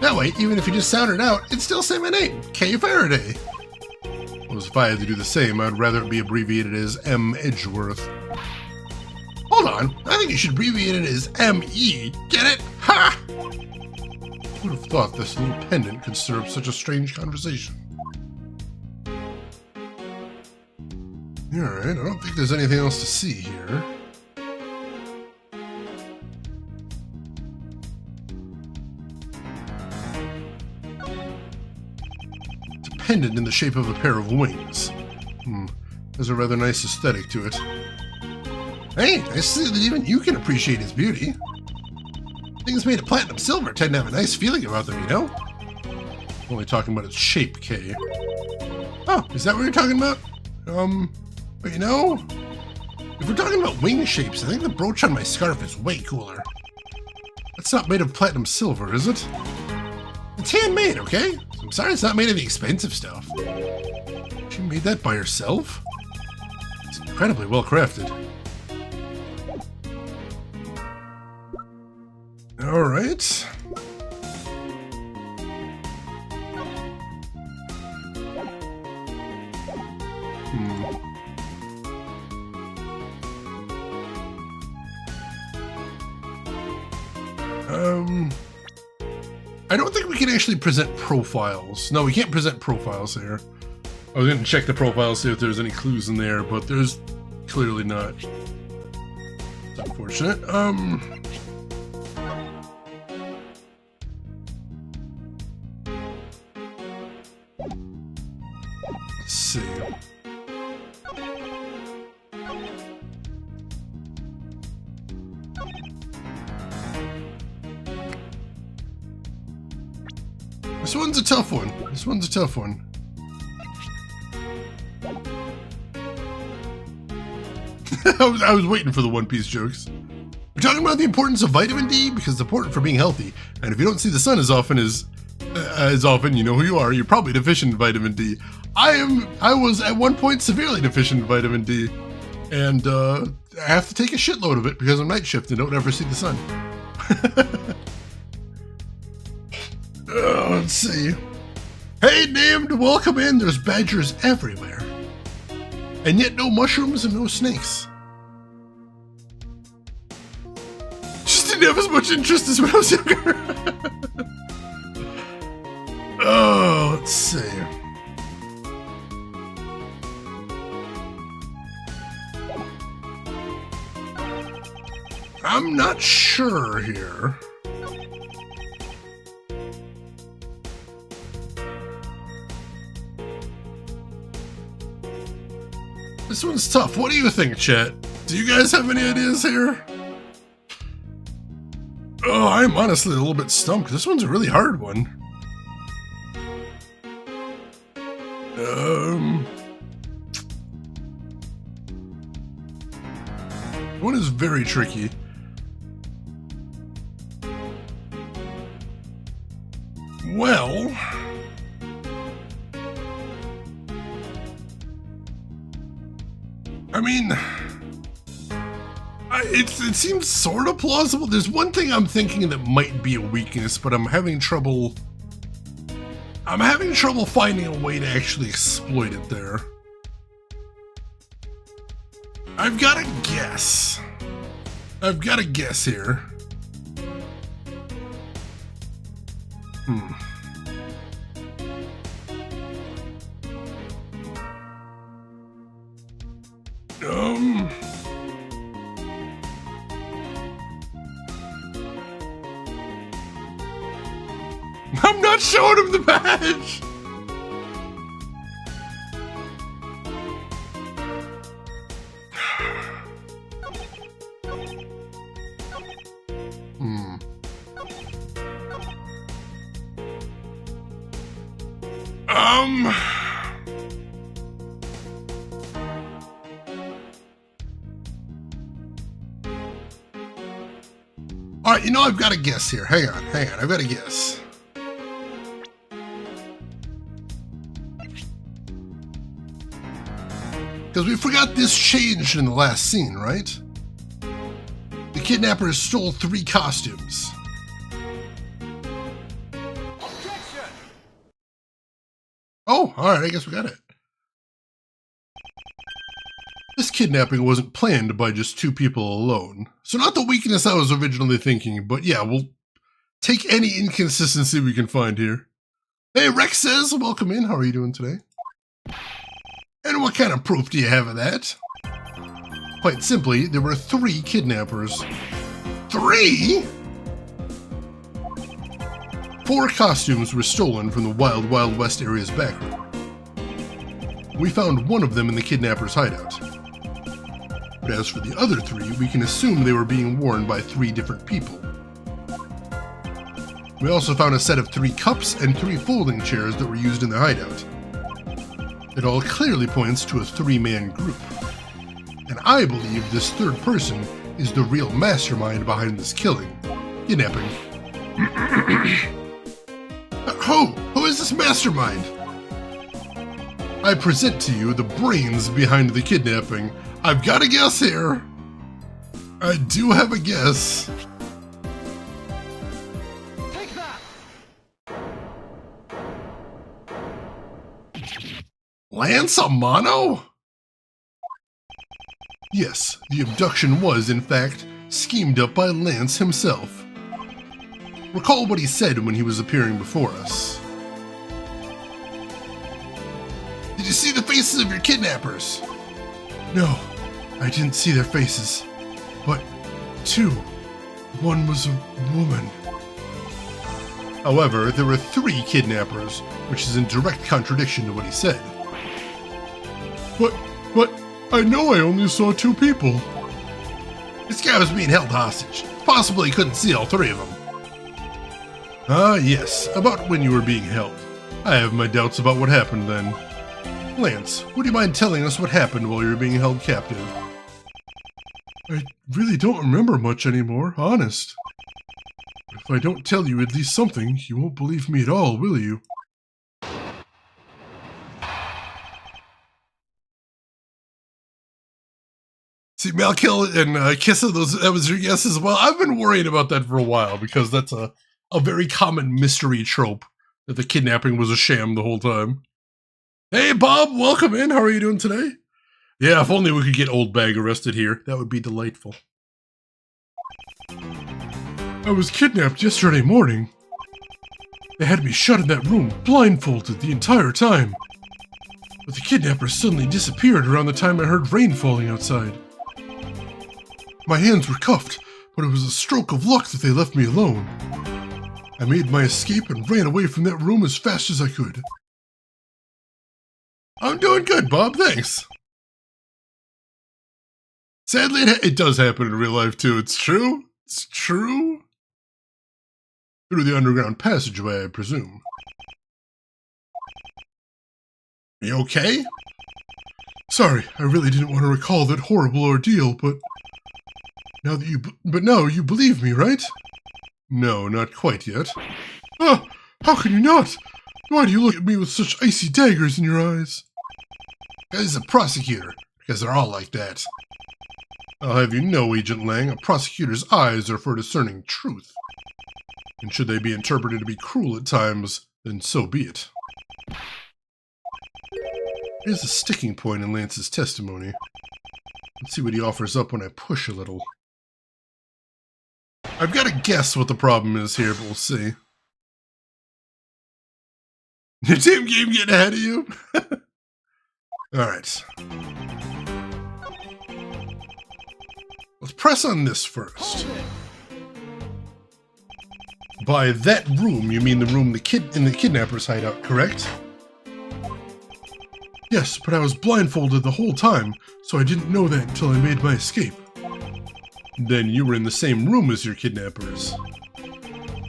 That way, even if you just sound it out, it'd still say my name, K. Faraday. Whereas if I had to do the same, I'd rather it be abbreviated as M. Edgeworth. Hold on, I think you should abbreviate it as M.E. Get it? Ha! Who would have thought this little pendant could stir up such a strange conversation? Alright, I don't think there's anything else to see here. It's a pendant in the shape of a pair of wings. There's a rather nice aesthetic to it. Hey, I see that even you can appreciate its beauty. Things made of platinum silver tend to have a nice feeling about them, you know? I'm only talking about its shape, Kay. Oh, is that what you're talking about? But you know, if we're talking about wing shapes, I think the brooch on my scarf is way cooler. That's not made of platinum silver, is it? It's handmade, okay? I'm sorry it's not made of the expensive stuff. She made that by herself? It's incredibly well crafted. Alright. I don't think we can actually present profiles. No, we can't present profiles here. I was going to check the profile, see if there's any clues in there, but there's clearly not. It's unfortunate. Let's see. This one's a tough one. This one's a tough one. I was waiting for the One Piece jokes. We're talking about the importance of vitamin D because it's important for being healthy. And if you don't see the sun as often, you know who you are. You're probably deficient in vitamin D. I was at one point severely deficient in vitamin D, and I have to take a shitload of it because I'm night shift and don't ever see the sun. Let's see. Hey, named, welcome in. There's badgers everywhere. And yet no mushrooms and no snakes. Just didn't have as much interest as when I was younger. Oh, let's see. I'm not sure here. This one's tough. What do you think, chat? Do you guys have any ideas here? Oh, I'm honestly a little bit stumped. This one's a really hard one. One is very tricky. Well, I mean, it seems sort of plausible. There's one thing I'm thinking that might be a weakness, but I'm having trouble finding a way to actually exploit it there. I've got a guess. Here. I'm not showing him the badge! Alright, you know, I've got a guess here. Hang on, I've got a guess. Because we forgot this changed in the last scene, right? The kidnappers stole 3 costumes. Objection! Oh, alright, I guess we got it. This kidnapping wasn't planned by just 2 people alone. So not the weakness I was originally thinking, but yeah, we'll take any inconsistency we can find here. Hey, Rex says, welcome in. How are you doing today? And what kind of proof do you have of that? Quite simply, there were 3 kidnappers. 3?! 4 costumes were stolen from the Wild Wild West area's back room. We found one of them in the kidnapper's hideout. But as for the other 3, we can assume they were being worn by 3 different people. We also found a set of 3 cups and 3 folding chairs that were used in the hideout. It all clearly points to a 3-man group. And I believe this 3rd person is the real mastermind behind this killing. Kidnapping. Who is this mastermind? I present to you the brains behind the kidnapping. I've got a guess here. I do have a guess. Take that! Lance Amano? Yes, the abduction was, in fact, schemed up by Lance himself. Recall what he said when he was appearing before us. Did you see the faces of your kidnappers? No, I didn't see their faces. But 2. One was a woman. However, there were 3 kidnappers, which is in direct contradiction to what he said. But, I know I only saw 2 people. This guy was being held hostage. Possibly he couldn't see all 3 of them. Ah, yes, about when you were being held. I have my doubts about what happened then. Lance, would you mind telling us what happened while you were being held captive? I really don't remember much anymore, honest. If I don't tell you at least something, you won't believe me at all, will you? See, Malkill and Kissa, that was your guess as well. I've been worrying about that for a while because that's a very common mystery trope, that the kidnapping was a sham the whole time. Hey, Bob, welcome in. How are you doing today? Yeah, if only we could get Old Bag arrested here. That would be delightful. I was kidnapped yesterday morning. They had me shut in that room, blindfolded the entire time. But the kidnappers suddenly disappeared around the time I heard rain falling outside. My hands were cuffed, but it was a stroke of luck that they left me alone. I made my escape and ran away from that room as fast as I could. I'm doing good, Bob, thanks. Sadly, it does happen in real life, too. It's true. It's true. Through the underground passageway, I presume. Are you okay? Sorry, I really didn't want to recall that horrible ordeal, but... now you believe me, right? No, not quite yet. Ah, how can you not? Why do you look at me with such icy daggers in your eyes? He's a prosecutor, because they're all like that. I'll have you know, Agent Lang, a prosecutor's eyes are for discerning truth. And should they be interpreted to be cruel at times, then so be it. Here's a sticking point in Lance's testimony. Let's see what he offers up when I push a little. I've got to guess what the problem is here, but we'll see. Your team game getting ahead of you? Alright. Let's press on this first. By that room, you mean the room in the kidnapper's hideout, correct? Yes, but I was blindfolded the whole time, so I didn't know that until I made my escape. Then you were in the same room as your kidnappers.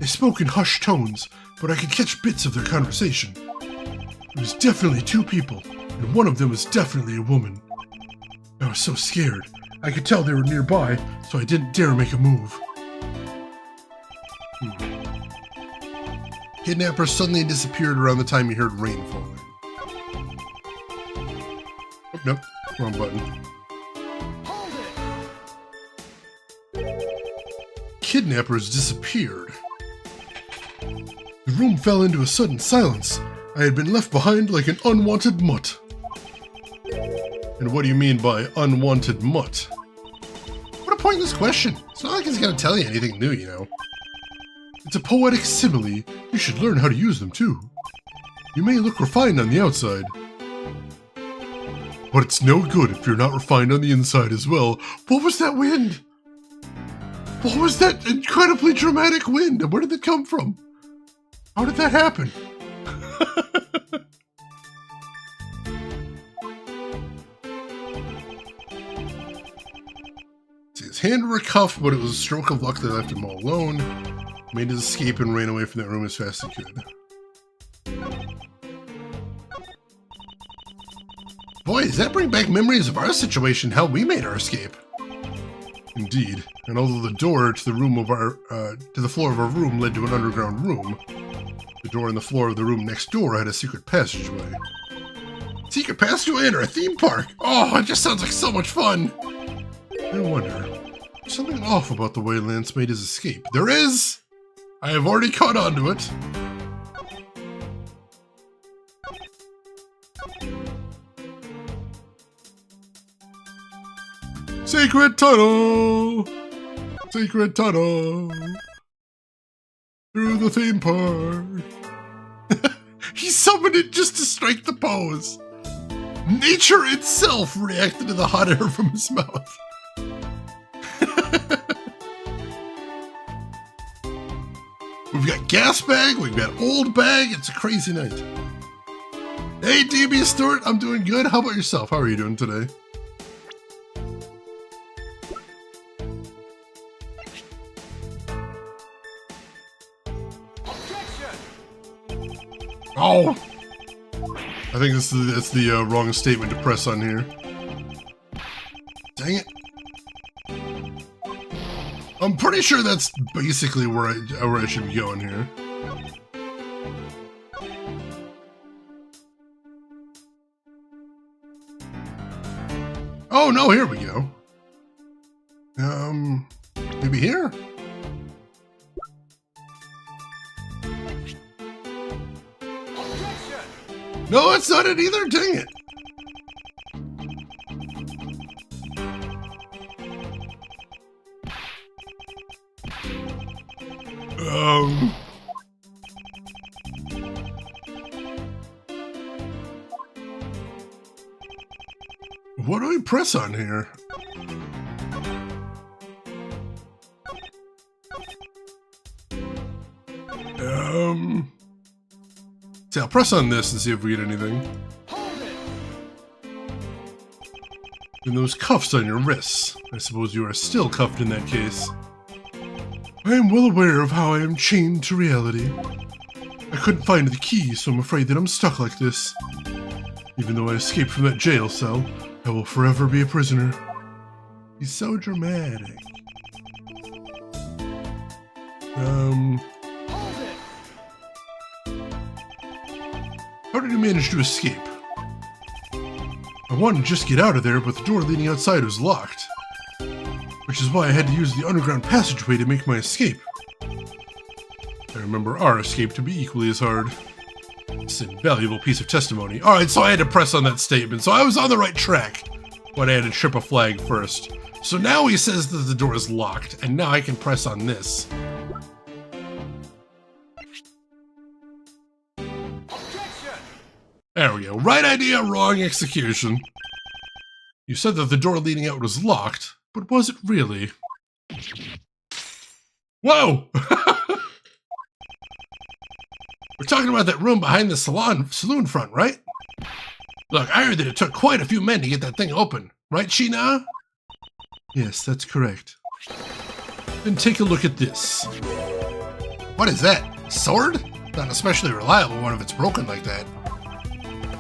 They spoke in hushed tones, but I could catch bits of their conversation. It was definitely 2 people, and one of them was definitely a woman. I was so scared. I could tell they were nearby, so I didn't dare make a move. Kidnapper suddenly disappeared around the time he heard rain falling. Oh, nope, wrong button. Hold it! Kidnappers disappeared. The room fell into a sudden silence. I had been left behind like an unwanted mutt. And what do you mean by unwanted mutt? What a pointless question. It's not like it's going to tell you anything new, you know. It's a poetic simile. You should learn how to use them, too. You may look refined on the outside, But it's no good if you're not refined on the inside as well. What was that wind? What was that incredibly dramatic wind? And where did it come from? How did that happen? See, his hand were cuffed, but it was a stroke of luck that left him all alone. Made his escape and ran away from that room as fast as he could. Boy, does that bring back memories of our situation, how we made our escape. Indeed, and although the door to the room of our, to the floor of our room led to an underground room, the door on the floor of the room next door had a secret passageway. Secret passageway into a theme park! Oh, it just sounds like so much fun! I wonder, there's something off about the way Lance made his escape. There is! I have already caught on to it. Secret tunnel! Secret tunnel! Through the theme park. He summoned it just to strike the pose. Nature itself reacted to the hot air from his mouth. We've got gas bag, we've got old bag, it's a crazy night. Hey DB Stewart, I'm doing good. How about yourself? How are you doing today? Oh! I think that's the wrong statement to press on here. Dang it. I'm pretty sure that's basically where I should be going here. Oh no, here we go. Maybe here? No, that's not it either, dang it. What do we press on here? See, I'll press on this and see if we get anything. And those cuffs on your wrists. I suppose you are still cuffed in that case. I am well aware of how I am chained to reality. I couldn't find the key, so I'm afraid that I'm stuck like this. Even though I escaped from that jail cell, I will forever be a prisoner. He's so dramatic. How did you manage to escape? I wanted to just get out of there, but the door leading outside was locked. Which is why I had to use the underground passageway to make my escape. I remember our escape to be equally as hard. It's an invaluable piece of testimony. Alright, so I had to press on that statement, so I was on the right track. But I had to trip a flag first. So now he says that the door is locked, and now I can press on this. There we go. Right idea, wrong execution. You said that the door leading out was locked, but was it really? Whoa! We're talking about that room behind the saloon front, right? Look, I heard that it took quite a few men to get that thing open. Right, Sheena? Yes, that's correct. Then take a look at this. What is that? Sword? Not especially reliable one if it's broken like that.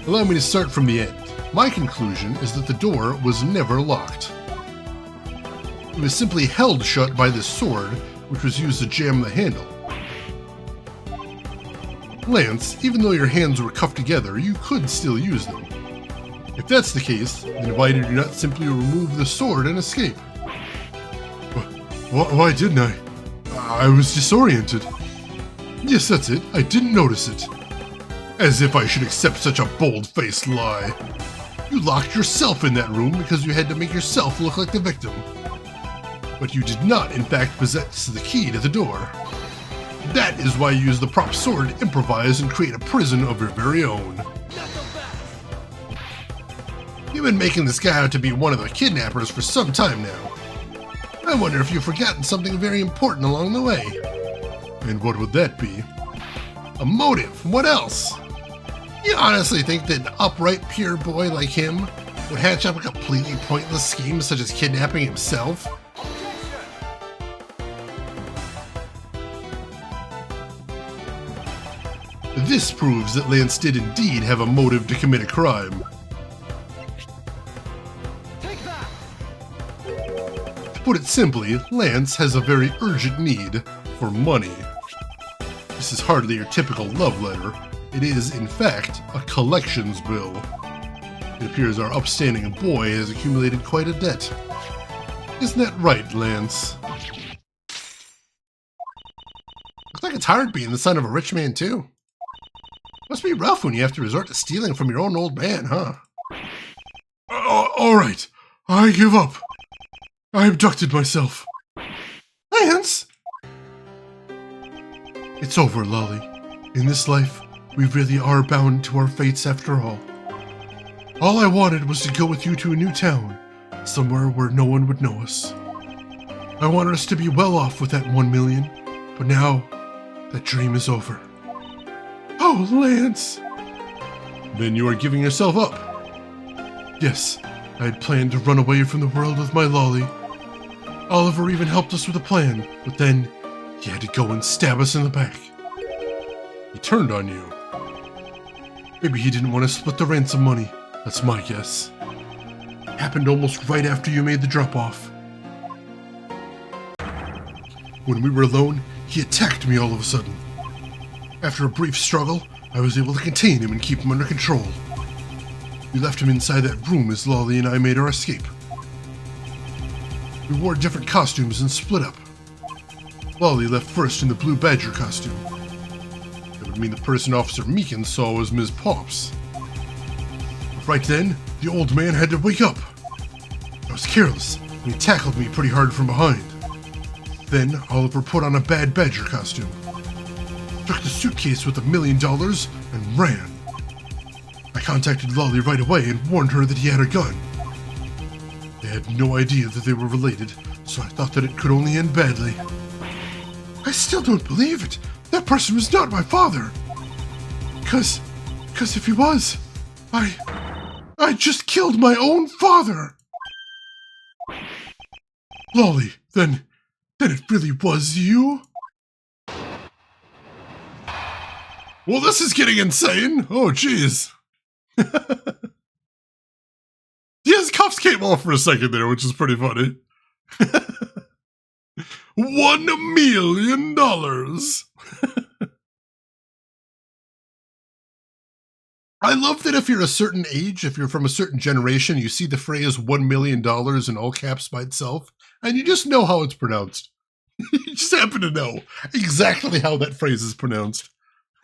Allow me to start from the end. My conclusion is that the door was never locked. It was simply held shut by this sword, which was used to jam the handle. Lance, even though your hands were cuffed together, you could still use them. If that's the case, then why did you not simply remove the sword and escape? Why didn't I? I was disoriented. Yes, that's it. I didn't notice it. As if I should accept such a bold-faced lie. You locked yourself in that room because you had to make yourself look like the victim. But you did not, in fact, possess the key to the door. That is why you use the prop sword to improvise and create a prison of your very own. You've been making this guy out to be one of the kidnappers for some time now. I wonder if you've forgotten something very important along the way. And what would that be? A motive. What else? You honestly think that an upright, pure boy like him would hatch up a completely pointless scheme such as kidnapping himself? This proves that Lance did indeed have a motive to commit a crime. Take that. To put it simply, Lance has a very urgent need for money. This is hardly your typical love letter. It is, in fact, a collections bill. It appears our upstanding boy has accumulated quite a debt. Isn't that right, Lance? Looks like it's hard being the son of a rich man, too. Must be rough when you have to resort to stealing from your own old man, huh? All right. I give up. I abducted myself. Lance! It's over, Lolly. In this life, we really are bound to our fates after all. All I wanted was to go with you to a new town, somewhere where no one would know us. I wanted us to be well off with that 1 million, but now that dream is over. Oh, Lance! Then you are giving yourself up. Yes, I had planned to run away from the world with my Lolly. Oliver even helped us with a plan, but then he had to go and stab us in the back. He turned on you. Maybe he didn't want to split the ransom money. That's my guess. It happened almost right after you made the drop-off. When we were alone, he attacked me all of a sudden. After a brief struggle, I was able to contain him and keep him under control. We left him inside that room as Lolly and I made our escape. We wore different costumes and split up. Lolly left first in the Blue Badger costume. That would mean the person Officer Meekin saw was Ms. Pops. But right then, the old man had to wake up. I was careless, and he tackled me pretty hard from behind. Then Oliver put on a Bad Badger costume, took the suitcase with $1 million, and ran. I contacted Lolly right away and warned her that he had a gun. They had no idea that they were related, so I thought that it could only end badly. I still don't believe it. That person was not my father. Because if he was, I just killed my own father. Lolly, then it really was you? Well, this is getting insane. Oh, jeez. His cuffs came off for a second there, which is pretty funny. $1 million. I love that if you're a certain age, if you're from a certain generation, you see the phrase $1 million in all caps by itself, and you just know how it's pronounced. You just happen to know exactly how that phrase is pronounced.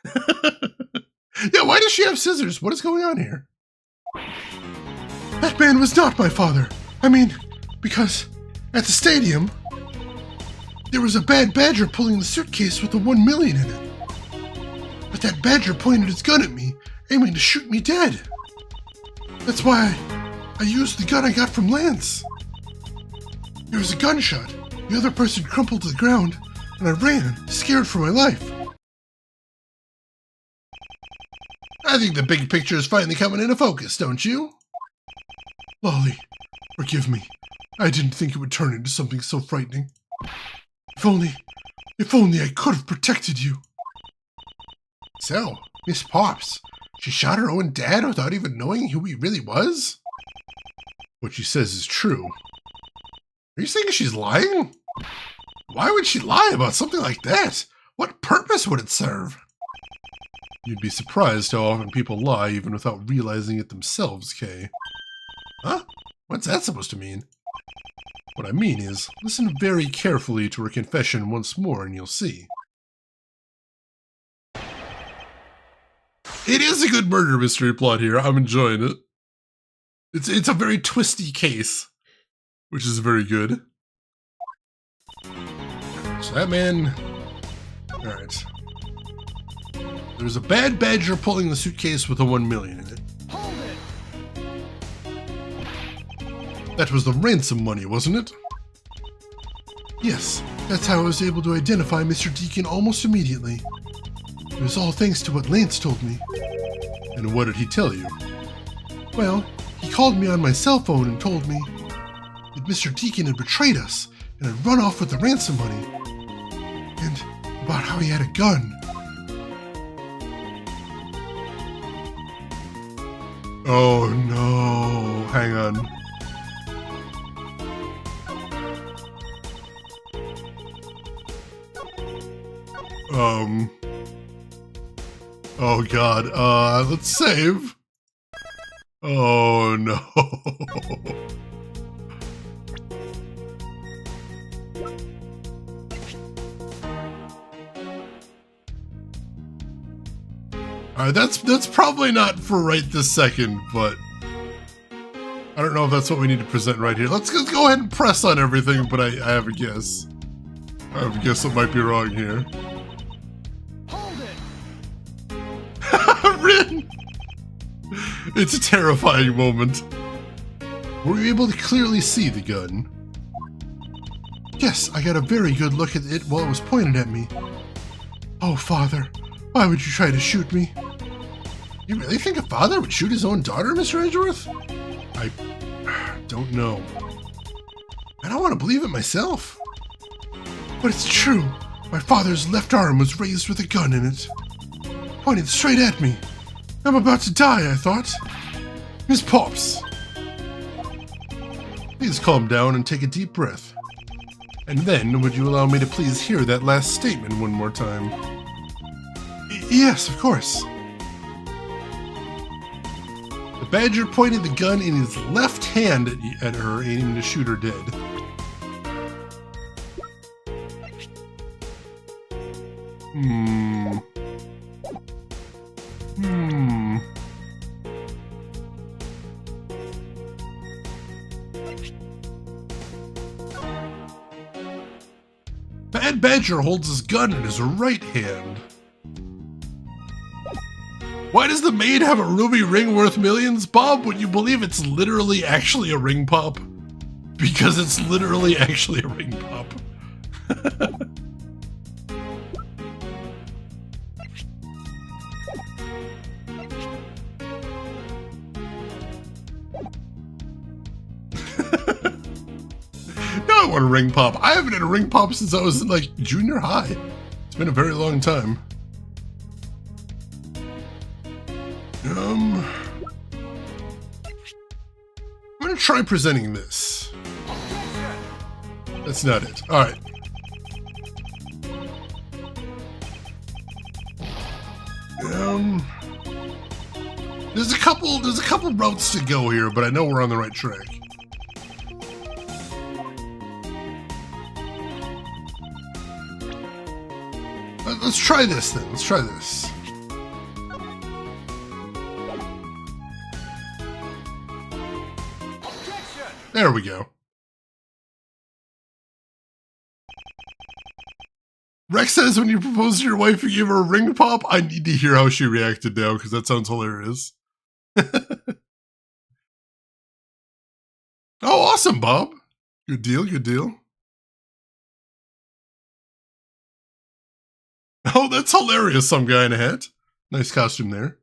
Yeah, why does she have scissors? What is going on here? That man was not my father. I mean, because at the stadium, there was a bad badger pulling the suitcase with the 1 million in it. But that badger pointed his gun at me, aiming to shoot me dead. That's why I used the gun I got from Lance. There was a gunshot. The other person crumpled to the ground, and I ran, scared for my life. I think the big picture is finally coming into focus, don't you? Lolly, forgive me. I didn't think it would turn into something so frightening. If only I could have protected you. So, Miss Pops, she shot her own dad without even knowing who he really was? What she says is true. Are you saying she's lying? Why would she lie about something like that? What purpose would it serve? You'd be surprised how often people lie even without realizing it themselves, Kay. Huh? What's that supposed to mean? What I mean is, listen very carefully to her confession once more and you'll see. It is a good murder mystery plot here. I'm enjoying it. It's a very twisty case, which is very good. So that man... Alright. There's a bad badger pulling the suitcase with a 1 million in it. Hold it. That was the ransom money, wasn't it? Yes, that's how I was able to identify Mr. Deacon almost immediately. It was all thanks to what Lance told me. And what did he tell you? Well, he called me on my cell phone and told me that Mr. Deacon had betrayed us and had run off with the ransom money. And about how he had a gun. Oh no, hang on. Oh god, let's save. Oh no. Alright, that's probably not for right this second, but I don't know if that's what we need to present right here. Let's go ahead and press on everything, but I have a guess. I have a guess that might be wrong here. Hold it! Rin! It's a terrifying moment. Were you able to clearly see the gun? Yes, I got a very good look at it while it was pointed at me. Oh, Father, why would you try to shoot me? You really think a father would shoot his own daughter, Mr. Edgeworth? I don't know. I don't want to believe it myself. But it's true. My father's left arm was raised with a gun in it. Pointed straight at me. I'm about to die, I thought. Miss Pops. Please calm down and take a deep breath. And then, would you allow me to please hear that last statement one more time? Yes, of course. The Badger pointed the gun in his left hand at her, aiming to shoot her dead. Bad Badger holds his gun in his right hand. Why does the maid have a ruby ring worth millions, Bob? Would you believe it's literally actually a ring pop? Because it's literally actually a ring pop. Now I want a ring pop. I haven't had a ring pop since I was in like junior high. It's been a very long time. I'm gonna try presenting this. That's not it. All right. There's a couple routes to go here, but I know we're on the right track. Let's try this then. Let's try this. There we go. Rex says when you proposed to your wife, you gave her a ring pop. I need to hear how she reacted now, because that sounds hilarious. Oh, awesome, Bob. Good deal, good deal. Oh, that's hilarious, some guy in a hat. Nice costume there.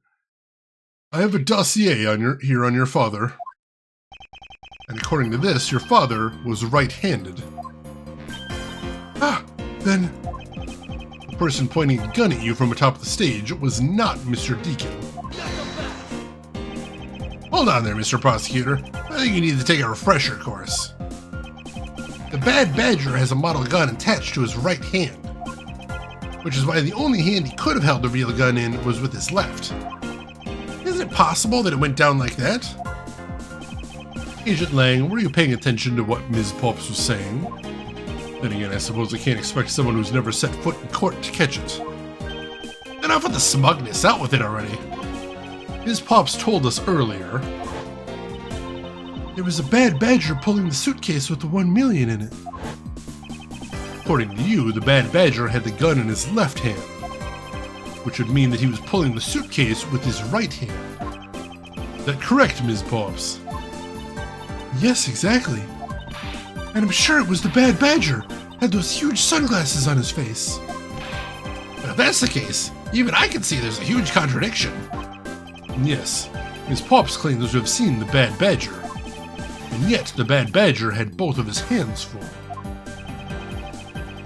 I have a dossier on your father. And according to this, your father was right-handed. Ah, then the person pointing a gun at you from atop the stage was not Mr. Deacon. Hold on there, Mr. Prosecutor. I think you need to take a refresher course. The Bad Badger has a model gun attached to his right hand, which is why the only hand he could have held the real gun in was with his left. Is it possible that it went down like that? Agent Lang, were you paying attention to what Ms. Pops was saying? Then again, I suppose I can't expect someone who's never set foot in court to catch it. Enough with the smugness, out with it already. Ms. Pops told us earlier. There was a Bad Badger pulling the suitcase with the 1 million in it. According to you, the Bad Badger had the gun in his left hand, which would mean that he was pulling the suitcase with his right hand. Is that correct, Ms. Pops? Yes, exactly. And I'm sure it was the Bad Badger. Had those huge sunglasses on his face. But if that's the case, even I can see there's a huge contradiction. Yes, Ms. Pops claims to have seen the Bad Badger. And yet the Bad Badger had both of his hands full.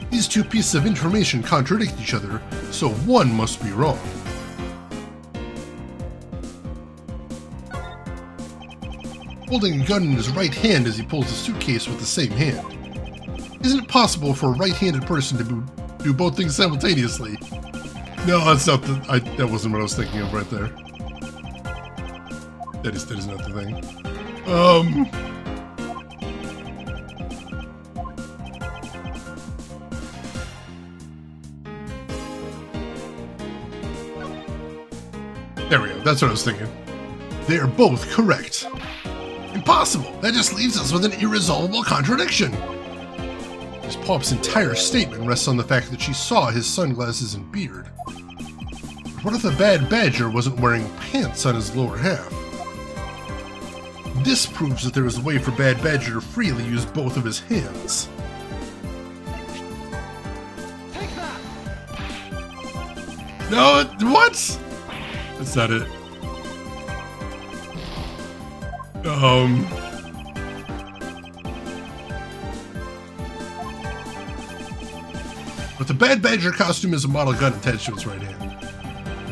These two pieces of information contradict each other, so one must be wrong. Holding a gun in his right hand as he pulls the suitcase with the same hand. Isn't it possible for a right-handed person to do both things simultaneously? No, that's not that wasn't what I was thinking of right there. That is not the thing. There we go, that's what I was thinking. They are both correct. Impossible! That just leaves us with an irresolvable contradiction. Miss Pop's entire statement rests on the fact that she saw his sunglasses and beard. But what if the Bad Badger wasn't wearing pants on his lower half? This proves that there is a way for Bad Badger to freely use both of his hands. Take that! No, what? That's not it. But the Bad Badger costume is a model gun attached to its right hand,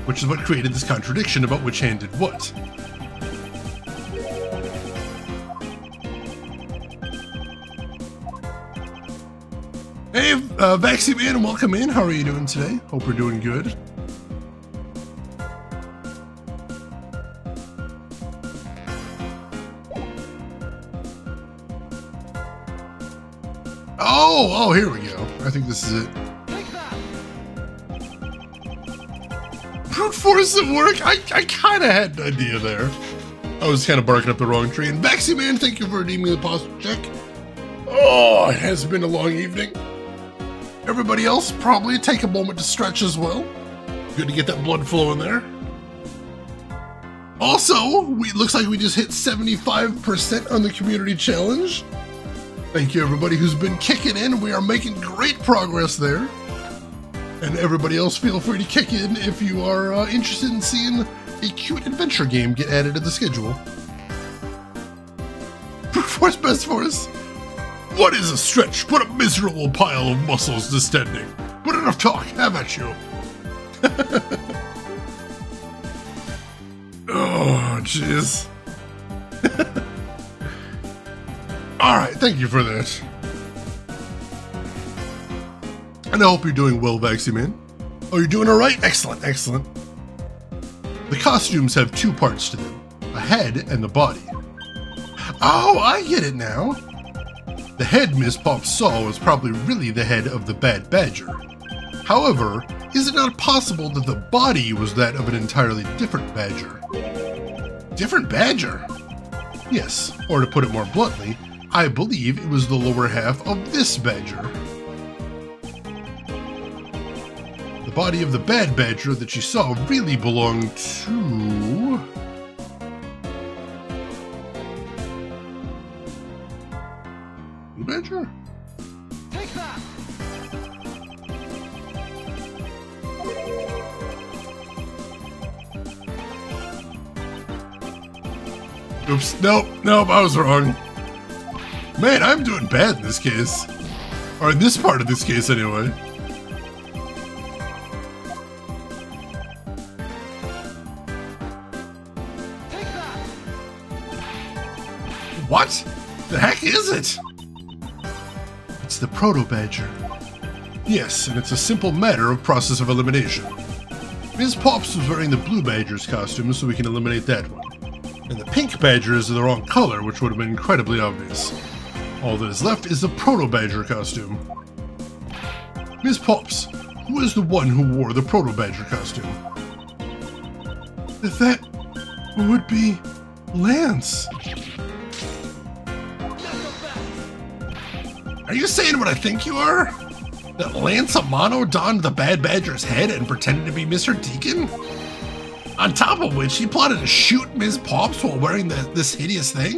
which is what created this contradiction about which hand did what. Hey, Vaxie Man, welcome in. How are you doing today? Hope we're doing good. Oh, here we go. I think this is it. Take that! Brute force at work? I kind of had an idea there. I was kind of barking up the wrong tree. And Vaxie Man, thank you for redeeming the posture check. Oh, it has been a long evening. Everybody else, probably take a moment to stretch as well. Good to get that blood flowing there. Also, looks like we just hit 75% on the community challenge. Thank you, everybody who's been kicking in. We are making great progress there. And everybody else, feel free to kick in if you are interested in seeing a cute adventure game get added to the schedule. Brute force, best force. What is a stretch? Put a miserable pile of muscles distending. But enough talk, have at you. Oh, jeez. Alright, thank you for that. And I hope you're doing well, Vaxie Man. Oh, you're doing alright? Excellent, excellent. The costumes have two parts to them, a head and the body. Oh, I get it now. The head Miss Pop saw was probably really the head of the Bad Badger. However, is it not possible that the body was that of an entirely different badger? Different badger? Yes, or to put it more bluntly, I believe it was the lower half of this badger. The body of the Bad Badger that she saw really belonged to... the Badger? Take that! Oops, nope, I was wrong. Man, I'm doing bad in this case. Or in this part of this case, anyway. Take that! What? The heck is it? It's the Proto-Badger. Yes, and it's a simple matter of process of elimination. Ms. Pops was wearing the Blue Badger's costume, so we can eliminate that one. And the Pink Badger is the wrong color, which would have been incredibly obvious. All that is left is the Proto-Badger costume. Ms. Pops, who is the one who wore the Proto-Badger costume? That would be Lance. Are you saying what I think you are? That Lance Amano donned the Bad Badger's head and pretended to be Mr. Deacon? On top of which, he plotted to shoot Ms. Pops while wearing this hideous thing?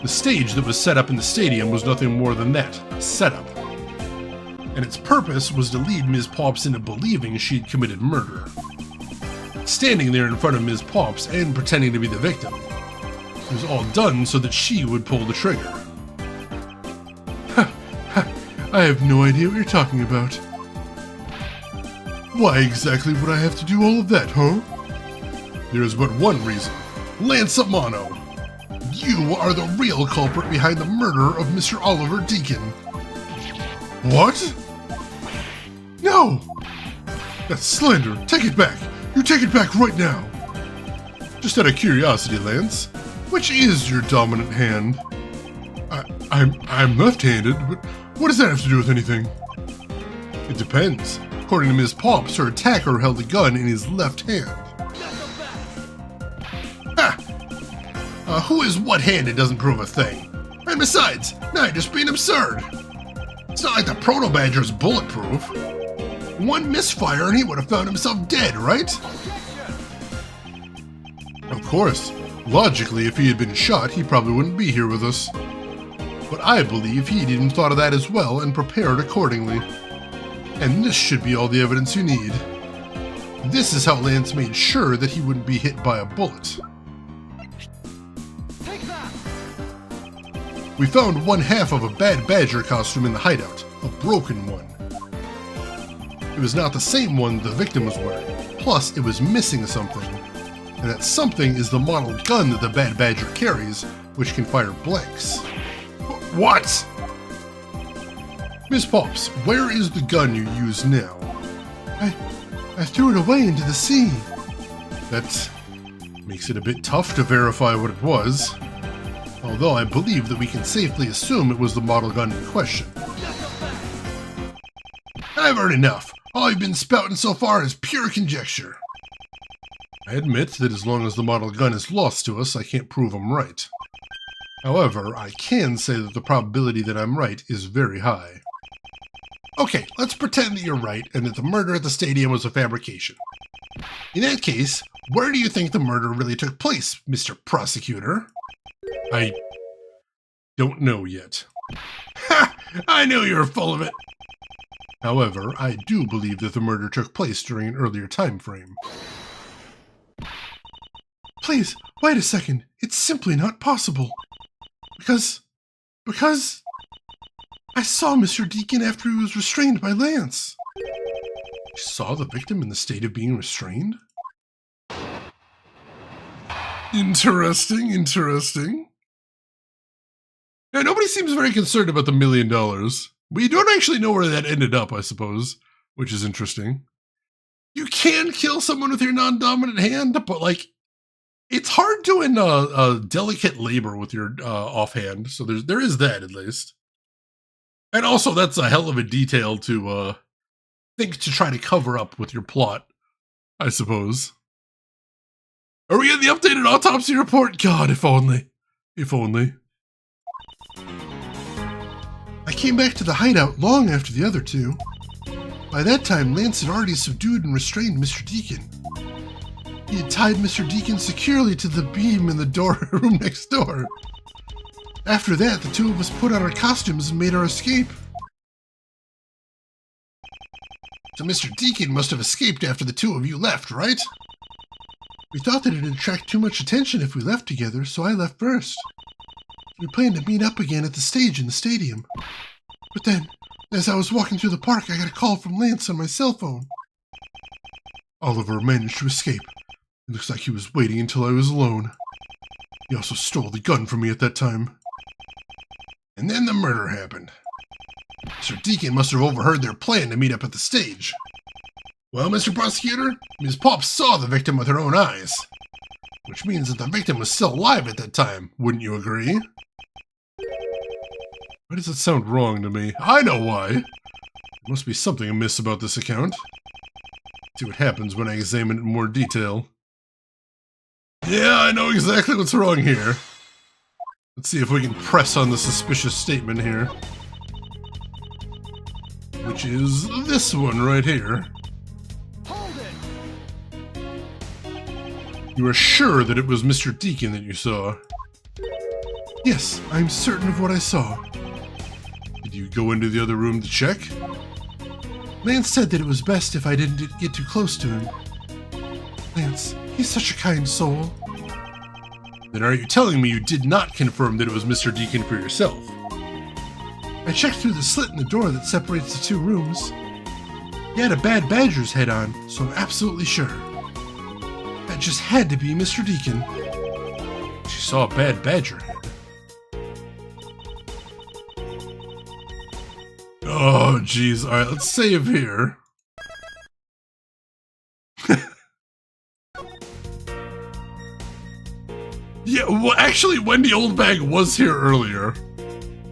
The The stage that was set up in the stadium was nothing more than that, a setup. And its purpose was to lead Ms. Pops into believing she'd committed murder. Standing there in front of Ms. Pops and pretending to be the victim. It was all done so that she would pull the trigger. I have no idea what you're talking about. Why exactly would I have to do all of that, huh? There is but one reason. Lance Amano. You are the real culprit behind the murder of Mr. Oliver Deacon. What? No! That's slander. Take it back. You take it back right now. Just out of curiosity, Lance, which is your dominant hand? I'm left-handed, but what does that have to do with anything? It depends. According to Ms. Pops, her attacker held a gun in his left hand. Ha! Who is what-handed doesn't prove a thing. And besides, now you're just being absurd. It's not like the Proto Badger's bulletproof. One misfire and he would have found himself dead, right? Of course. Logically, if he had been shot, he probably wouldn't be here with us. But I believe he'd even thought of that as well and prepared accordingly. And this should be all the evidence you need. This is how Lance made sure that he wouldn't be hit by a bullet. Take that! We found one half of a Bad Badger costume in the hideout, a broken one. It was not the same one the victim was wearing, plus it was missing something. And that something is the model gun that the Bad Badger carries, which can fire blanks. What? Miss Pops, where is the gun you use now? I threw it away into the sea. That makes it a bit tough to verify what it was. Although I believe that we can safely assume it was the model gun in question. I've heard enough. All you've been spouting so far is pure conjecture. I admit that as long as the model gun is lost to us, I can't prove I'm right. However, I can say that the probability that I'm right is very high. Okay, let's pretend that you're right and that the murder at the stadium was a fabrication. In that case, where do you think the murder really took place, Mr. Prosecutor? I don't know yet. Ha! I knew you were full of it! However, I do believe that the murder took place during an earlier time frame. Please, wait a second. It's simply not possible. Because I saw Mr. Deacon after he was restrained by Lance. You saw the victim in the state of being restrained? Interesting, interesting. Yeah, nobody seems very concerned about the $1 million. We don't actually know where that ended up, I suppose, which is interesting. You can kill someone with your non-dominant hand, but, like, it's hard doing delicate labor with your offhand, so there is that, at least. And also, that's a hell of a detail to think to try to cover up with your plot, I suppose. Are we getting the updated autopsy report? God, if only. If only. I came back to the hideout long after the other two. By that time, Lance had already subdued and restrained Mr. Deacon. He had tied Mr. Deacon securely to the beam in the room next door. After that, the two of us put on our costumes and made our escape. So Mr. Deacon must have escaped after the two of you left, right? We thought that it'd attract too much attention if we left together, so I left first. We planned to meet up again at the stage in the stadium. But then, as I was walking through the park, I got a call from Lance on my cell phone. Oliver managed to escape. It looks like he was waiting until I was alone. He also stole the gun from me at that time. And then the murder happened. Mr. Deacon must have overheard their plan to meet up at the stage. Well, Mr. Prosecutor, Ms. Pops saw the victim with her own eyes. Which means that the victim was still alive at that time, wouldn't you agree? Why does it sound wrong to me? I know why! There must be something amiss about this account. See what happens when I examine it in more detail. Yeah, I know exactly what's wrong here. Let's see if we can press on the suspicious statement here. Which is this one right here. Hold it! You are sure that it was Mr. Deacon that you saw? Yes, I'm certain of what I saw. Did you go into the other room to check? Lance said that it was best if I didn't get too close to him. Lance, he's such a kind soul. Then are you telling me you did not confirm that it was Mr. Deacon for yourself? I checked through the slit in the door that separates the two rooms. He had a bad badger's head on, so I'm absolutely sure. That just had to be Mr. Deacon. She saw a bad badger head. Oh, jeez. Alright, let's save here. Yeah, well, actually, Wendy Oldbag was here earlier.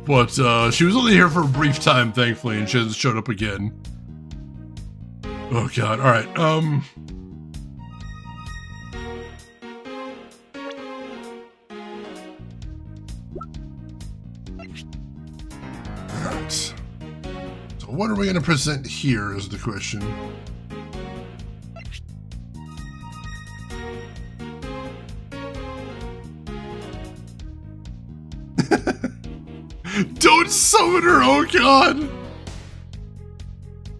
But, she was only here for a brief time, thankfully, and she hasn't showed up again. Oh, God. Alright, Alright. So what are we going to present here is the question. Don't summon her, oh God!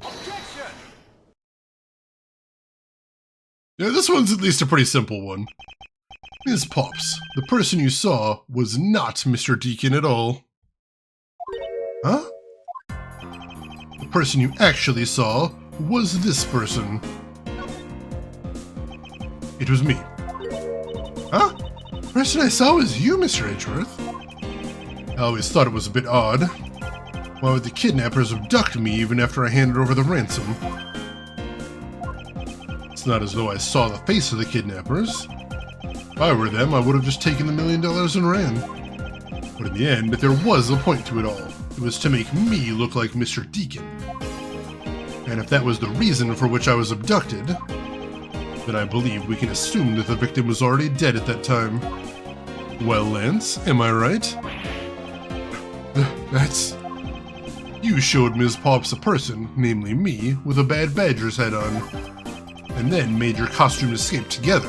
Objection! Yeah, this one's at least a pretty simple one. Ms. Pops, the person you saw was not Mr. Deacon at all. Huh? The person you actually saw was this person. It was me. Huh? The person I saw was you, Mr. Edgeworth. I always thought it was a bit odd. Why would the kidnappers abduct me even after I handed over the ransom? It's not as though I saw the face of the kidnappers. If I were them, I would have just taken the $1 million and ran. But in the end, there was a point to it all. It was to make me look like Mr. Deacon. And if that was the reason for which I was abducted, then I believe we can assume that the victim was already dead at that time. Well, Lance, am I right? That's... You showed Ms. Pops a person, namely me, with a bad badger's head on, and then made your costume escape together,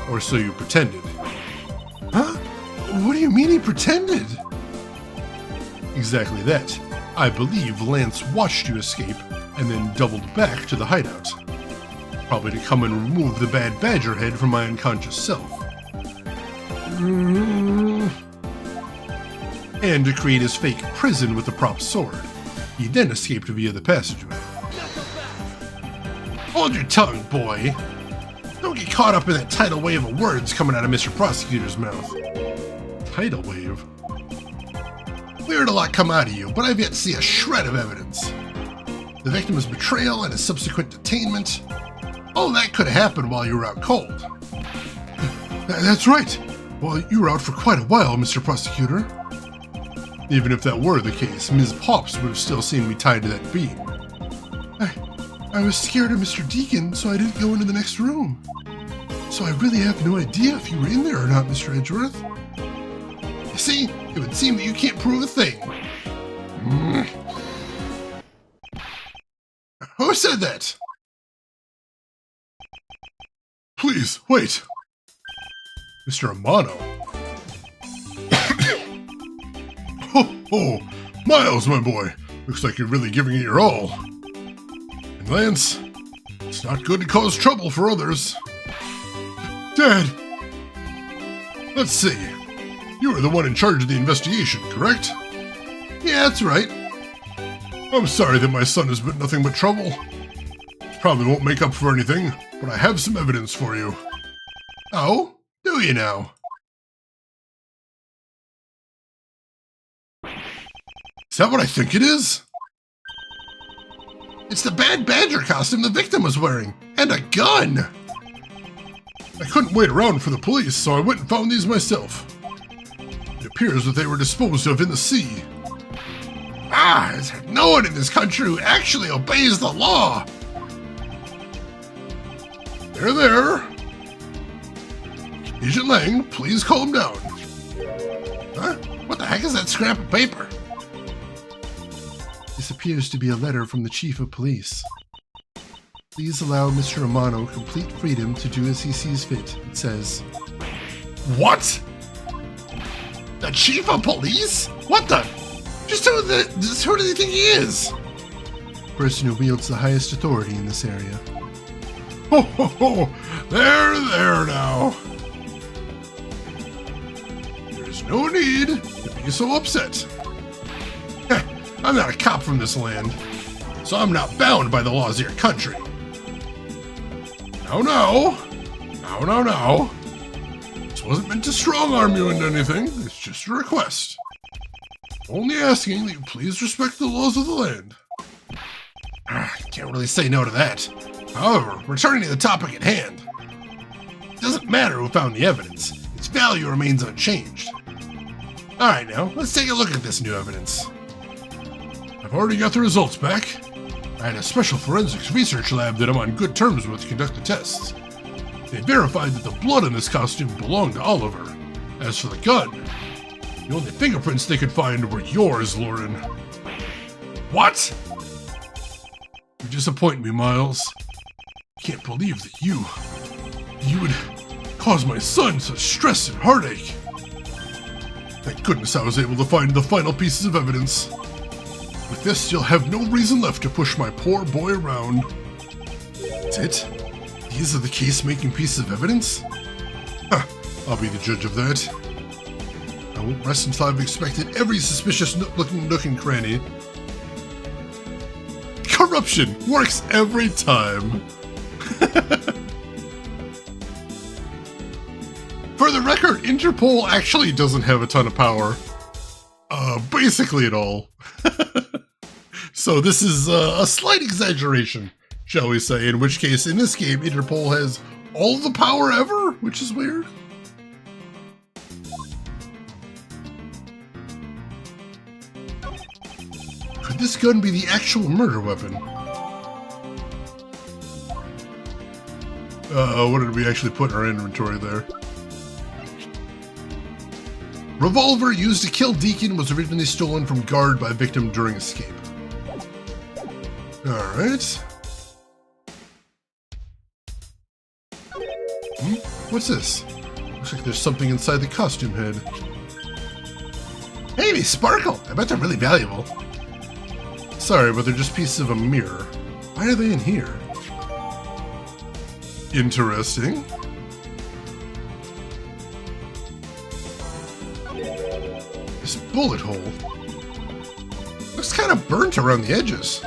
or so you pretended. Huh? What do you mean he pretended? Exactly that. I believe Lance watched you escape, and then doubled back to the hideout. Probably to come and remove the bad badger head from my unconscious self. And to create his fake prison with the prop sword. He then escaped via the passageway. Hold your tongue, boy! Don't get caught up in that tidal wave of words coming out of Mr. Prosecutor's mouth. Tidal wave? We heard a lot come out of you, but I've yet to see a shred of evidence. The victim's betrayal and his subsequent detainment. All that could have happened while you were out cold. That's right. Well, you were out for quite a while, Mr. Prosecutor. Even if that were the case, Ms. Pops would have still seen me tied to that beam. I was scared of Mr. Deacon, so I didn't go into the next room. So I really have no idea if you were in there or not, Mr. Edgeworth. You see, it would seem that you can't prove a thing. Who said that? Please, wait. Mr. Amano. Oh, Miles, my boy. Looks like you're really giving it your all. And Lance, it's not good to cause trouble for others. Dad! Let's see. You were the one in charge of the investigation, correct? Yeah, that's right. I'm sorry that my son has been nothing but trouble. It probably won't make up for anything, but I have some evidence for you. Oh? Do you now? Is that what I think it is? It's the bad badger costume the victim was wearing, and a gun! I couldn't wait around for the police, so I went and found these myself. It appears that they were disposed of in the sea. Ah, is there no one in this country who actually obeys the law? There. Agent Lang, please calm down. Huh? What the heck is that scrap of paper? This appears to be a letter from the Chief of Police. Please allow Mr. Amano complete freedom to do as he sees fit, it says. What? The chief of police? What the? Just who does he think he is? Person who wields the highest authority in this area. Ho ho ho! There now! There's no need to be so upset. I'm not a cop from this land, so I'm not bound by the laws of your country. No. This wasn't meant to strong-arm you into anything. It's just a request. Only asking that you please respect the laws of the land. Can't really say no to that. However, returning to the topic at hand. It doesn't matter who found the evidence. Its value remains unchanged. Alright now, let's take a look at this new evidence. I've already got the results back. I had a special forensics research lab that I'm on good terms with conduct the tests. They verified that the blood in this costume belonged to Oliver. As for the gun, the only fingerprints they could find were yours, Lauren. What? You disappoint me, Miles. I can't believe that you would cause my son such stress and heartache. Thank goodness I was able to find the final pieces of evidence. With this, you'll have no reason left to push my poor boy around. That's it? These are the case-making pieces of evidence? I'll be the judge of that. I won't rest until I've inspected every suspicious-looking nook and cranny. Corruption works every time. For the record, Interpol actually doesn't have a ton of power. Basically at all. So this is a slight exaggeration, shall we say, in which case, in this game, Interpol has all the power ever, which is weird. Could this gun be the actual murder weapon? What did we actually put in our inventory there? Revolver used to kill Deacon was originally stolen from guard by victim during escape. Alright. What's this? Looks like there's something inside the costume head. Hey, they sparkle! I bet they're really valuable. Sorry, but they're just pieces of a mirror. Why are they in here? Interesting. This bullet hole looks kind of burnt around the edges.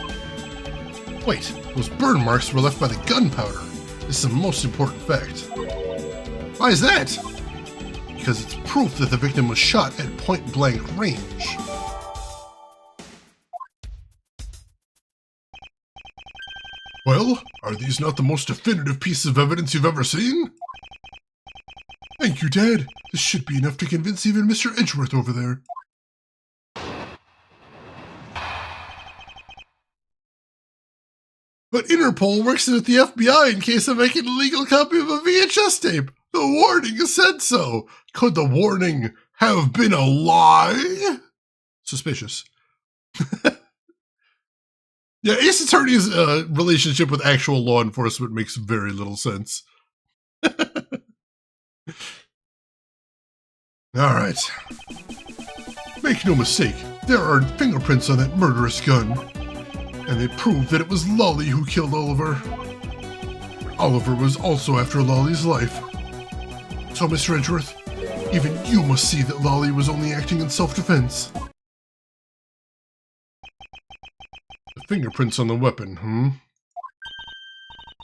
Wait, those burn marks were left by the gunpowder. This is the most important fact. Why is that? Because it's proof that the victim was shot at point-blank range. Well, are these not the most definitive pieces of evidence you've ever seen? Thank you, Dad. This should be enough to convince even Mr. Edgeworth over there. But Interpol works at the FBI in case I make an illegal copy of a VHS tape. The warning said so. Could the warning have been a lie? Suspicious. Yeah, Ace Attorney's relationship with actual law enforcement makes very little sense. Alright. Make no mistake, there are fingerprints on that murderous gun. And they prove that it was Lolly who killed Oliver. Oliver was also after Lolly's life. So, Mr. Edgeworth, even you must see that Lolly was only acting in self-defense. The fingerprints on the weapon,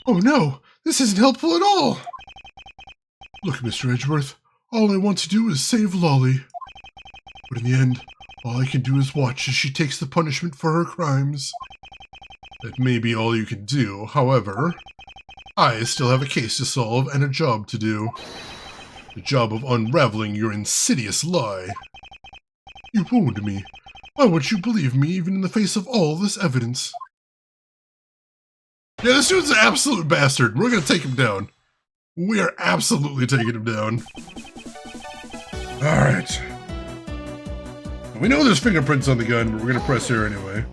Oh no, this isn't helpful at all! Look, Mr. Edgeworth, all I want to do is save Lolly. But in the end, all I can do is watch as she takes the punishment for her crimes. That may be all you can do, however, I still have a case to solve and a job to do. The job of unraveling your insidious lie. You wound me. Why won't you believe me even in the face of all this evidence? Yeah, this dude's an absolute bastard. We're gonna take him down. We are absolutely taking him down. Alright. We know there's fingerprints on the gun, but we're gonna press here anyway.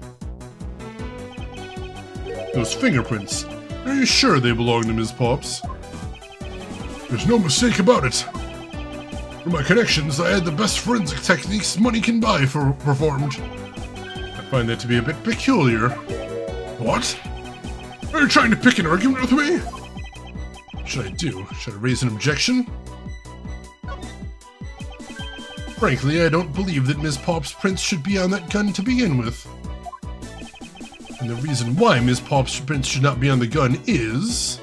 Those fingerprints. Are you sure they belong to Ms. Pops? There's no mistake about it. For my connections, I had the best forensic techniques money can buy performed. I find that to be a bit peculiar. What? Are you trying to pick an argument with me? What should I do? Should I raise an objection? Frankly, I don't believe that Ms. Pop's prints should be on that gun to begin with. And the reason why Ms. Pop's prints should not be on the gun is...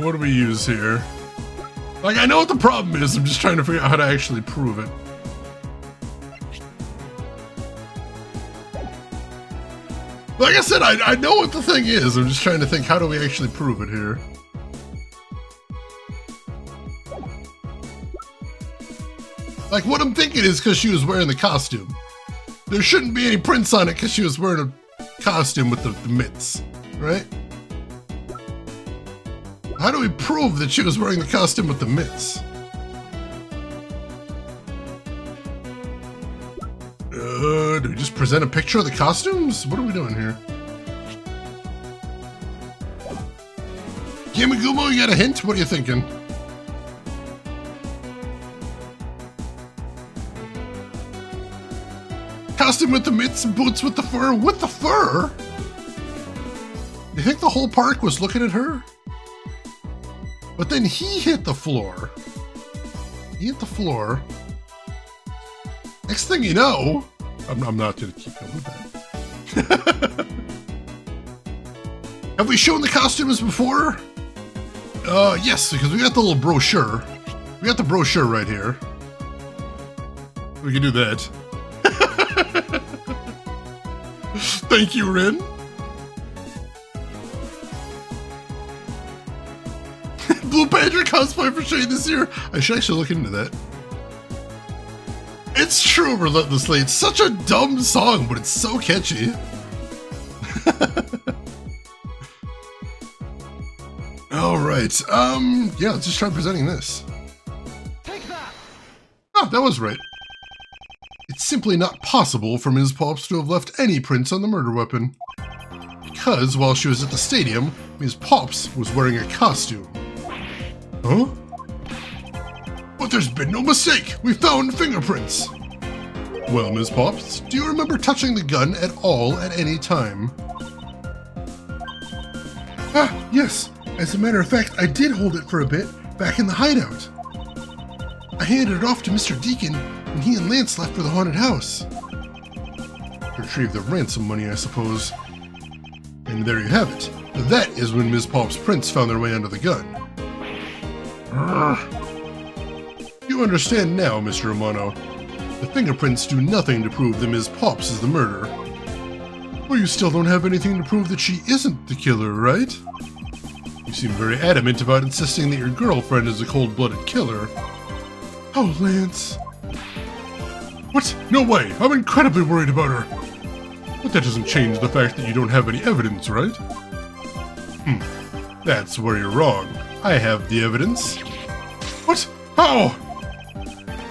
what do we use here? Like, I know what the problem is, I'm just trying to figure out how to actually prove it. Like I said, I know what the thing is, I'm just trying to think, how do we actually prove it here? Like, what I'm thinking is because she was wearing the costume. There shouldn't be any prints on it because she was wearing a costume with the mitts, right? How do we prove that she was wearing the costume with the mitts? Do we just present a picture of the costumes? What are we doing here? Yamagumo, you got a hint? What are you thinking? Costume with the mitts and boots with the fur. With the fur? You think the whole park was looking at her? But then he hit the floor. He hit the floor. Next thing you know, I'm not going to keep going with that. Have we shown the costumes before? Yes, because we got the little brochure. We got the brochure right here. We can do that. Thank you, Rin. Blue Panther cosplay for Shane this year. I should actually look into that. It's true, relentlessly. It's such a dumb song, but it's so catchy. All right. Yeah, let's just try presenting this. Take that! Oh, that was right. It's simply not possible for Ms. Pops to have left any prints on the murder weapon. Because while she was at the stadium, Ms. Pops was wearing a costume. Huh? But there's been no mistake! We found fingerprints! Well, Ms. Pops, do you remember touching the gun at all at any time? Ah, yes. As a matter of fact, I did hold it for a bit, back in the hideout. I handed it off to Mr. Deacon when he and Lance left for the haunted house. To retrieve the ransom money, I suppose. And there you have it. That is when Ms. Pop's prints found their way onto the gun. You understand now, Mr. Romano. The fingerprints do nothing to prove that Ms. Pops is the murderer. Well, you still don't have anything to prove that she isn't the killer, right? You seem very adamant about insisting that your girlfriend is a cold-blooded killer. Oh, Lance. What? No way! I'm incredibly worried about her. But that doesn't change the fact that you don't have any evidence, right? That's where you're wrong. I have the evidence. What? How?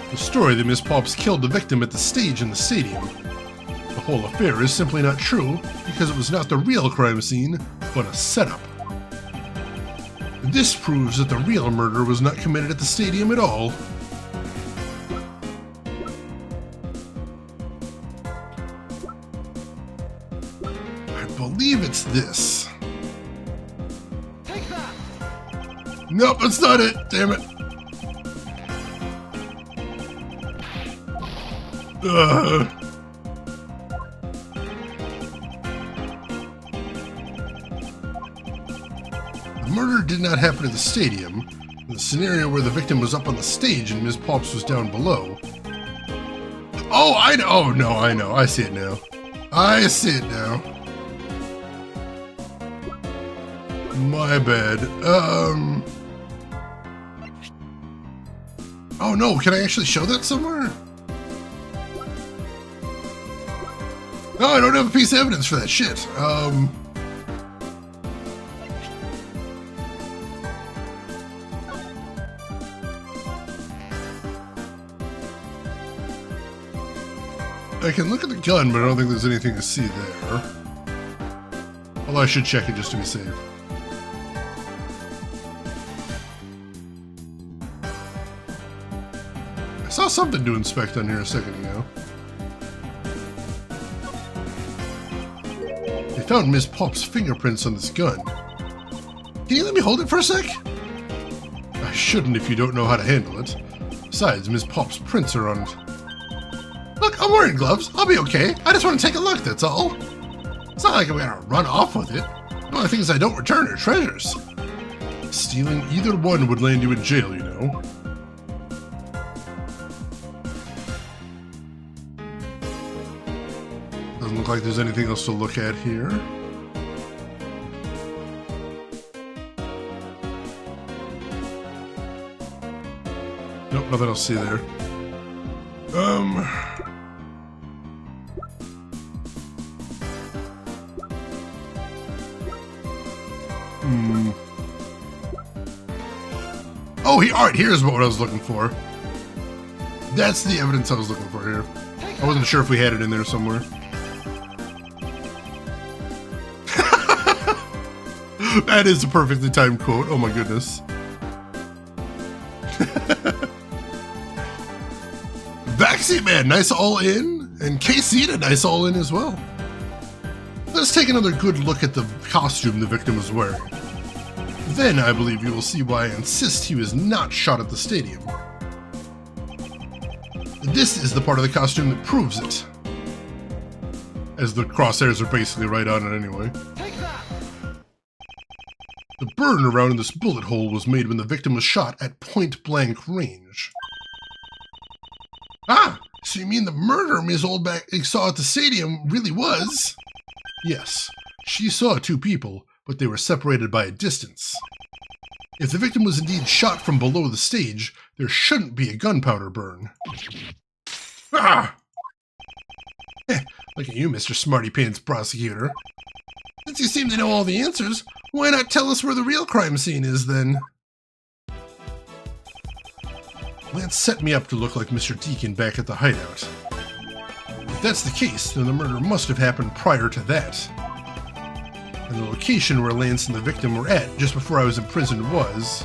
The story that Miss Pops killed the victim at the stage in the stadium. The whole affair is simply not true because it was not the real crime scene, but a setup. This proves that the real murder was not committed at the stadium at all. I believe it's this. Take that! Nope, that's not it. Damn it. The murder did not happen at the stadium. In the scenario where the victim was up on the stage and Ms. Pops was down below. Oh, I know. Oh, no, I know. I see it now. I see it now. My bad. Oh no, can I actually show that somewhere? No, I don't have a piece of evidence for that shit. I can look at the gun, but I don't think there's anything to see there. Although I should check it just to be safe. I saw something to inspect on here a second ago. They found Ms. Pop's fingerprints on this gun. Can you let me hold it for a sec? I shouldn't if you don't know how to handle it. Besides, Ms. Pop's prints are on it. Look, I'm wearing gloves. I'll be okay. I just want to take a look, that's all. It's not like I'm gonna run off with it. The only thing is I don't return are treasures. Stealing either one would land you in jail, you know. Doesn't look like there's anything else to look at here. Nope, nothing else to see there. Oh, alright, here's what I was looking for. That's the evidence I was looking for here. I wasn't sure if we had it in there somewhere. That is a perfectly timed quote. Oh my goodness. Backseat Man, nice all in. And KC, a nice all in as well. Let's take another good look at the costume the victim was wearing. Then I believe you will see why I insist he was not shot at the stadium. This is the part of the costume that proves it. As the crosshairs are basically right on it anyway. The burn around this bullet hole was made when the victim was shot at point-blank range. Ah! So you mean the murder Ms. Oldback saw at the stadium really was? Yes, she saw two people, but they were separated by a distance. If the victim was indeed shot from below the stage, there shouldn't be a gunpowder burn. Ah! Look at you, Mr. Smarty Pants Prosecutor. Since you seem to know all the answers, why not tell us where the real crime scene is, then? Lance set me up to look like Mr. Deacon back at the hideout. If that's the case, then the murder must have happened prior to that. And the location where Lance and the victim were at just before I was imprisoned was...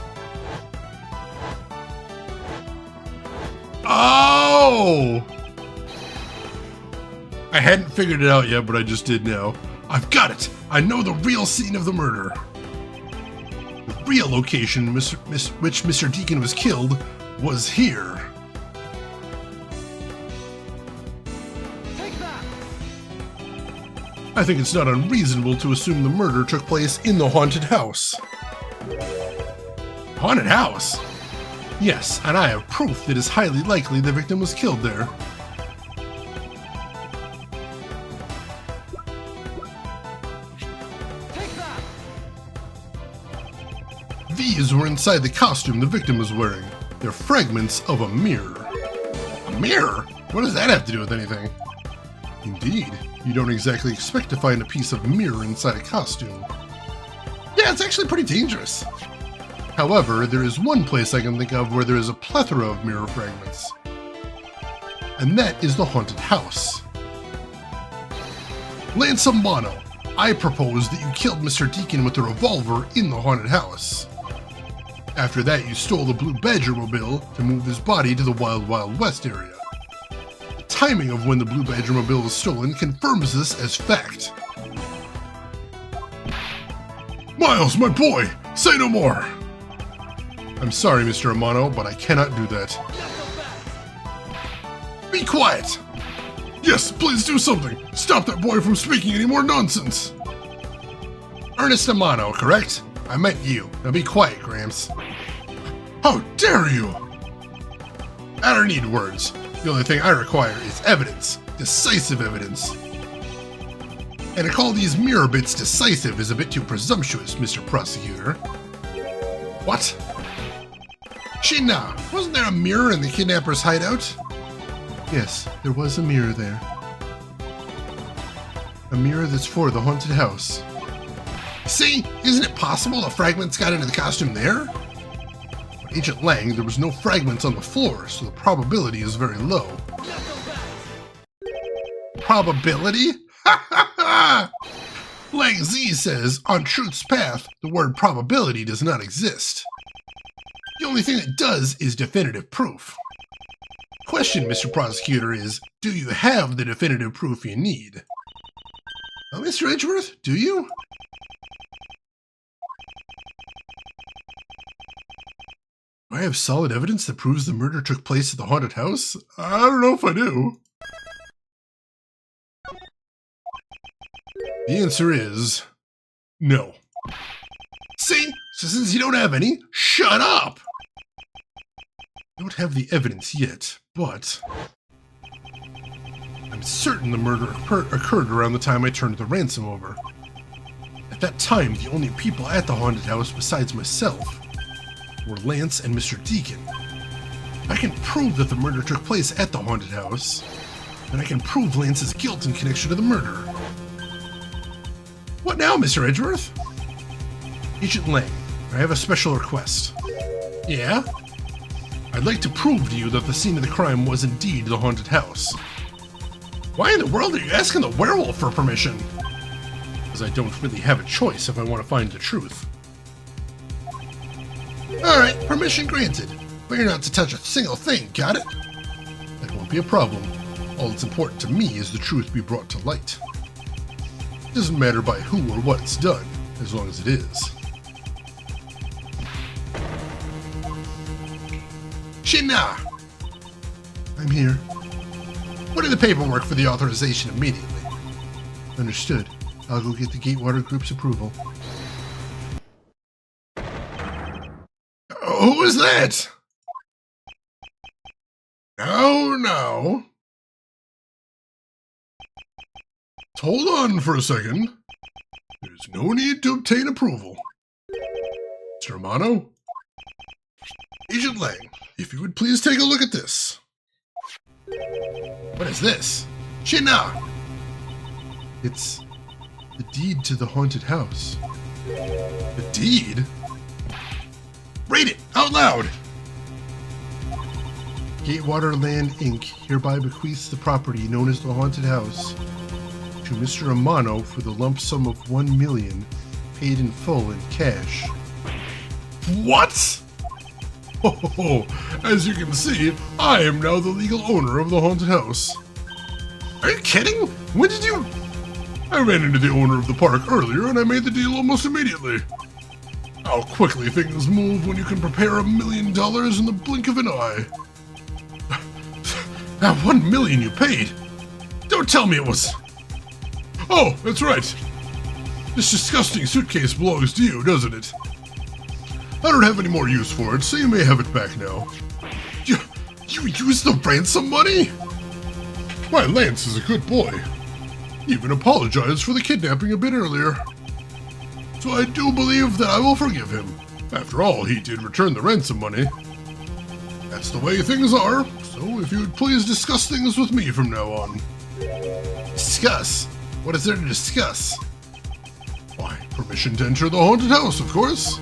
Oh! I hadn't figured it out yet, but I just did now. I've got it! I know the real scene of the murder. The real location which Mr. Deacon was killed was here. I think it's not unreasonable to assume the murder took place in the haunted house. Haunted house? Yes, and I have proof that it's highly likely the victim was killed there. These were inside the costume the victim was wearing. They're fragments of a mirror. A mirror? What does that have to do with anything? Indeed, you don't exactly expect to find a piece of mirror inside a costume. Yeah, it's actually pretty dangerous. However, there is one place I can think of where there is a plethora of mirror fragments. And that is the haunted house. Lance Amano, I propose that you killed Mr. Deacon with a revolver in the haunted house. After that, you stole the Blue Badger-mobile to move his body to the Wild Wild West area. The timing of when the Blue Badger-mobile was stolen confirms this as fact. Miles, my boy! Say no more! I'm sorry, Mr. Amano, but I cannot do that. Be quiet! Yes, please do something! Stop that boy from speaking any more nonsense! Ernest Amano, correct? I meant you. Now be quiet, Gramps. How dare you! I don't need words. The only thing I require is evidence. Decisive evidence. And to call these mirror bits decisive is a bit too presumptuous, Mr. Prosecutor. What? Shina, wasn't there a mirror in the kidnapper's hideout? Yes, there was a mirror there. A mirror that's for the haunted house. See, isn't it possible the fragments got into the costume there? But Agent Lang, there was no fragments on the floor, so the probability is very low. probability? Ha ha ha! Lang Z says, on truth's path, the word probability does not exist. The only thing that does is definitive proof. Question, Mr. Prosecutor, is, do you have the definitive proof you need? Mr. Edgeworth, do you? Do I have solid evidence that proves the murder took place at the haunted house? I don't know if I do. The answer is no. See? So since you don't have any, shut up! I don't have the evidence yet, but I'm certain the murder occurred around the time I turned the ransom over. At that time, the only people at the haunted house besides myself were Lance and Mr. Deacon. I can prove that the murder took place at the haunted house, and I can prove Lance's guilt in connection to the murder. What now, Mr. Edgeworth? Agent Lang, I have a special request. Yeah? I'd like to prove to you that the scene of the crime was indeed the haunted house. Why in the world are you asking the werewolf for permission? Because I don't really have a choice if I want to find the truth. Alright, permission granted. But you're not to touch a single thing, got it? That won't be a problem. All that's important to me is the truth be brought to light. It doesn't matter by who or what it's done, as long as it is. Shina! I'm here. Put in the paperwork for the authorization immediately. Understood. I'll go get the Gatewater Group's approval. Who is that? No. Hold on for a second. There's no need to obtain approval. Mr. Romano? Agent Lang, if you would please take a look at this. What is this? Shina! It's the deed to the haunted house. The deed? Read it out loud! Gatewater Land Inc. hereby bequeaths the property known as the haunted house to Mr. Amano for the lump sum of $1 million paid in full in cash. What? Oh, as you can see, I am now the legal owner of the haunted house. Are you kidding? When did you... I ran into the owner of the park earlier and I made the deal almost immediately. How quickly things move when you can prepare $1 million in the blink of an eye. That $1 million you paid? Don't tell me it was... Oh, that's right. This disgusting suitcase belongs to you, doesn't it? I don't have any more use for it, so you may have it back now. You used the ransom money? Why, Lance is a good boy. He even apologized for the kidnapping a bit earlier. So I do believe that I will forgive him. After all, he did return the ransom money. That's the way things are, so if you would please discuss things with me from now on. Discuss? What is there to discuss? Why, permission to enter the haunted house, of course.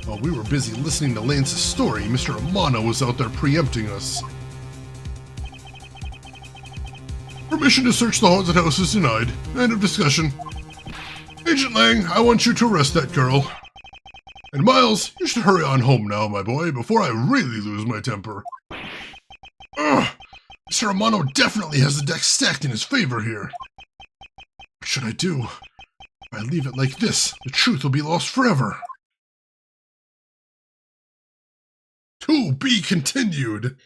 While we were busy listening to Lance's story, Mr. Amano was out there preempting us. Permission to search the haunted house is denied. End of discussion. Agent Lang, I want you to arrest that girl. And Miles, you should hurry on home now, my boy, before I really lose my temper. Ugh! Mr. Amano definitely has the deck stacked in his favor here. What should I do? If I leave it like this, the truth will be lost forever. To be continued.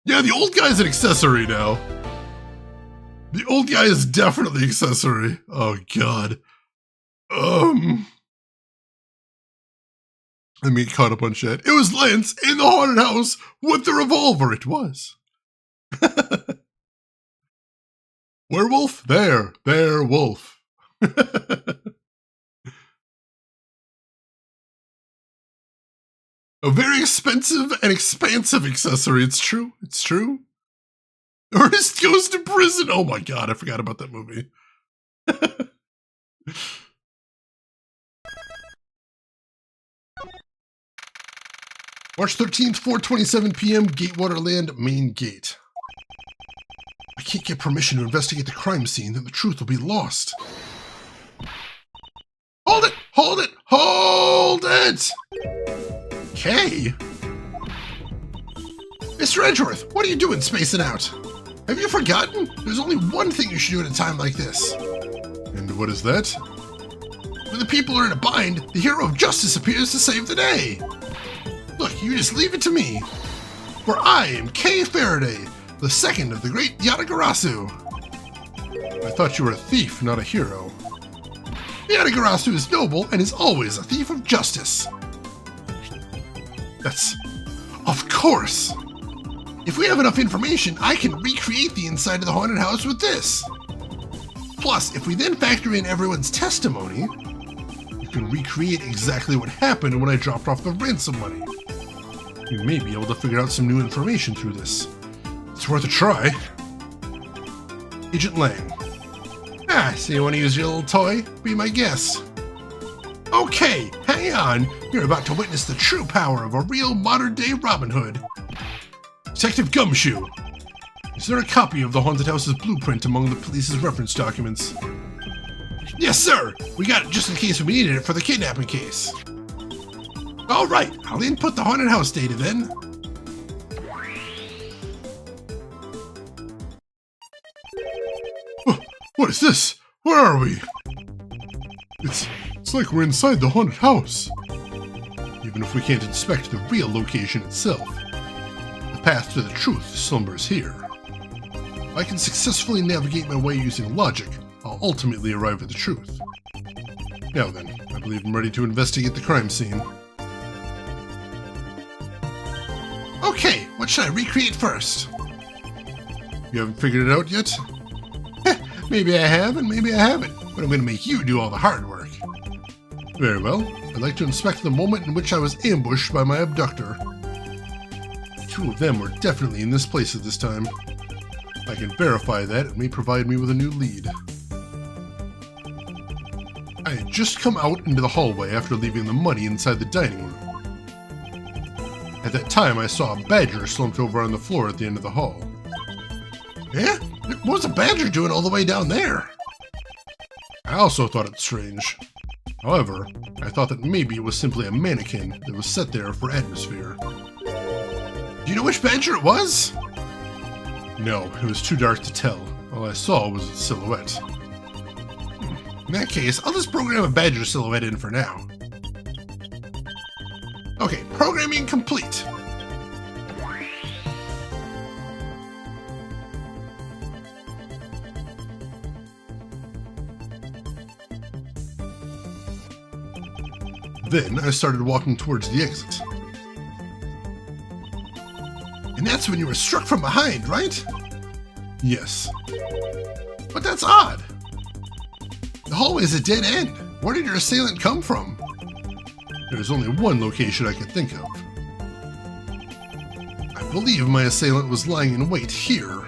Yeah, the old guy's an accessory now. The old guy is definitely accessory. Oh, God. Let me get caught up on shit. It was Lance in the haunted house with the revolver. It was. Werewolf? There, wolf. A very expensive and expansive accessory. It's true. It's true. Ernest goes to prison. Oh my God, I forgot about that movie. March 13th, 4:27 p.m., Gatewaterland Main Gate. I can't get permission to investigate the crime scene, then the truth will be lost. Hold it! Hold it! Hold it! Okay. Mr. Edgeworth, what are you doing spacing out? Have you forgotten? There's only one thing you should do at a time like this. And what is that? When the people are in a bind, the hero of justice appears to save the day. Look, you just leave it to me. For I am Kay Faraday, the second of the great Yatagarasu. I thought you were a thief, not a hero. Yatagarasu is noble and is always a thief of justice. That's... of course! If we have enough information, I can recreate the inside of the haunted house with this. Plus, if we then factor in everyone's testimony, you can recreate exactly what happened when I dropped off the ransom money. You may be able to figure out some new information through this. It's worth a try. Agent Lang. So you want to use your little toy? Be my guest. Okay, hang on. You're about to witness the true power of a real modern-day Robin Hood. Detective Gumshoe. Is there a copy of the haunted house's blueprint among the police's reference documents? Yes, sir! We got it just in case we needed it for the kidnapping case. Alright, I'll input the haunted house data then. What is this? Where are we? It's like we're inside the haunted house. Even if we can't inspect the real location itself, the path to the truth slumbers here. If I can successfully navigate my way using logic, I'll ultimately arrive at the truth. Now then, I believe I'm ready to investigate the crime scene. Okay, what should I recreate first? You haven't figured it out yet? Maybe I have and maybe I haven't, but I'm going to make you do all the hard work. Very well, I'd like to inspect the moment in which I was ambushed by my abductor. The two of them were definitely in this place at this time. I can verify that and may provide me with a new lead. I had just come out into the hallway after leaving the money inside the dining room. At that time, I saw a badger slumped over on the floor at the end of the hall. Eh? What was a badger doing all the way down there? I also thought it strange. However, I thought that maybe it was simply a mannequin that was set there for atmosphere. Do you know which badger it was? No, it was too dark to tell. All I saw was its silhouette. In that case, I'll just program a badger silhouette in for now. Okay, programming complete. Then I started walking towards the exit. And that's when you were struck from behind, right? Yes. But that's odd. The hallway is a dead end. Where did your assailant come from? There's only one location I can think of. I believe my assailant was lying in wait here.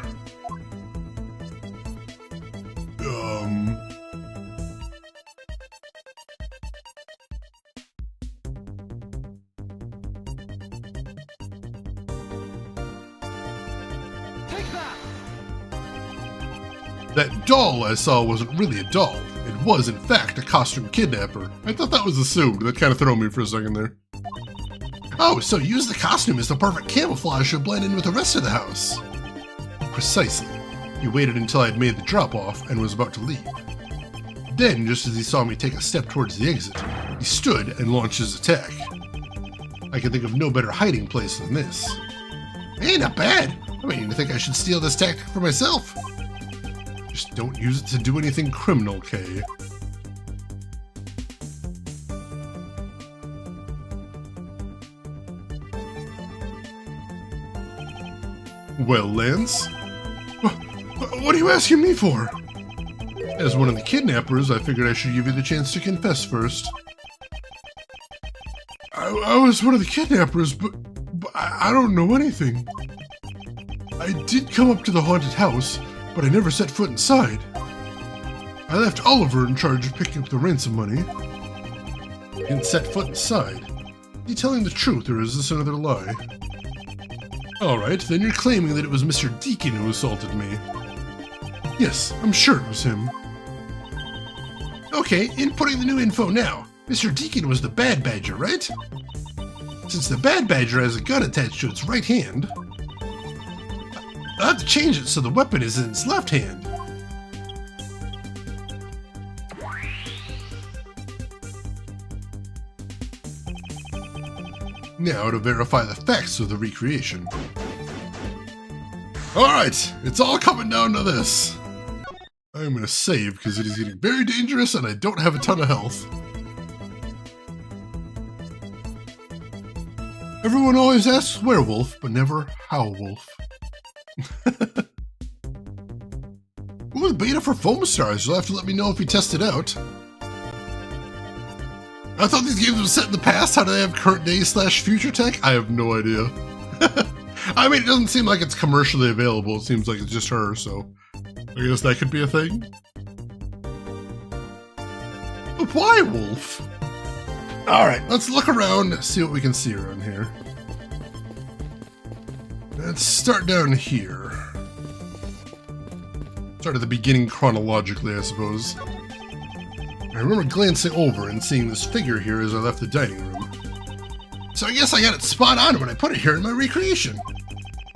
That doll I saw wasn't really a doll. It was, in fact, a costume kidnapper. I thought that was assumed. That kind of threw me for a second there. Oh, so use the costume as the perfect camouflage to blend in with the rest of the house. Precisely. He waited until I had made the drop-off and was about to leave. Then, just as he saw me take a step towards the exit, he stood and launched his attack. I can think of no better hiding place than this. Hey, not bad. I mean, you think I should steal this tactic for myself? Just don't use it to do anything criminal, Kay. Well, Lance? What are you asking me for? As one of the kidnappers, I figured I should give you the chance to confess first. I was one of the kidnappers, but I don't know anything. I did come up to the haunted house, but I never set foot inside. I left Oliver in charge of picking up the ransom money. Didn't set foot inside. Are you telling the truth, or is this another lie? Alright, then you're claiming that it was Mr. Deacon who assaulted me. Yes, I'm sure it was him. Okay, inputting the new info now. Mr. Deacon was the Bad Badger, right? Since the Bad Badger has a gun attached to its right hand, I'll have to change it so the weapon is in its left hand. Now to verify the facts of the recreation. Alright, it's all coming down to this. I'm gonna save because it is getting very dangerous and I don't have a ton of health. Everyone always asks werewolf, but never how wolf. Ooh, the beta for Foam Stars. You'll have to let me know if you test it out. I thought these games were set in the past. How do they have current day / future tech? I have no idea. I mean, it doesn't seem like it's commercially available. It seems like it's just her, so I guess that could be a thing. But why wolf? Alright, let's look around, see what we can see around here. Let's start down here. Start at the beginning chronologically, I suppose. I remember glancing over and seeing this figure here as I left the dining room. So I guess I got it spot on when I put it here in my recreation.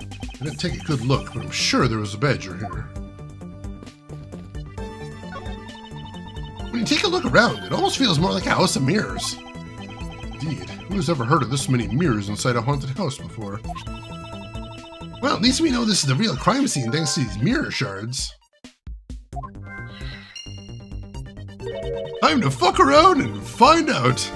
I didn't take a good look, but I'm sure there was a badger here. When you take a look around, it almost feels more like a house of mirrors. Indeed, who's ever heard of this many mirrors inside a haunted house before? Well, at least we know this is the real crime scene thanks to these mirror shards. Time to fuck around and find out.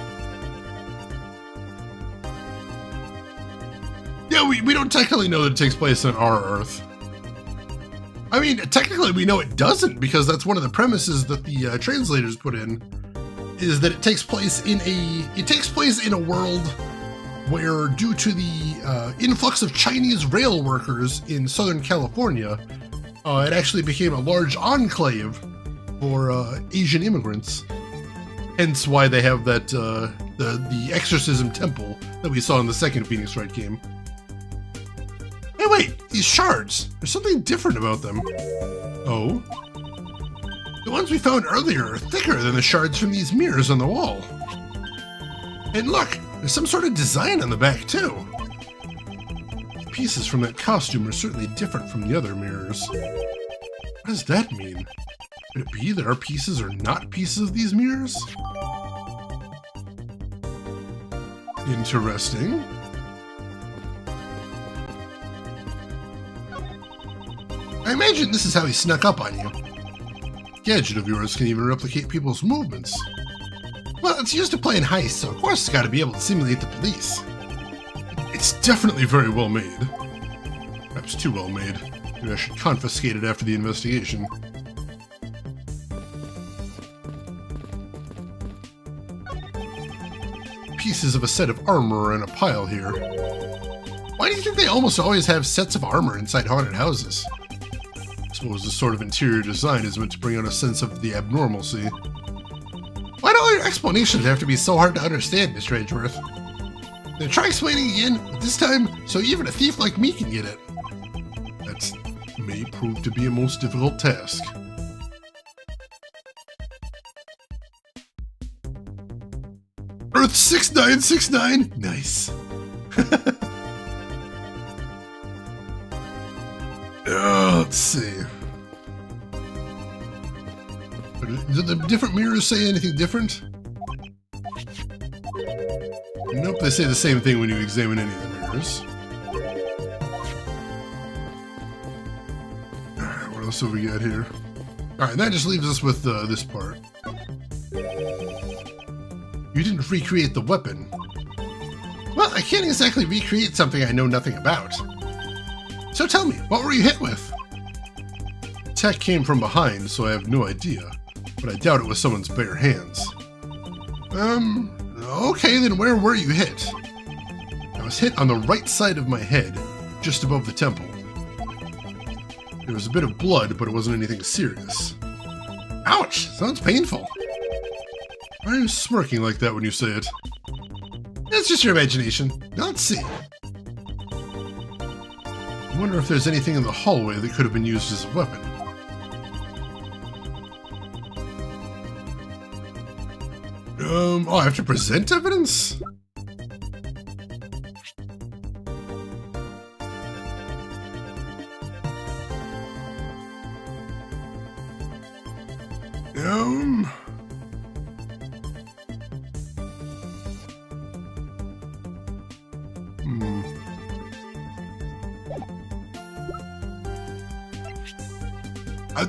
Yeah, we don't technically know that it takes place on our Earth. I mean, technically we know it doesn't, because that's one of the premises that the translators put in, is that it takes place in a world where, due to the influx of Chinese rail workers in Southern California, it actually became a large enclave for Asian immigrants. Hence why they have that the exorcism temple that we saw in the second Phoenix Wright game. Hey, wait, these shards. There's something different about them. Oh? The ones we found earlier are thicker than the shards from these mirrors on the wall. And look, there's some sort of design on the back, too. The pieces from that costume are certainly different from the other mirrors. What does that mean? Could it be that our pieces are not pieces of these mirrors? Interesting. I imagine this is how he snuck up on you. The gadget of yours can even replicate people's movements. Well, it's used to playing heists, so of course it's got to be able to simulate the police. It's definitely very well made. Perhaps too well made. Maybe I should confiscate it after the investigation. Pieces of a set of armor are in a pile here. Why do you think they almost always have sets of armor inside haunted houses? I suppose this sort of interior design is meant to bring out a sense of the abnormalcy. Why do all your explanations have to be so hard to understand, Mr. Edgeworth? Now try explaining again, but this time so even a thief like me can get it. That may prove to be a most difficult task. Earth 6969? Nice. Let's see. Did the different mirrors say anything different? Nope, they say the same thing when you examine any of the mirrors. Alright, what else have we got here? Alright, that just leaves us with this part. You didn't recreate the weapon. Well, I can't exactly recreate something I know nothing about. So tell me, what were you hit with? Attack came from behind, so I have no idea, but I doubt it was someone's bare hands. Okay, then where were you hit? I was hit on the right side of my head, just above the temple. There was a bit of blood, but it wasn't anything serious. Ouch! Sounds painful. Why are you smirking like that when you say it? It's just your imagination. Now, let's see. I wonder if there's anything in the hallway that could have been used as a weapon. Oh, I have to present evidence?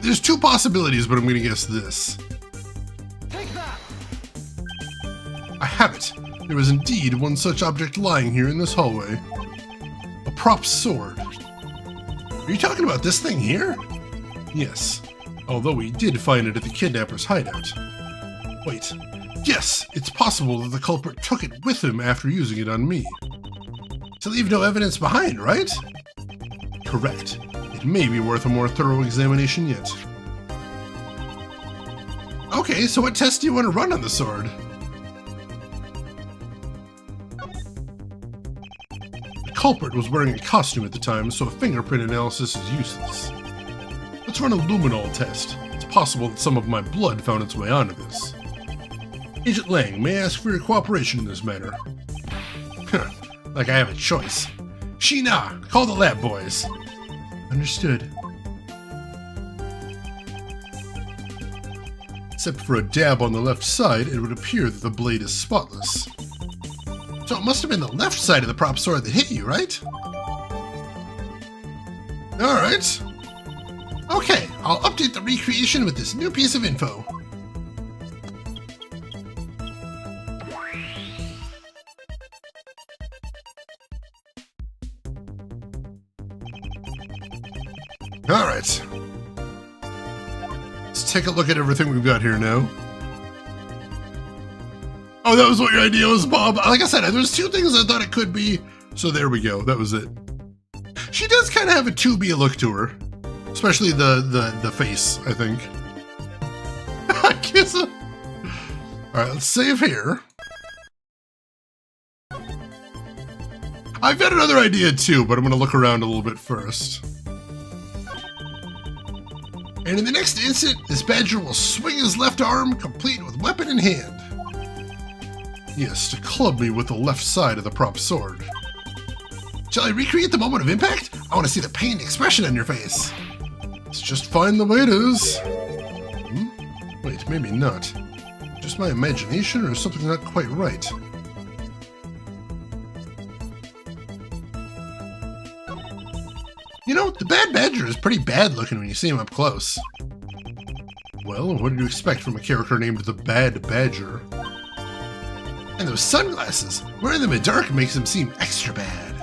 There's two possibilities, but I'm going to guess this. Take that! I have it. There is indeed one such object lying here in this hallway. A prop sword. Are you talking about this thing here? Yes. Although we did find it at the kidnapper's hideout. Wait. Yes, it's possible that the culprit took it with him after using it on me. To leave no evidence behind, right? Correct. It may be worth a more thorough examination yet. Okay, so what test do you want to run on the sword? The culprit was wearing a costume at the time, so a fingerprint analysis is useless. Let's run a luminol test. It's possible that some of my blood found its way onto this. Agent Lang, may I ask for your cooperation in this matter? Like I have a choice. Sheena, call the lab boys. Understood. Except for a dab on the left side, it would appear that the blade is spotless. So it must have been the left side of the prop sword that hit you, right? Alright. Okay, I'll update the recreation with this new piece of info. Alright. Let's take a look at everything we've got here now. Oh, that was what your idea was, Bob. Like I said, there's two things I thought it could be, so there we go. That was it. She does kind of have a 2B look to her. Especially the face, I think. Kiss her. Alright, let's save here. I've got another idea too, but I'm going to look around a little bit first. And in the next instant, this badger will swing his left arm, complete with weapon in hand. Yes, to club me with the left side of the prop sword. Shall I recreate the moment of impact? I want to see the pained expression on your face. It's just fine the way it is. Wait, maybe not. Just my imagination or something not quite right? You know, the bad badger is pretty bad looking when you see him up close. Well, what did you expect from a character named the Bad Badger? And those sunglasses, wearing them in dark makes him seem extra bad.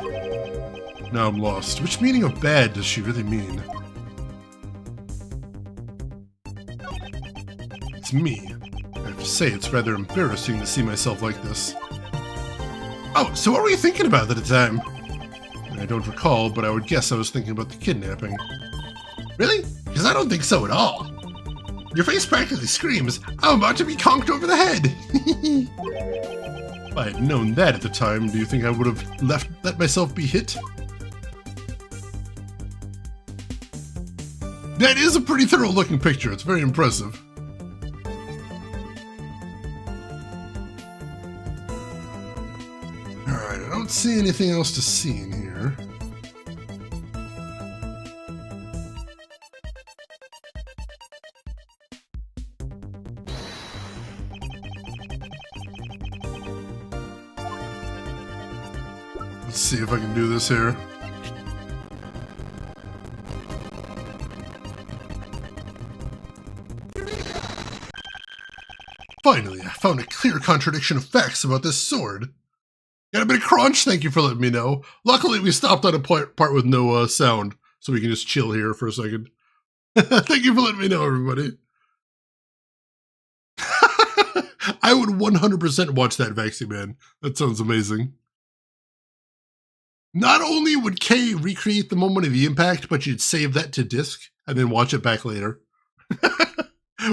Now I'm lost. Which meaning of bad does she really mean? It's me. I have to say, it's rather embarrassing to see myself like this. Oh, so what were you thinking about at the time? I don't recall, but I would guess I was thinking about the kidnapping. Really? Because I don't think so at all. Your face practically screams, I'm about to be conked over the head! If I had known that at the time, do you think I would have let myself be hit? That is a pretty thorough looking picture, it's very impressive. Alright, I don't see anything else to see in here. Let's see if I can do this here. Finally, I found a clear contradiction of facts about this sword. Got a bit of crunch, thank you for letting me know. Luckily, we stopped on a part with no sound, so we can just chill here for a second. Thank you for letting me know, everybody. I would 100% watch that, Vaxie Man. That sounds amazing. Not only would Kay recreate the moment of the impact, but you'd save that to disk and then watch it back later.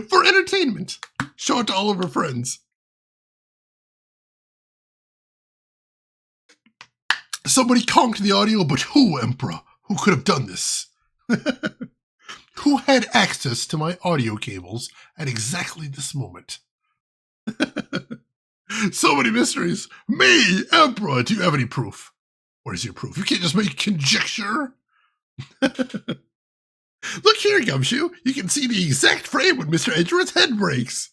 For entertainment. Show it to all of her friends. Somebody conked the audio, but who, Emperor? Who could have done this? Who had access to my audio cables at exactly this moment? So many mysteries. Me, Emperor, do you have any proof? Where's your proof? You can't just make conjecture. Look here, Gumshoe. You can see the exact frame when Mr. Edgeworth's head breaks.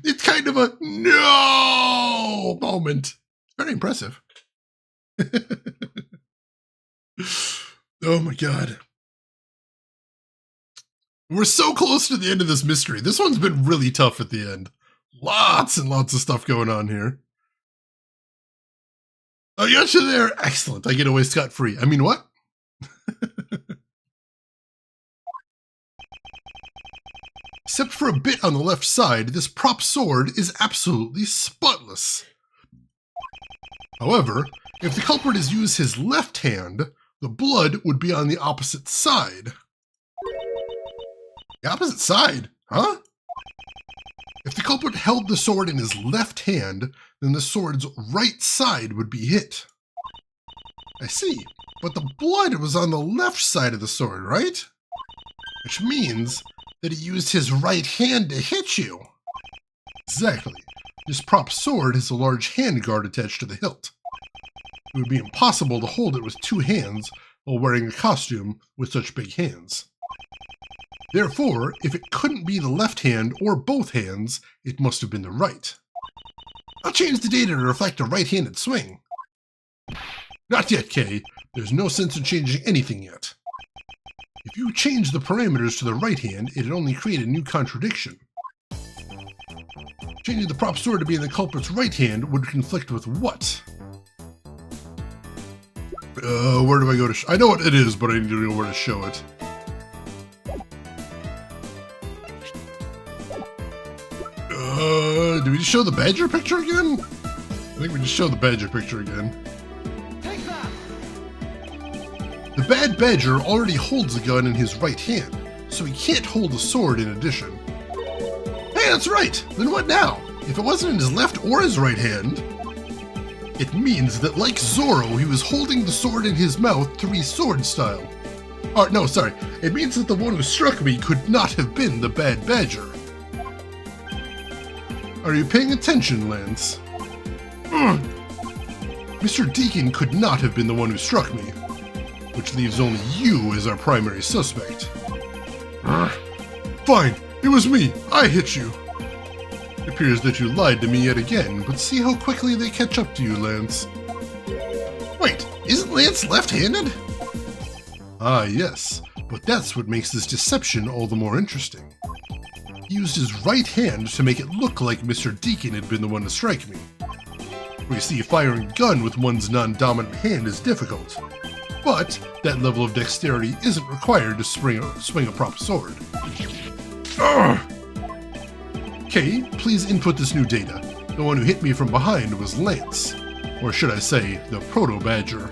It's kind of a no moment. Very impressive. Oh my god. We're so close to the end of this mystery. This one's been really tough at the end. Lots and lots of stuff going on here. I got you there. Excellent. I get away scot-free. I mean, what? Except for a bit on the left side, this prop sword is absolutely spotless. However, if the culprit has used his left hand, the blood would be on the opposite side. The opposite side? Huh? If the culprit held the sword in his left hand, then the sword's right side would be hit. I see, but the blood was on the left side of the sword, right? Which means that he used his right hand to hit you. Exactly. This prop sword has a large handguard attached to the hilt. It would be impossible to hold it with two hands while wearing a costume with such big hands. Therefore, if it couldn't be the left hand or both hands, it must have been the right. I'll change the data to reflect a right-handed swing. Not yet, Kay. There's no sense in changing anything yet. If you change the parameters to the right hand, it'd only create a new contradiction. Changing the prop sword to be in the culprit's right hand would conflict with what? Where do I go to I know what it is, but I need to know where to show it. Do we just show the badger picture again? I think we just show the badger picture again. Take that! The bad badger already holds a gun in his right hand, so he can't hold a sword in addition. Hey, that's right! Then what now? If it wasn't in his left or his right hand, it means that like Zorro, he was holding the sword in his mouth to re-sword style. Oh, no, sorry. It means that the one who struck me could not have been the bad badger. Are you paying attention, Lance? Mr. Deacon could not have been the one who struck me, which leaves only you as our primary suspect. Fine, it was me. I hit you. It appears that you lied to me yet again, but see how quickly they catch up to you, Lance. Wait, isn't Lance left-handed? Ah, yes, but that's what makes this deception all the more interesting. He used his right hand to make it look like Mr. Deacon had been the one to strike me. We see firing a gun with one's non-dominant hand is difficult, but that level of dexterity isn't required to swing a prop sword. Okay, please input this new data. The one who hit me from behind was Lance, or should I say, the proto-badger.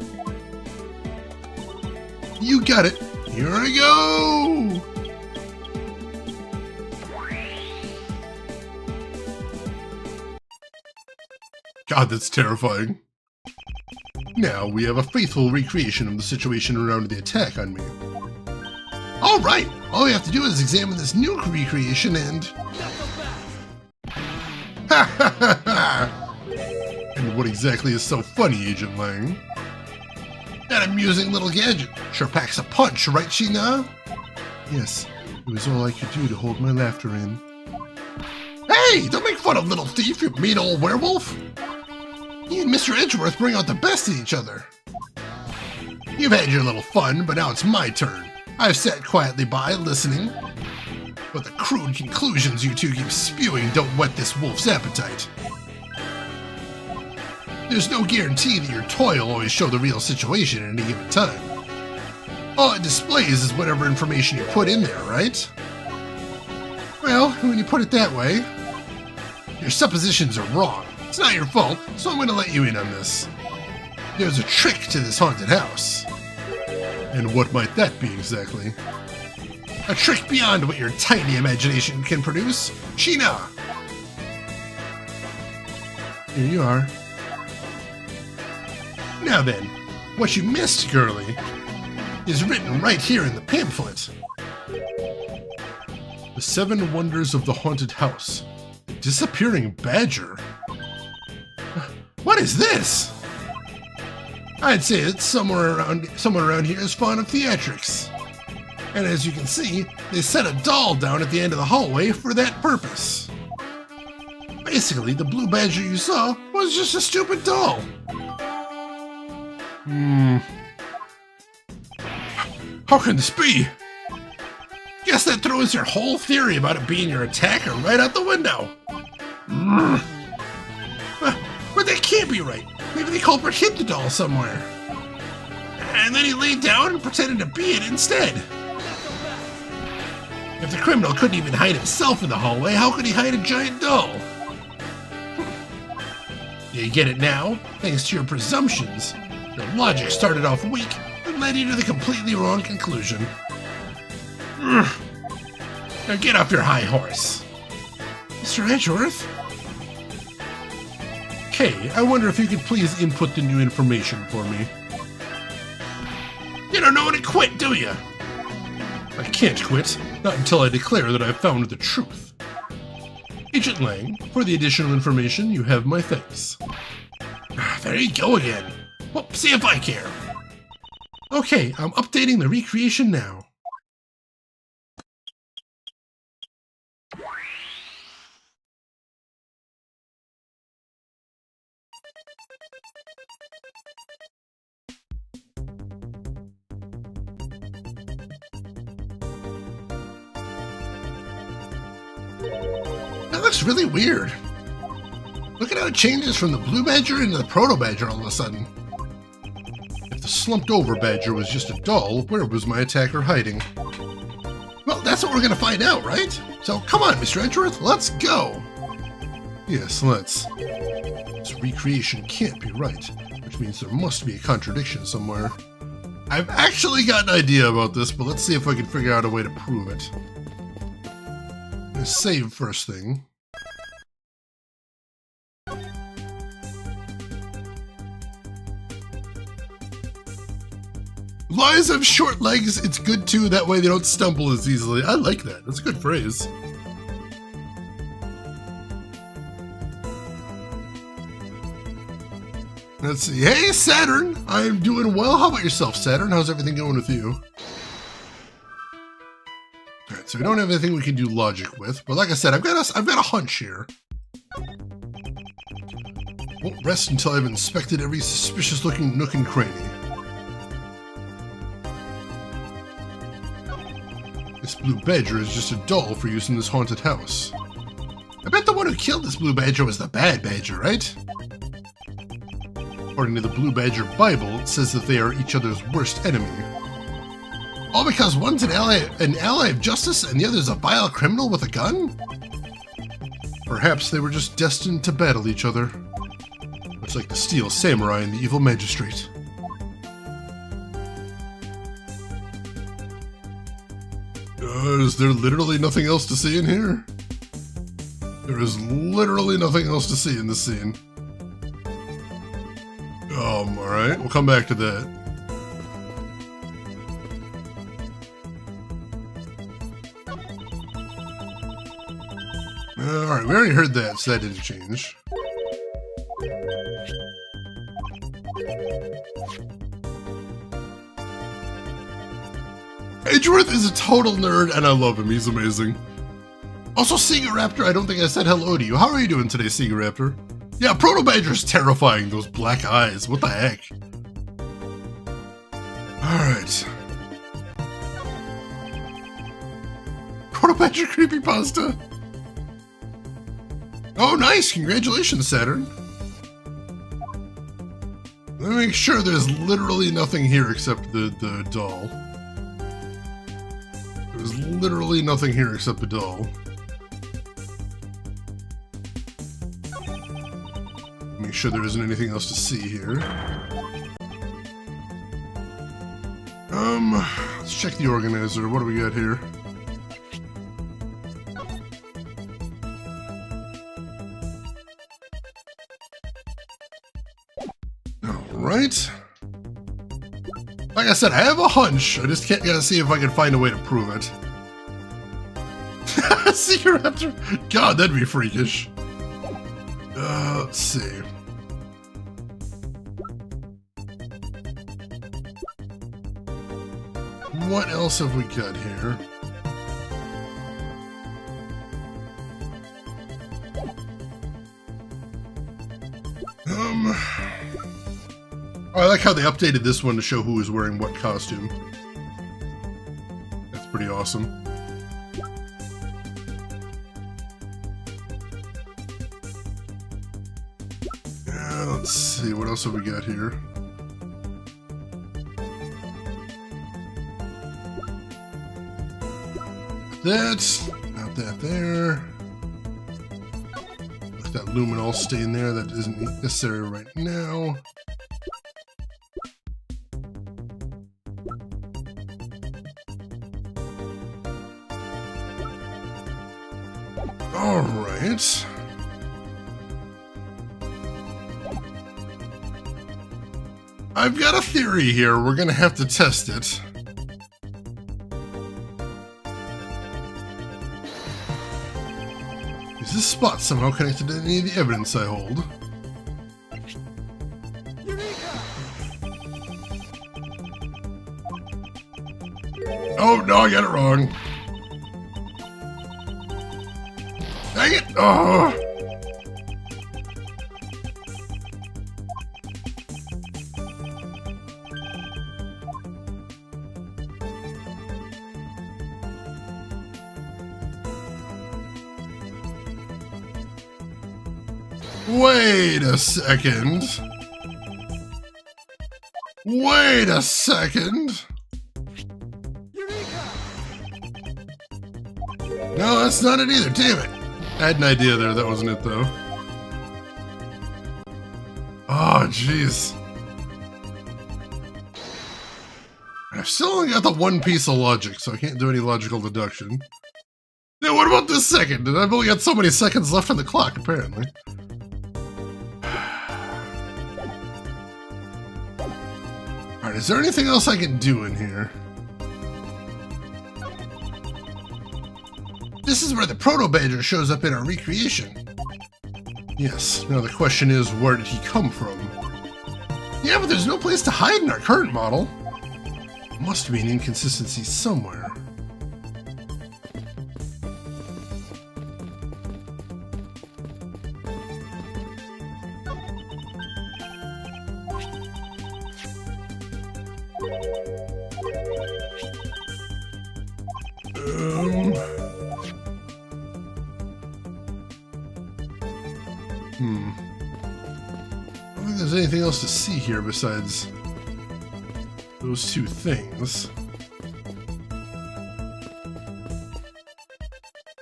You got it! Here I go! God, that's terrifying. Now we have a faithful recreation of the situation around the attack on me. Alright, all we have to do is examine this new recreation and... Ha ha ha ha! And what exactly is so funny, Agent Lang? That amusing little gadget sure packs a punch, right, Sheena? Yes, it was all I could do to hold my laughter in. Hey, don't make fun of little thief, you mean old werewolf! You and Mr. Edgeworth bring out the best in each other. You've had your little fun, but now it's my turn. I've sat quietly by, listening. But the crude conclusions you two keep spewing don't whet this wolf's appetite. There's no guarantee that your toy will always show the real situation at any given time. All it displays is whatever information you put in there, right? Well, when you put it that way, your suppositions are wrong. It's not your fault, so I'm going to let you in on this. There's a trick to this haunted house. And what might that be exactly? A trick beyond what your tiny imagination can produce. Sheena! Here you are. Now then, what you missed, girlie, is written right here in the pamphlet. The 7 Wonders of the Haunted House. Disappearing Badger? What is this? I'd say that someone around here is fond of theatrics. And as you can see, they set a doll down at the end of the hallway for that purpose. Basically, the blue badger you saw was just a stupid doll. How can this be? Guess that throws your whole theory about it being your attacker right out the window. But that can't be right. Maybe the culprit hid the doll somewhere. And then he laid down and pretended to be it instead. If the criminal couldn't even hide himself in the hallway, how could he hide a giant doll? You get it now? Thanks to your presumptions. Your logic started off weak and led you to the completely wrong conclusion. Now get off your high horse. Mr. Edgeworth? Kay, I wonder if you could please input the new information for me. You don't know when to quit, do you? I can't quit, not until I declare that I've found the truth. Agent Lang, for the additional information, you have my thanks. There you go again. Well, see if I care. Okay, I'm updating the recreation now. That looks really weird. Look at how it changes from the blue badger into the proto badger all of a sudden. If the slumped over badger was just a doll, where was my attacker hiding? Well, that's what we're gonna find out, right? So come on, Mr. Edgeworth, let's go! Yes, let's. This recreation can't be right, which means there must be a contradiction somewhere. I've actually got an idea about this, but let's see if I can figure out a way to prove it. I'm gonna save first thing. Lions have short legs, it's good too, that way they don't stumble as easily. I like that, that's a good phrase. Let's see, hey Saturn! I'm doing well, how about yourself, Saturn? How's everything going with you? Alright, so we don't have anything we can do logic with, but like I said, I've got a hunch here. Won't rest until I've inspected every suspicious-looking nook and cranny. This blue badger is just a doll for use in this haunted house. I bet the one who killed this blue badger was the bad badger, right? According to the Blue Badger Bible, it says that they are each other's worst enemy. All because one's an ally of justice and the other's a vile criminal with a gun? Perhaps they were just destined to battle each other. Much like the Steel Samurai and the Evil Magistrate. Is there literally nothing else to see in here? There is literally nothing else to see in this scene. Alright, we'll come back to that. Alright, we already heard that, so that didn't change. Edgeworth is a total nerd, and I love him. He's amazing. Also, Segaraptor, I don't think I said hello to you. How are you doing today, Segaraptor? Yeah, Proto Badger's terrifying, those black eyes. What the heck? Alright. Proto Badger creepypasta. Oh, nice! Congratulations, Saturn. Let me make sure there's literally nothing here except the doll. There's literally nothing here except the doll. Make sure there isn't anything else to see here. Let's check the organizer. What do we got here? Alright. Like I said, I have a hunch. I just gotta see if I can find a way to prove it. Secret after... God, that'd be freakish. Let's see. What else have we got here? Oh, I like how they updated this one to show who is wearing what costume. That's pretty awesome. Let's see, what else have we got here? That's not that there. Let that luminol stay in there. That isn't necessary right now. All right. I've got a theory here. We're gonna have to test it. Is this spot somehow connected to any of the evidence I hold? Oh, no, I got it wrong. Dang it! Oh! Wait a second. Wait a second. No, that's not it either. Damn it. I had an idea there. That wasn't it, though. Oh, jeez. I've still only got the one piece of logic, so I can't do any logical deduction. Now, what about this second? And I've only got so many seconds left on the clock, apparently. Alright, is there anything else I can do in here? This is where the Proto-Badger shows up in our recreation. Yes, now the question is, where did he come from? Yeah, but there's no place to hide in our current model. Must be an inconsistency somewhere. I don't think there's anything else to see here besides those two things.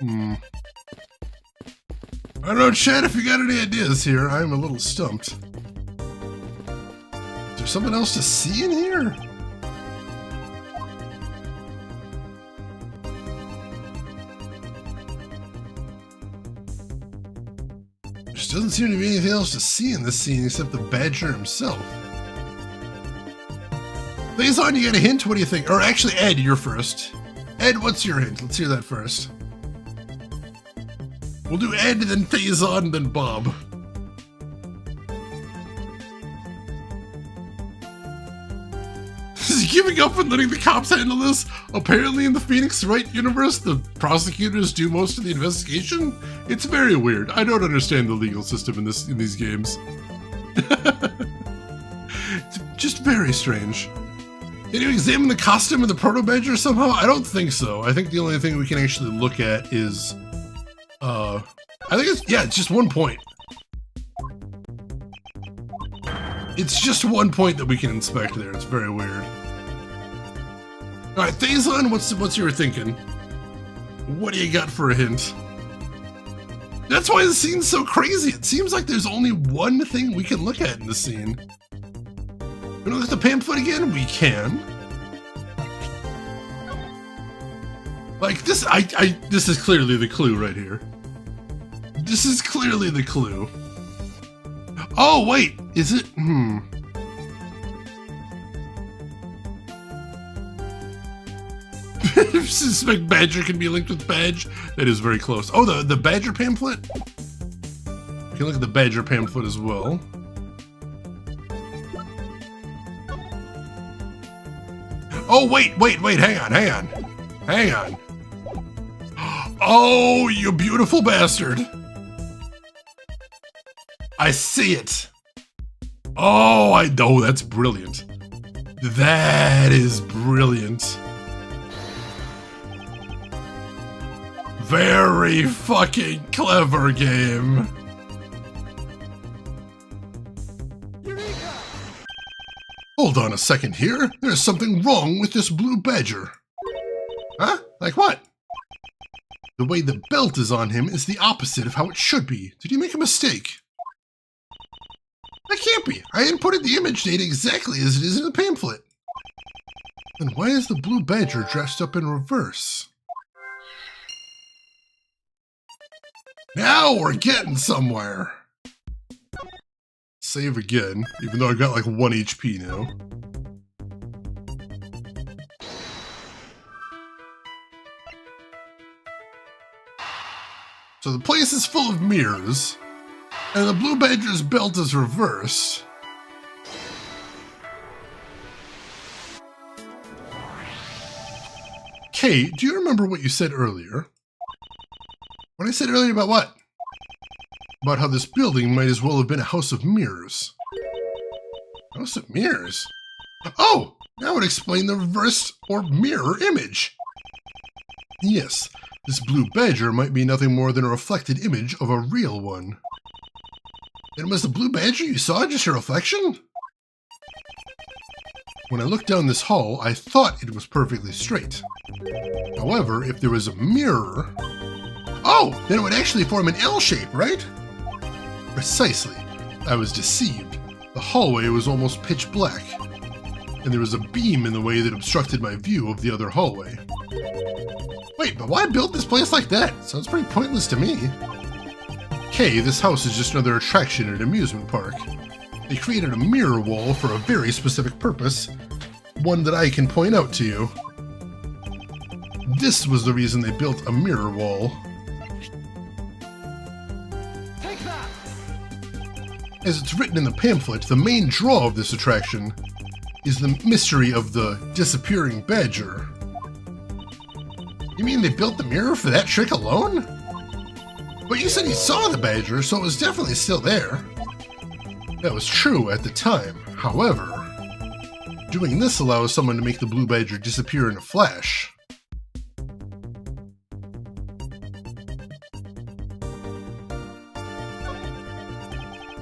I don't know, Chad, if you got any ideas here. I'm a little stumped. Is there something else to see in here? There just doesn't seem to be anything else to see in this scene except the Badger himself. Liaison, you got a hint? What do you think? Or actually, Ed, you're first. Ed, what's your hint? Let's hear that first. We'll do Ed, then Liaison, then Bob. Is he giving up and letting the cops handle this? Apparently in the Phoenix Wright universe, the prosecutors do most of the investigation? It's very weird. I don't understand the legal system in these games. It's just very strange. Did you examine the costume of the Proto-Badger somehow? I don't think so. I think the only thing we can actually look at is... I think it's... Yeah, it's just 1 point. It's just 1 point that we can inspect there. It's very weird. Alright, Thazon, what's your thinking? What do you got for a hint? That's why the scene's so crazy. It seems like there's only one thing we can look at in the scene. Can we look at the pamphlet again? We can. Like, this, this is clearly the clue right here. This is clearly the clue. Oh, wait, is it? suspect Badger can be linked with Badge. That is very close. Oh, the Badger pamphlet? You can look at the Badger pamphlet as well. Oh, wait, hang on. Oh, you beautiful bastard. I see it. Oh, I know, that's brilliant. That is brilliant. Very fucking clever game. Hold on a second here. There's something wrong with this blue Badger. Huh? Like what? The way the belt is on him is the opposite of how it should be. Did you make a mistake? That can't be. I inputted the image data exactly as it is in the pamphlet. Then why is the blue Badger dressed up in reverse? Now we're getting somewhere. Save again, even though I've got like 1 HP now. So the place is full of mirrors, and the blue Badger's belt is reversed. Kay, do you remember what you said earlier? What I said earlier about what? About how this building might as well have been a house of mirrors. House of mirrors? Oh! That would explain the reverse or mirror image. Yes, this blue Badger might be nothing more than a reflected image of a real one. Then was the blue Badger you saw just a reflection? When I looked down this hall, I thought it was perfectly straight. However, if there was a mirror... Oh! Then it would actually form an L shape, right? Precisely. I was deceived. The hallway was almost pitch black, and there was a beam in the way that obstructed my view of the other hallway. Wait, but why build this place like that? Sounds pretty pointless to me. Kay, this house is just another attraction at an amusement park. They created a mirror wall for a very specific purpose, one that I can point out to you. This was the reason they built a mirror wall. As it's written in the pamphlet, the main draw of this attraction is the mystery of the disappearing Badger. You mean they built the mirror for that trick alone? But you said you saw the Badger, so it was definitely still there. That was true at the time. However, doing this allows someone to make the blue Badger disappear in a flash.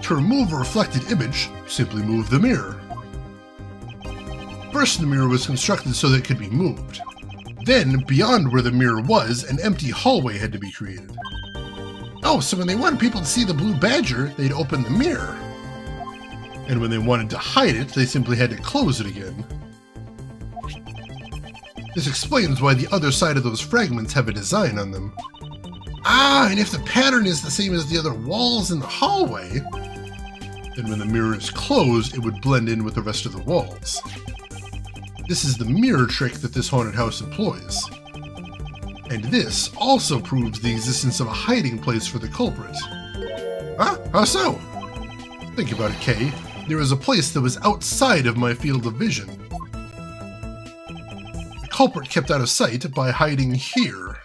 To remove a reflected image, simply move the mirror. First, the mirror was constructed so that it could be moved. Then, beyond where the mirror was, an empty hallway had to be created. Oh, so when they wanted people to see the blue Badger, they'd open the mirror. And when they wanted to hide it, they simply had to close it again. This explains why the other side of those fragments have a design on them. Ah, and if the pattern is the same as the other walls in the hallway, then when the mirror is closed, it would blend in with the rest of the walls. This is the mirror trick that this haunted house employs. And this also proves the existence of a hiding place for the culprit. Huh? How so? Think about it, Kay. There was a place that was outside of my field of vision. The culprit kept out of sight by hiding here.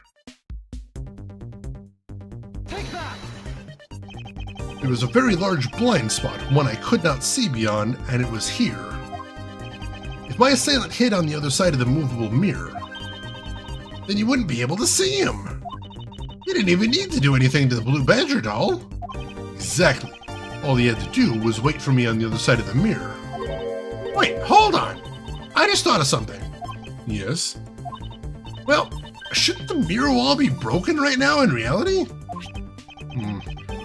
There was a very large blind spot, one I could not see beyond, and it was here. If my assailant hid on the other side of the movable mirror, then you wouldn't be able to see him. You didn't even need to do anything to the blue Badger doll. Exactly. All he had to do was wait for me on the other side of the mirror. Wait, hold on. I just thought of something. Yes? Well, shouldn't the mirror wall be broken right now in reality?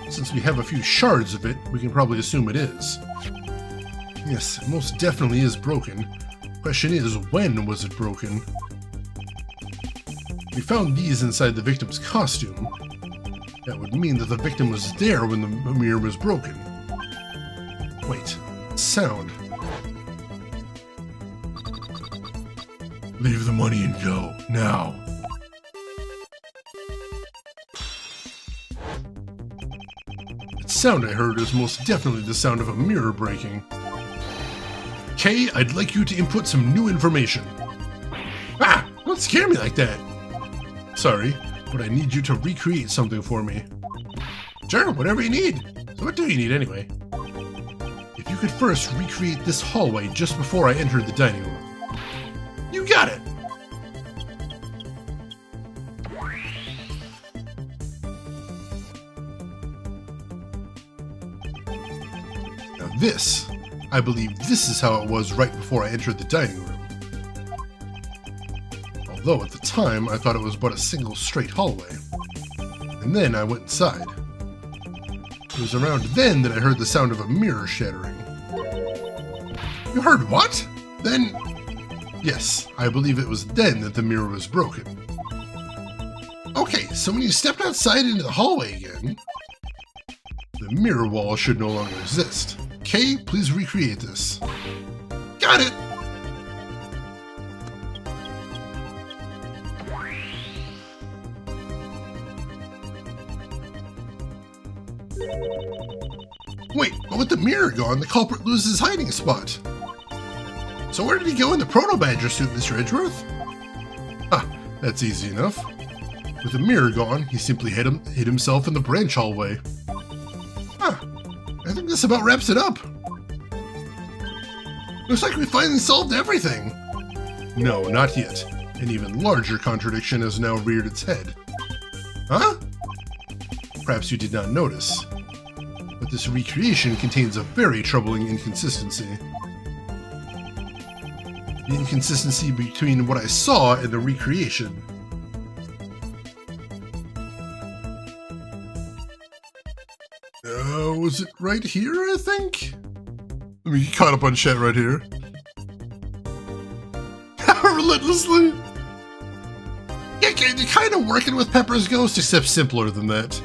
Since we have a few shards of it, we can probably assume it is. Yes, it most definitely is broken. Question is, when was it broken? We found these inside the victim's costume. That would mean that the victim was there when the mirror was broken. Wait, sound. Leave the money and go, now. sound I heard is most definitely the sound of a mirror breaking. Kay, I'd like you to input some new information. Ah! Don't scare me like that! Sorry, but I need you to recreate something for me. Sure, whatever you need. So what do you need anyway? If you could first recreate this hallway just before I entered the dining room. You got it! Now this, I believe this is how it was right before I entered the dining room. Although at the time I thought it was but a single straight hallway. And then I went inside. It was around then that I heard the sound of a mirror shattering. You heard what? Then... Yes, I believe it was then that the mirror was broken. Okay, so when you stepped outside into the hallway again, the mirror wall should no longer exist. Kay, please recreate this. Got it! Wait, but with the mirror gone, the culprit loses his hiding spot. So where did he go in the Proto-Badger suit, Mr. Edgeworth? Ah, that's easy enough. With the mirror gone, he simply hid himself in the branch hallway. Huh, I think this about wraps it up. Looks like we finally solved everything. No, not yet. An even larger contradiction has now reared its head. Huh? Perhaps you did not notice. But this recreation contains a very troubling inconsistency. The inconsistency between what I saw and the recreation. Was it right here, I think? Let me get caught up on chat right here. Relentlessly! Yeah, you're kind of working with Pepper's Ghost, except simpler than that.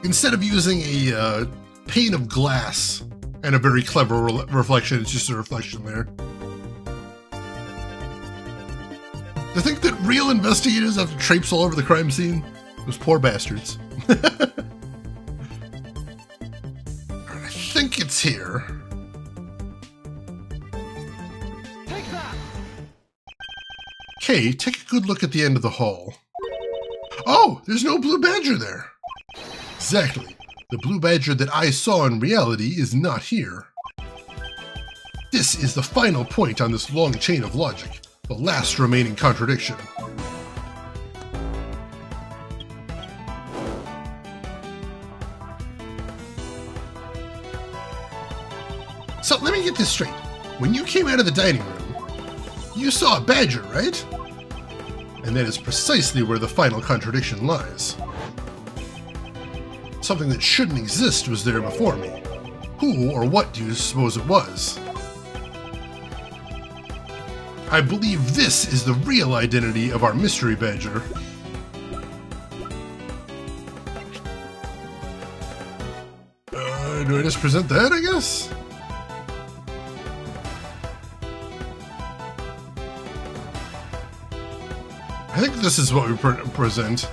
Instead of using a pane of glass and a very clever reflection, it's just a reflection there. To think that real investigators have to traipse all over the crime scene? Those poor bastards. I think it's here. Take that! Okay, take a good look at the end of the hall. Oh, there's no blue badger there. Exactly. The blue badger that I saw in reality is not here. This is the final point on this long chain of logic, the last remaining contradiction. So let me get this straight. When you came out of the dining room, you saw a badger, right? And that is precisely where the final contradiction lies. Something that shouldn't exist was there before me. Who or what do you suppose it was? I believe this is the real identity of our mystery badger. Do I just present that, I guess? I think this is what we present.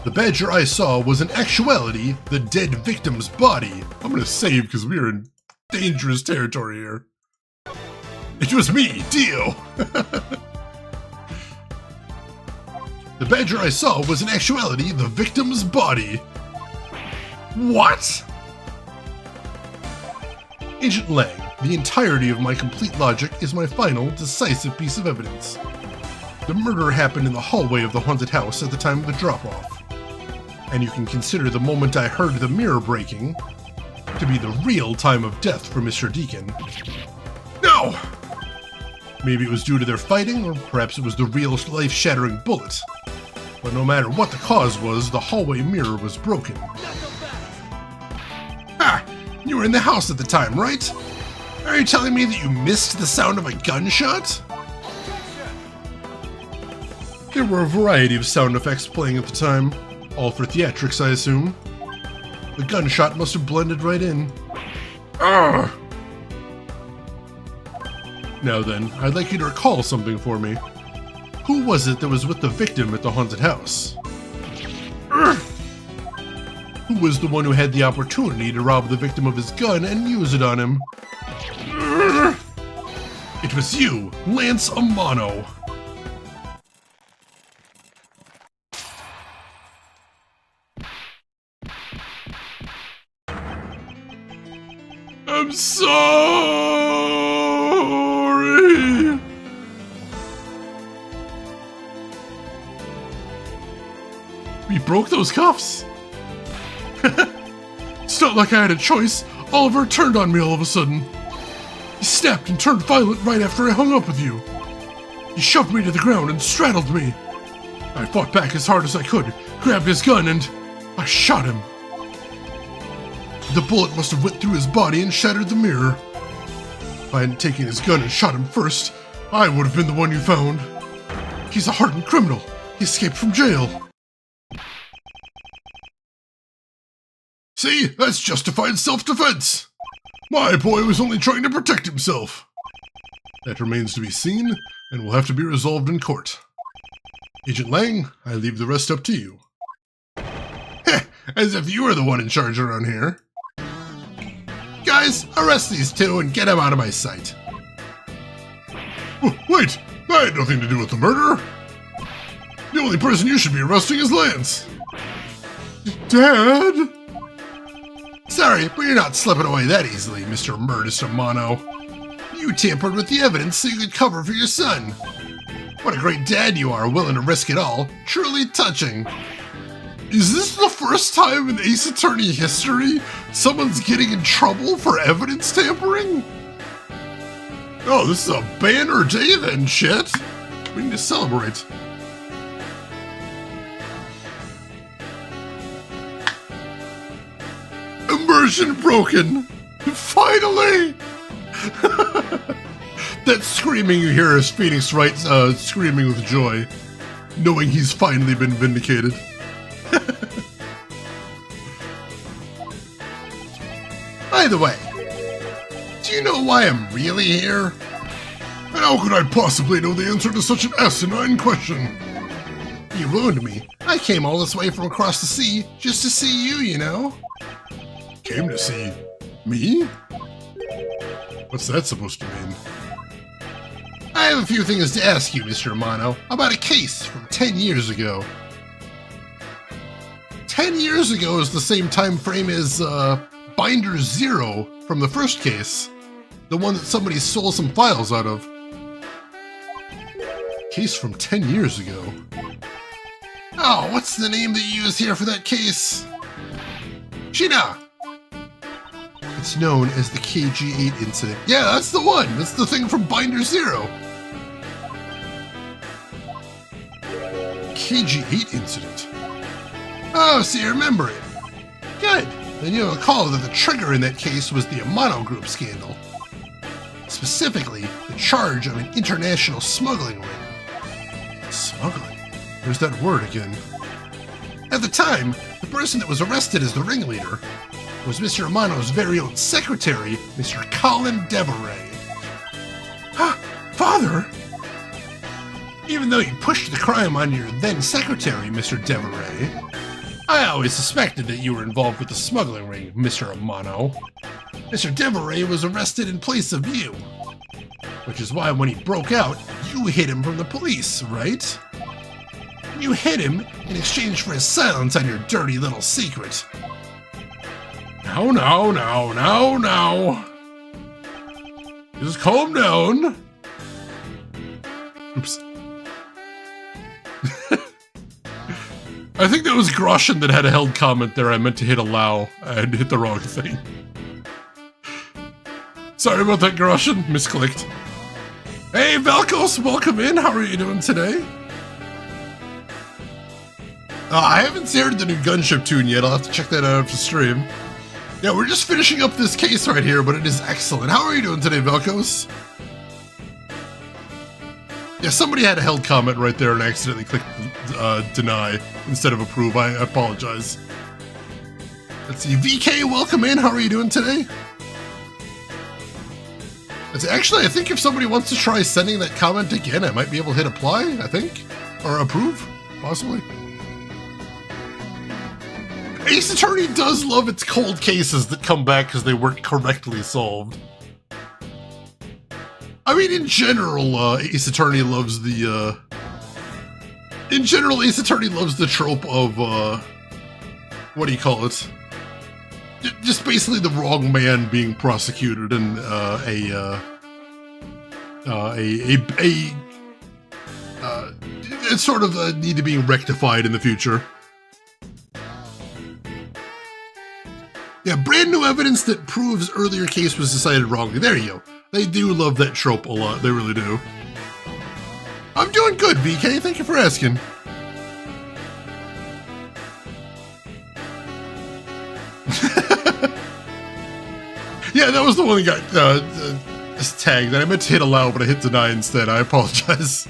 The badger I saw was in actuality the dead victim's body. I'm gonna save because we are in dangerous territory here. It was me, Dio! The badger I saw was in actuality the victim's body. What? Agent Lang, the entirety of my complete logic is my final, decisive piece of evidence. The murder happened in the hallway of the haunted house at the time of the drop-off. And you can consider the moment I heard the mirror breaking to be the real time of death for Mr. Deacon. No! Maybe it was due to their fighting, or perhaps it was the real life-shattering bullet. But no matter what the cause was, the hallway mirror was broken. Ah! You were in the house at the time, right? Are you telling me that you missed the sound of a gunshot? There were a variety of sound effects playing at the time. All for theatrics, I assume. The gunshot must have blended right in. Arrgh! Now then, I'd like you to recall something for me. Who was it that was with the victim at the haunted house? Who was the one who had the opportunity to rob the victim of his gun and use it on him? It was you, Lance Amano. I'm sorry. We broke those cuffs. It's not like I had a choice. Oliver turned on me all of a sudden. He snapped and turned violent right after I hung up with you. He shoved me to the ground and straddled me. I fought back as hard as I could, grabbed his gun, and I shot him. The bullet must have went through his body and shattered the mirror. If I hadn't taken his gun and shot him first, I would have been the one you found. He's a hardened criminal. He escaped from jail. See, that's justified self-defense. My boy was only trying to protect himself. That remains to be seen, and will have to be resolved in court. Agent Lang, I leave the rest up to you. Heh, as if you were the one in charge around here. Guys, arrest these two and get them out of my sight. Wait, I had nothing to do with the murder. The only person you should be arresting is Lance. Dad? Sorry, but you're not slipping away that easily, Mr. Murdis Amano. You tampered with the evidence so you could cover for your son. What a great dad you are, willing to risk it all. Truly touching. Is this the first time in Ace Attorney history someone's getting in trouble for evidence tampering? Oh, this is a banner day then, shit. We need to celebrate. Immersion broken! Finally! That screaming you hear is Phoenix Wright screaming with joy, knowing he's finally been vindicated. By the way, do you know why I'm really here? And how could I possibly know the answer to such an asinine question? You ruined me. I came all this way from across the sea just to see you, you know? Came to see me? What's that supposed to mean? I have a few things to ask you, Mr. Amano, about a case from 10 years ago. 10 years ago is the same time frame as, Binder Zero from the first case. The one that somebody stole some files out of. Case from 10 years ago. Oh, what's the name that you used here for that case? Sheena! It's known as the KG-8 incident. Yeah, that's the one! That's the thing from Binder Zero. KG-8 incident. Oh, so you remember it. Good. Then you'll recall that the trigger in that case was the Amano Group scandal. Specifically, the charge of an international smuggling ring. Smuggling? Where's that word again? At the time, the person that was arrested as the ringleader was Mr. Amano's very own secretary, Mr. Colin Deveray. Huh? Father? Even though you pushed the crime on your then secretary, Mr. Deveray, I always suspected that you were involved with the smuggling ring, Mr. Amano. Mr. Deveray was arrested in place of you. Which is why when he broke out, you hid him from the police, right? You hid him in exchange for his silence on your dirty little secret. Now. Just calm down. Oops. I think that was Groshin that had a held comment there. I meant to hit allow and hit the wrong thing. Sorry about that, Groshin. Misclicked. Hey, Valkos, welcome in. How are you doing today? I haven't heard the new Gunship tune yet. I'll have to check that out after stream. Yeah, we're just finishing up this case right here, but it is excellent. How are you doing today, Velkos? Yeah, somebody had a held comment right there and accidentally clicked deny instead of approve. I apologize. Let's see. VK, welcome in. How are you doing today? Actually, I think if somebody wants to try sending that comment again, I might be able to hit apply, I think. Or approve, possibly. Ace Attorney does love its cold cases that come back because they weren't correctly solved. I mean, in general, Ace Attorney loves the, Ace Attorney loves the trope of, what do you call it? Just basically the wrong man being prosecuted and, it's sort of a need to be rectified in the future. Yeah, brand new evidence that proves earlier case was decided wrongly. There you go. They do love that trope a lot. They really do. I'm doing good, VK. Thank you for asking. Yeah, that was the one that got tagged. I meant to hit allow, but I hit deny instead. I apologize.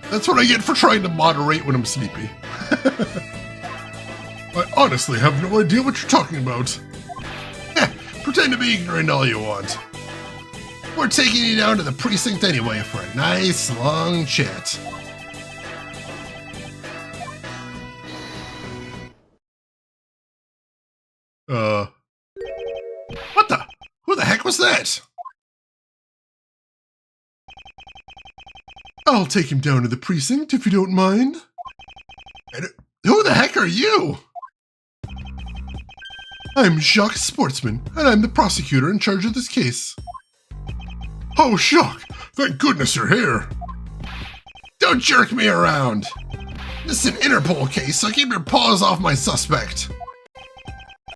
That's what I get for trying to moderate when I'm sleepy. I honestly have no idea what you're talking about. Pretend to be ignorant all you want. We're taking you down to the precinct anyway for a nice long chat. What the? Who the heck was that? I'll take him down to the precinct if you don't mind. And who the heck are you? I'm Jacques Sportsman, and I'm the prosecutor in charge of this case. Oh, Jacques! Thank goodness you're here! Don't jerk me around! This is an Interpol case, so keep your paws off my suspect!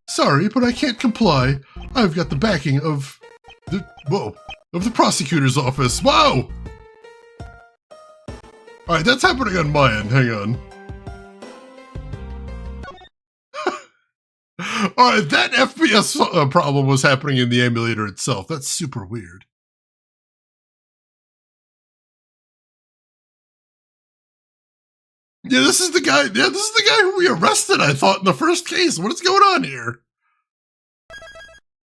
Sorry, but I can't comply. I've got the backing of the prosecutor's office. Whoa! Alright, that's happening on my end. Hang on. Alright, that FPS problem was happening in the emulator itself. That's super weird. Yeah, this is the guy. Yeah, this is the guy who we arrested, I thought, in the first case. What is going on here?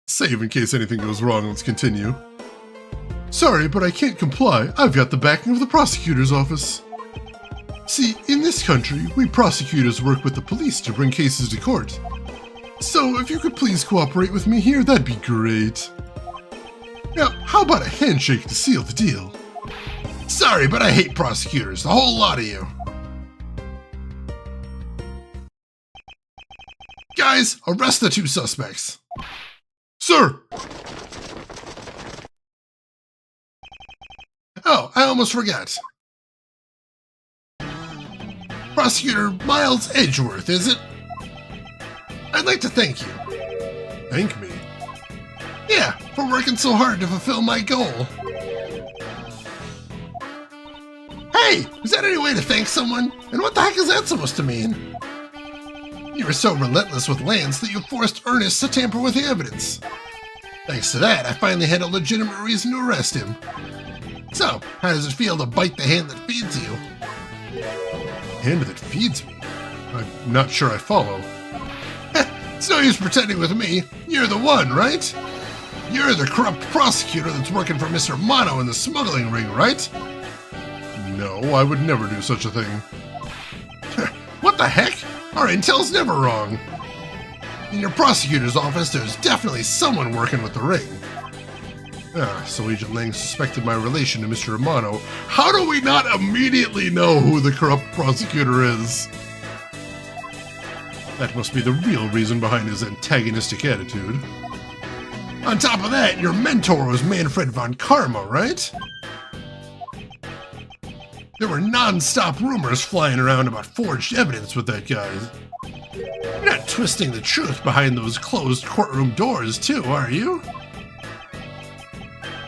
Save in case anything goes wrong. Let's continue. Sorry, but I can't comply. I've got the backing of the prosecutor's office. See, in this country, we prosecutors work with the police to bring cases to court. So, if you could please cooperate with me here, that'd be great. Now, how about a handshake to seal the deal? Sorry, but I hate prosecutors, the whole lot of you. Guys, arrest the two suspects. Sir! Oh, I almost forgot. Prosecutor Miles Edgeworth, is it? I'd like to thank you. Thank me? Yeah, for working so hard to fulfill my goal. Hey, is that any way to thank someone? And what the heck is that supposed to mean? You were so relentless with Lance that you forced Ernest to tamper with the evidence. Thanks to that, I finally had a legitimate reason to arrest him. So, how does it feel to bite the hand that feeds you? Hand that feeds me? I'm not sure I follow. It's no use pretending with me. You're the one, right? You're the corrupt prosecutor that's working for Mr. Mono in the smuggling ring, right? No, I would never do such a thing. What the heck? Our intel's never wrong. In your prosecutor's office, there's definitely someone working with the ring. So Agent Lang suspected my relation to Mr. Amano. How do we not immediately know who the corrupt prosecutor is? That must be the real reason behind his antagonistic attitude. On top of that, your mentor was Manfred von Karma, right? There were non-stop rumors flying around about forged evidence with that guy. You're not twisting the truth behind those closed courtroom doors, too, are you?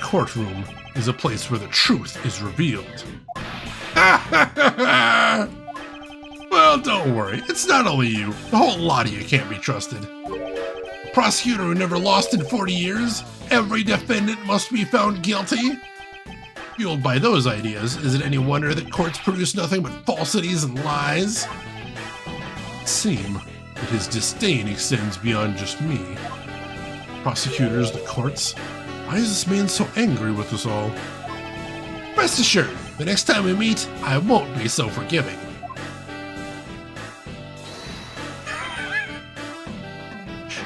Courtroom is a place where the truth is revealed. Well, don't worry. It's not only you. The whole lot of you can't be trusted. A prosecutor who never lost in 40 years? Every defendant must be found guilty? Fueled by those ideas, is it any wonder that courts produce nothing but falsities and lies? It seems that his disdain extends beyond just me. Prosecutors, the courts. Why is this man so angry with us all? Rest assured, the next time we meet, I won't be so forgiving.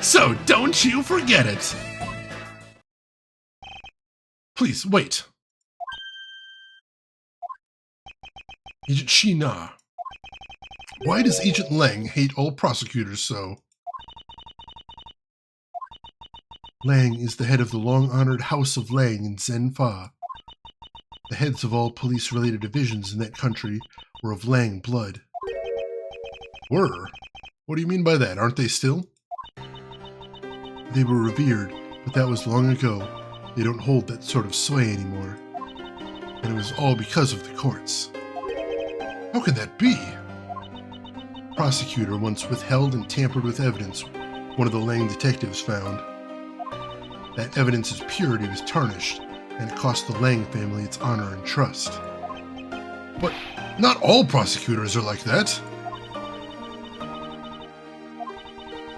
So don't you forget it. Please, wait. Agent Shina. Why does Agent Lang hate all prosecutors so? Lang is the head of the long-honored House of Lang in Zenfa. The heads of all police-related divisions in that country were of Lang blood. Were? What do you mean by that? Aren't they still? They were revered, but that was long ago. They don't hold that sort of sway anymore. And it was all because of the courts. How could that be? The prosecutor once withheld and tampered with evidence one of the Lang detectives found. That evidence's purity was tarnished, and it cost the Lang family its honor and trust. But not all prosecutors are like that.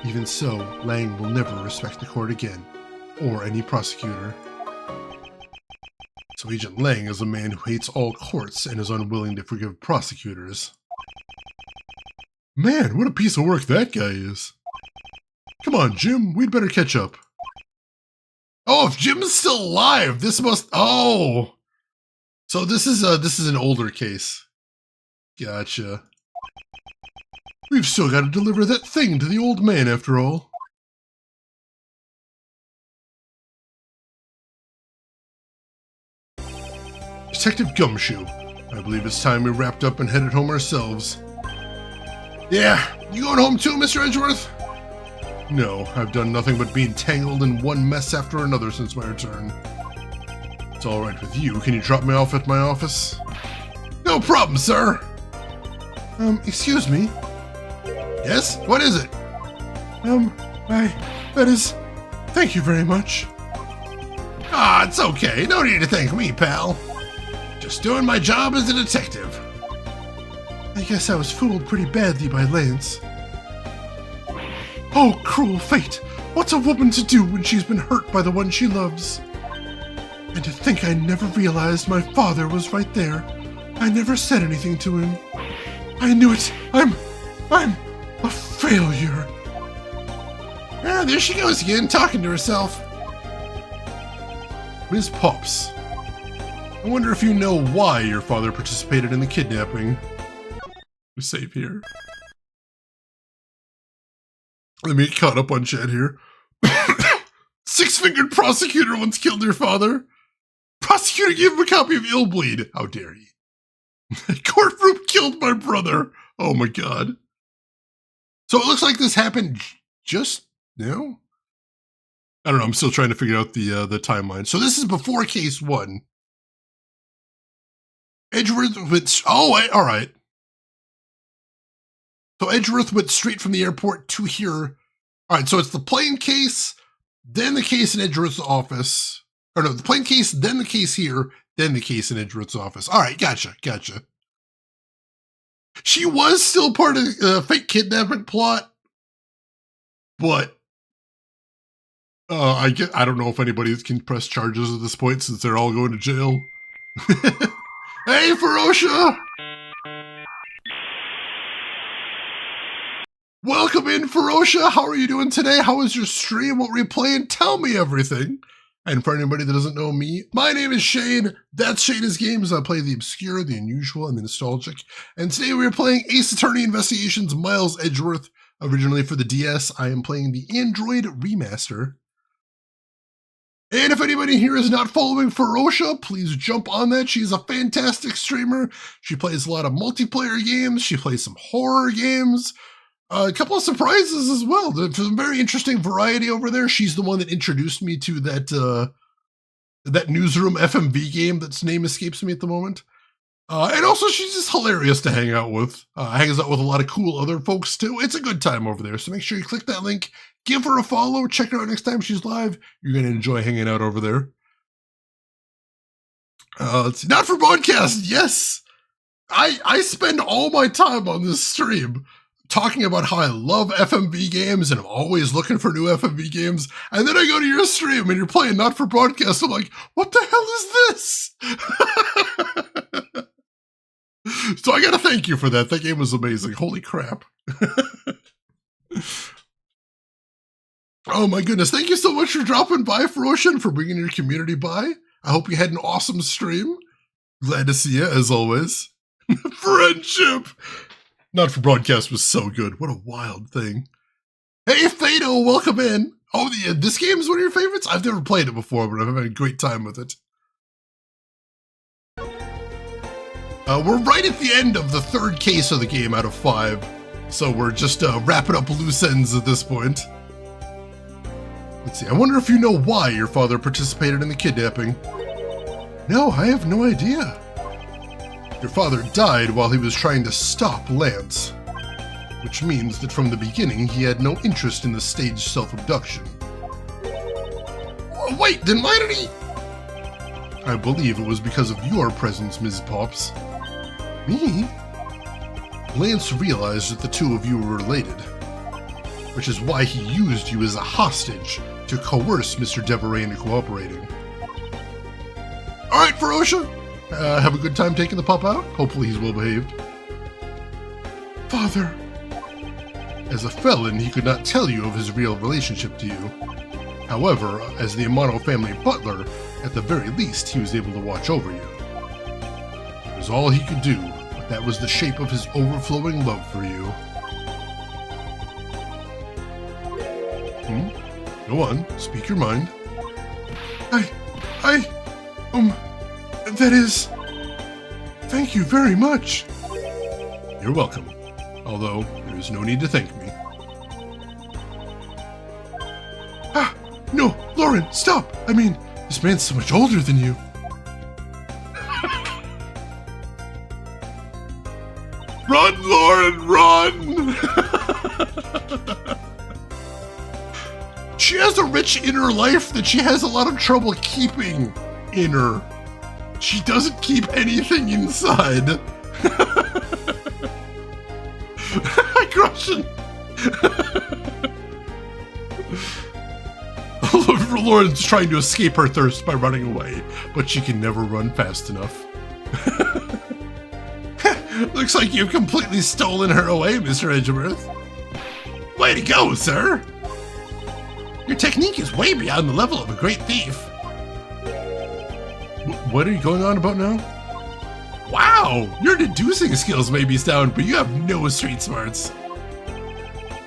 Even so, Lang will never respect the court again, or any prosecutor. So Agent Lang is a man who hates all courts and is unwilling to forgive prosecutors. Man, what a piece of work that guy is. Come on, Jim, we'd better catch up. Oh, if Jim's still alive, this must... Oh! So this is an older case. Gotcha. We've still got to deliver that thing to the old man, after all. Detective Gumshoe. I believe it's time we wrapped up and headed home ourselves. Yeah, you going home too, Mr. Edgeworth? No, I've done nothing but be entangled in one mess after another since my return. It's all right with you. Can you drop me off at my office? No problem, sir. Excuse me. Yes? What is it? Thank you very much. Ah, it's okay. No need to thank me, pal. Just doing my job as a detective. I guess I was fooled pretty badly by Lance. Oh, cruel fate! What's a woman to do when she's been hurt by the one she loves? And to think I never realized my father was right there. I never said anything to him. I knew it. I'm a failure. Ah, there she goes again, talking to herself. Ms. Pops, I wonder if you know why your father participated in the kidnapping. We're safe here. Let me get caught up on chat here. Six-fingered prosecutor once killed your father. Prosecutor gave him a copy of Illbleed. How dare he? Courtroom killed my brother. Oh my god. So it looks like this happened just now? I don't know, I'm still trying to figure out the timeline. So this is before case 1. Edgeworth went... Oh, alright. So Edgeworth went straight from the airport to here. Alright, so it's the plane case, then the case in Edgeworth's office. Or no, the plane case, then the case here, then the case in Edgeworth's office. Alright, gotcha. She was still part of the fake kidnapping plot, but I don't know if anybody can press charges at this point since they're all going to jail. Hey, Ferocia! Welcome in, Ferocia. How are you doing today? How was your stream? What were you playing? Tell me everything. And for anybody that doesn't know me, my name is Shane. That's Shane's Games. I play the obscure, the unusual, and the nostalgic. And today we are playing Ace Attorney Investigations Miles Edgeworth. Originally for the DS, I am playing the Android remaster. And if anybody here is not following Ferocia, please jump on that. She's a fantastic streamer. She plays a lot of multiplayer games. She plays some horror games. A couple of surprises as well. There's a very interesting variety over there. She's the one that introduced me to that Newsroom FMV game that's name escapes me at the moment. And also, she's just hilarious to hang out with. Hangs out with a lot of cool other folks, too. It's a good time over there. So make sure you click that link. Give her a follow. Check her out next time she's live. You're going to enjoy hanging out over there. Let's see. Not for broadcast. Yes. I spend all my time on this stream talking about how I love FMV games and I'm always looking for new FMV games. And then I go to your stream and you're playing Not for Broadcast. I'm like, what the hell is this? So I got to thank you for that. That game was amazing. Holy crap. Oh my goodness, thank you so much for dropping by, Ferocian, for bringing your community by. I hope you had an awesome stream. Glad to see you, as always. Friendship! Not for Broadcast was so good. What a wild thing. Hey, Fado, welcome in. Oh, this game is one of your favorites? I've never played it before, but I've had a great time with it. We're right at the end of the third case of the game out of 5. So we're just wrapping up loose ends at this point. Let's see, I wonder if you know why your father participated in the kidnapping. No, I have no idea. Your father died while he was trying to stop Lance, which means that from the beginning he had no interest in the staged self-abduction. Oh, wait, then why did he? I believe it was because of your presence, Ms. Pops. Me? Lance realized that the two of you were related, which is why he used you as a hostage to coerce Mr. Deveray into cooperating. Alright, Ferocia! Have a good time taking the pup out? Hopefully he's well behaved. Father! As a felon, he could not tell you of his real relationship to you. However, as the Amano family butler, at the very least he was able to watch over you. It was all he could do, but that was the shape of his overflowing love for you. Go on, speak your mind. That is... Thank you very much. You're welcome. Although, there is no need to thank me. Ah, no, Lauren, stop! I mean, this man's so much older than you. Run, Lauren, run! She has a rich inner life that she has a lot of trouble keeping in her. She doesn't keep anything inside. Crushing. Lauren's trying to escape her thirst by running away, but she can never run fast enough. Looks like you've completely stolen her away, Mr. Edgeworth. Way to go, sir! Your technique is way beyond the level of a great thief. What are you going on about now? Wow, your deducing skills may be sound, but you have no street smarts.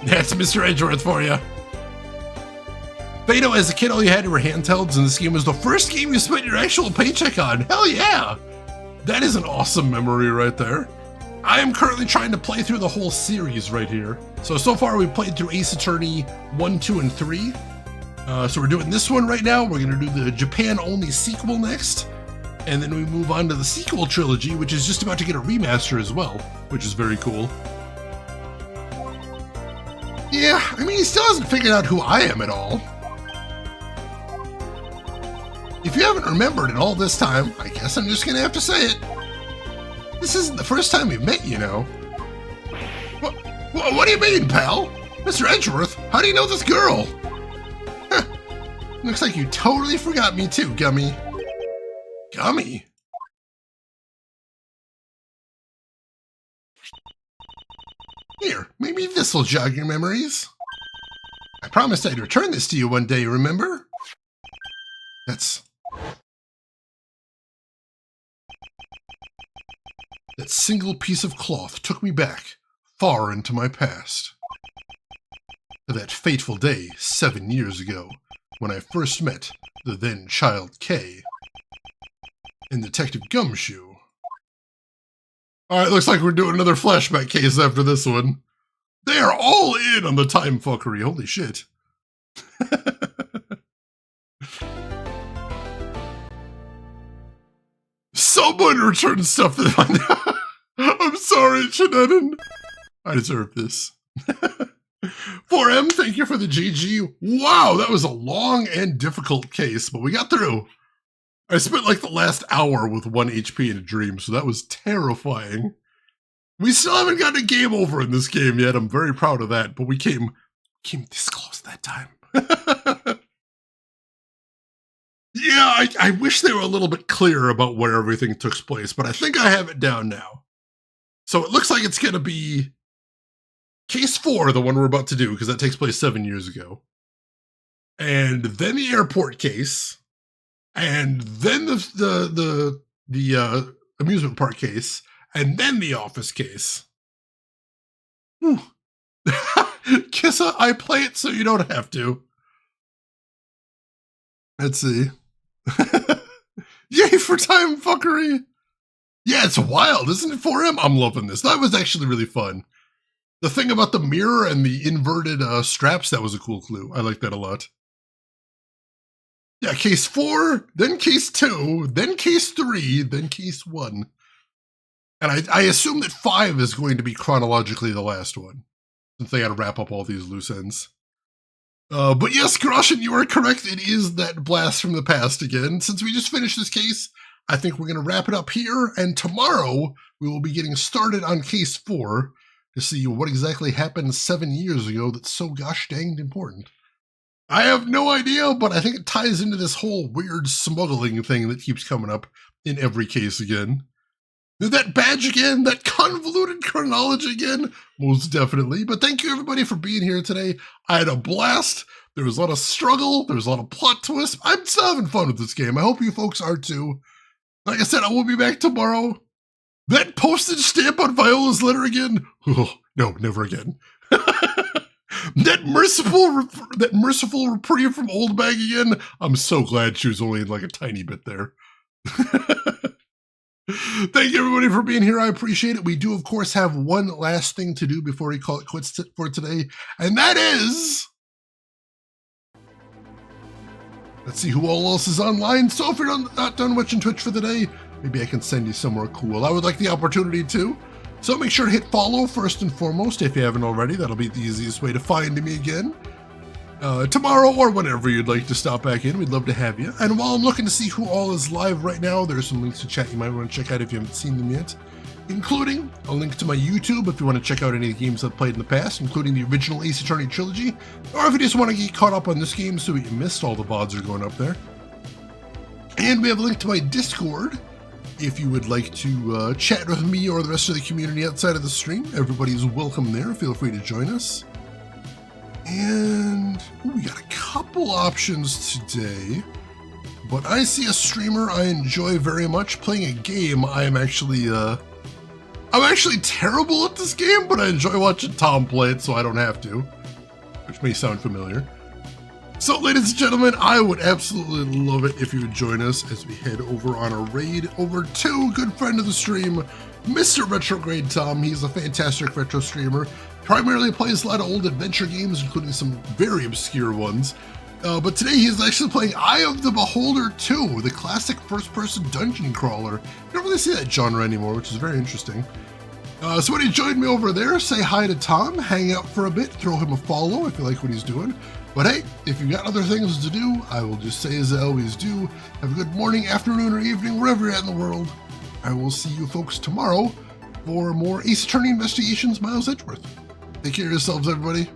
That's Mr. Edgeworth for you. Fado, as a kid, all you had were handhelds, and this game was the first game you spent your actual paycheck on. Hell yeah! That is an awesome memory right there. I am currently trying to play through the whole series right here. So far we've played through Ace Attorney 1, 2, and 3. So we're doing this one right now. We're going to do the Japan-only sequel next. And then we move on to the sequel trilogy, which is just about to get a remaster as well, which is very cool. Yeah, I mean, he still hasn't figured out who I am at all. If you haven't remembered in all this time, I guess I'm just going to have to say it. This isn't the first time we've met, you know. What do you mean, pal? Mr. Edgeworth, how do you know this girl? Huh. Looks like you totally forgot me too, Gummy. Gummy? Here, maybe this'll jog your memories. I promised I'd return this to you one day, remember? That single piece of cloth took me back, far into my past. To that fateful day 7 years ago, when I first met the then child Kay and Detective Gumshoe. Alright, looks like we're doing another flashback case after this one. They are all in on the time fuckery, holy shit. Someone returned stuff that I'm sorry, Shenanigans. I deserve this. 4M, thank you for the GG. Wow, that was a long and difficult case, but we got through. I spent like the last hour with 1 HP in a dream, so that was terrifying. We still haven't gotten a game over in this game yet. I'm very proud of that, but we came this close that time. Yeah, I wish they were a little bit clearer about where everything took place, but I think I have it down now. So it looks like it's going to be Case 4, the one we're about to do, because that takes place 7 years ago. and then the airport case, and then the amusement park case, and then the office case. Whew. Kissa, I play it so you don't have to. Let's see. Yay for time fuckery. Yeah, it's wild, isn't it, for him? I'm loving this. That was actually really fun. The thing about the mirror and the inverted straps, that was a cool clue. I like that a lot. Yeah, case 4, then case 2, then case 3, then case 1. And I assume that 5 is going to be chronologically the last one, since they got to wrap up all these loose ends. But yes, Groshin, you are correct. It is that blast from the past again. Since we just finished this case, I think we're going to wrap it up here. And tomorrow, we will be getting started on case 4 to see what exactly happened 7 years ago that's so gosh danged important. I have no idea, but I think it ties into this whole weird smuggling thing that keeps coming up in every case again. That badge again, that convoluted chronology again, most definitely. But thank you everybody for being here today. I had a blast. There was a lot of struggle. There was a lot of plot twists. I'm still having fun with this game. I hope you folks are too. Like I said, I will be back tomorrow. That postage stamp on Viola's letter again? Oh, no, never again. That merciful reprieve from Old Bag again. I'm so glad she was only like a tiny bit there. Thank you everybody for being here. I appreciate it. We do, of course, have one last thing to do before we call it quits for today, and that is... Let's see who all else is online. So if you're not done watching Twitch for the day, maybe I can send you somewhere cool. I would like the opportunity to. So make sure to hit follow first and foremost if you haven't already. That'll be the easiest way to find me again. Tomorrow or whenever you'd like to stop back in, we'd love to have you. And while I'm looking to see who all is live right now, there's some links to chat you might want to check out if you haven't seen them yet, including a link to my YouTube if you want to check out any of the games I've played in the past, including the original Ace Attorney trilogy, or if you just want to get caught up on this game so you missed all the VODs are going up there. And we have a link to my Discord if you would like to chat with me or the rest of the community outside of the stream. Everybody's welcome there. Feel free to join us. And we got a couple options today, but I see a streamer I enjoy very much playing a game. I'm actually terrible at this game, but I enjoy watching Tom play it, so I don't have to, which may sound familiar. So, ladies and gentlemen, I would absolutely love it if you would join us as we head over on a raid over to a good friend of the stream, Mr. Retrograde Tom. He's a fantastic retro streamer. Primarily plays a lot of old adventure games, including some very obscure ones. But today he's actually playing Eye of the Beholder 2, the classic first-person dungeon crawler. You don't really see that genre anymore, which is very interesting. So when he joined me over there, say hi to Tom, hang out for a bit, throw him a follow if you like what he's doing. But hey, if you've got other things to do, I will just say as I always do, have a good morning, afternoon, or evening, wherever you're at in the world. I will see you folks tomorrow for more Ace Attorney Investigations Miles Edgeworth. Take care of yourselves, everybody.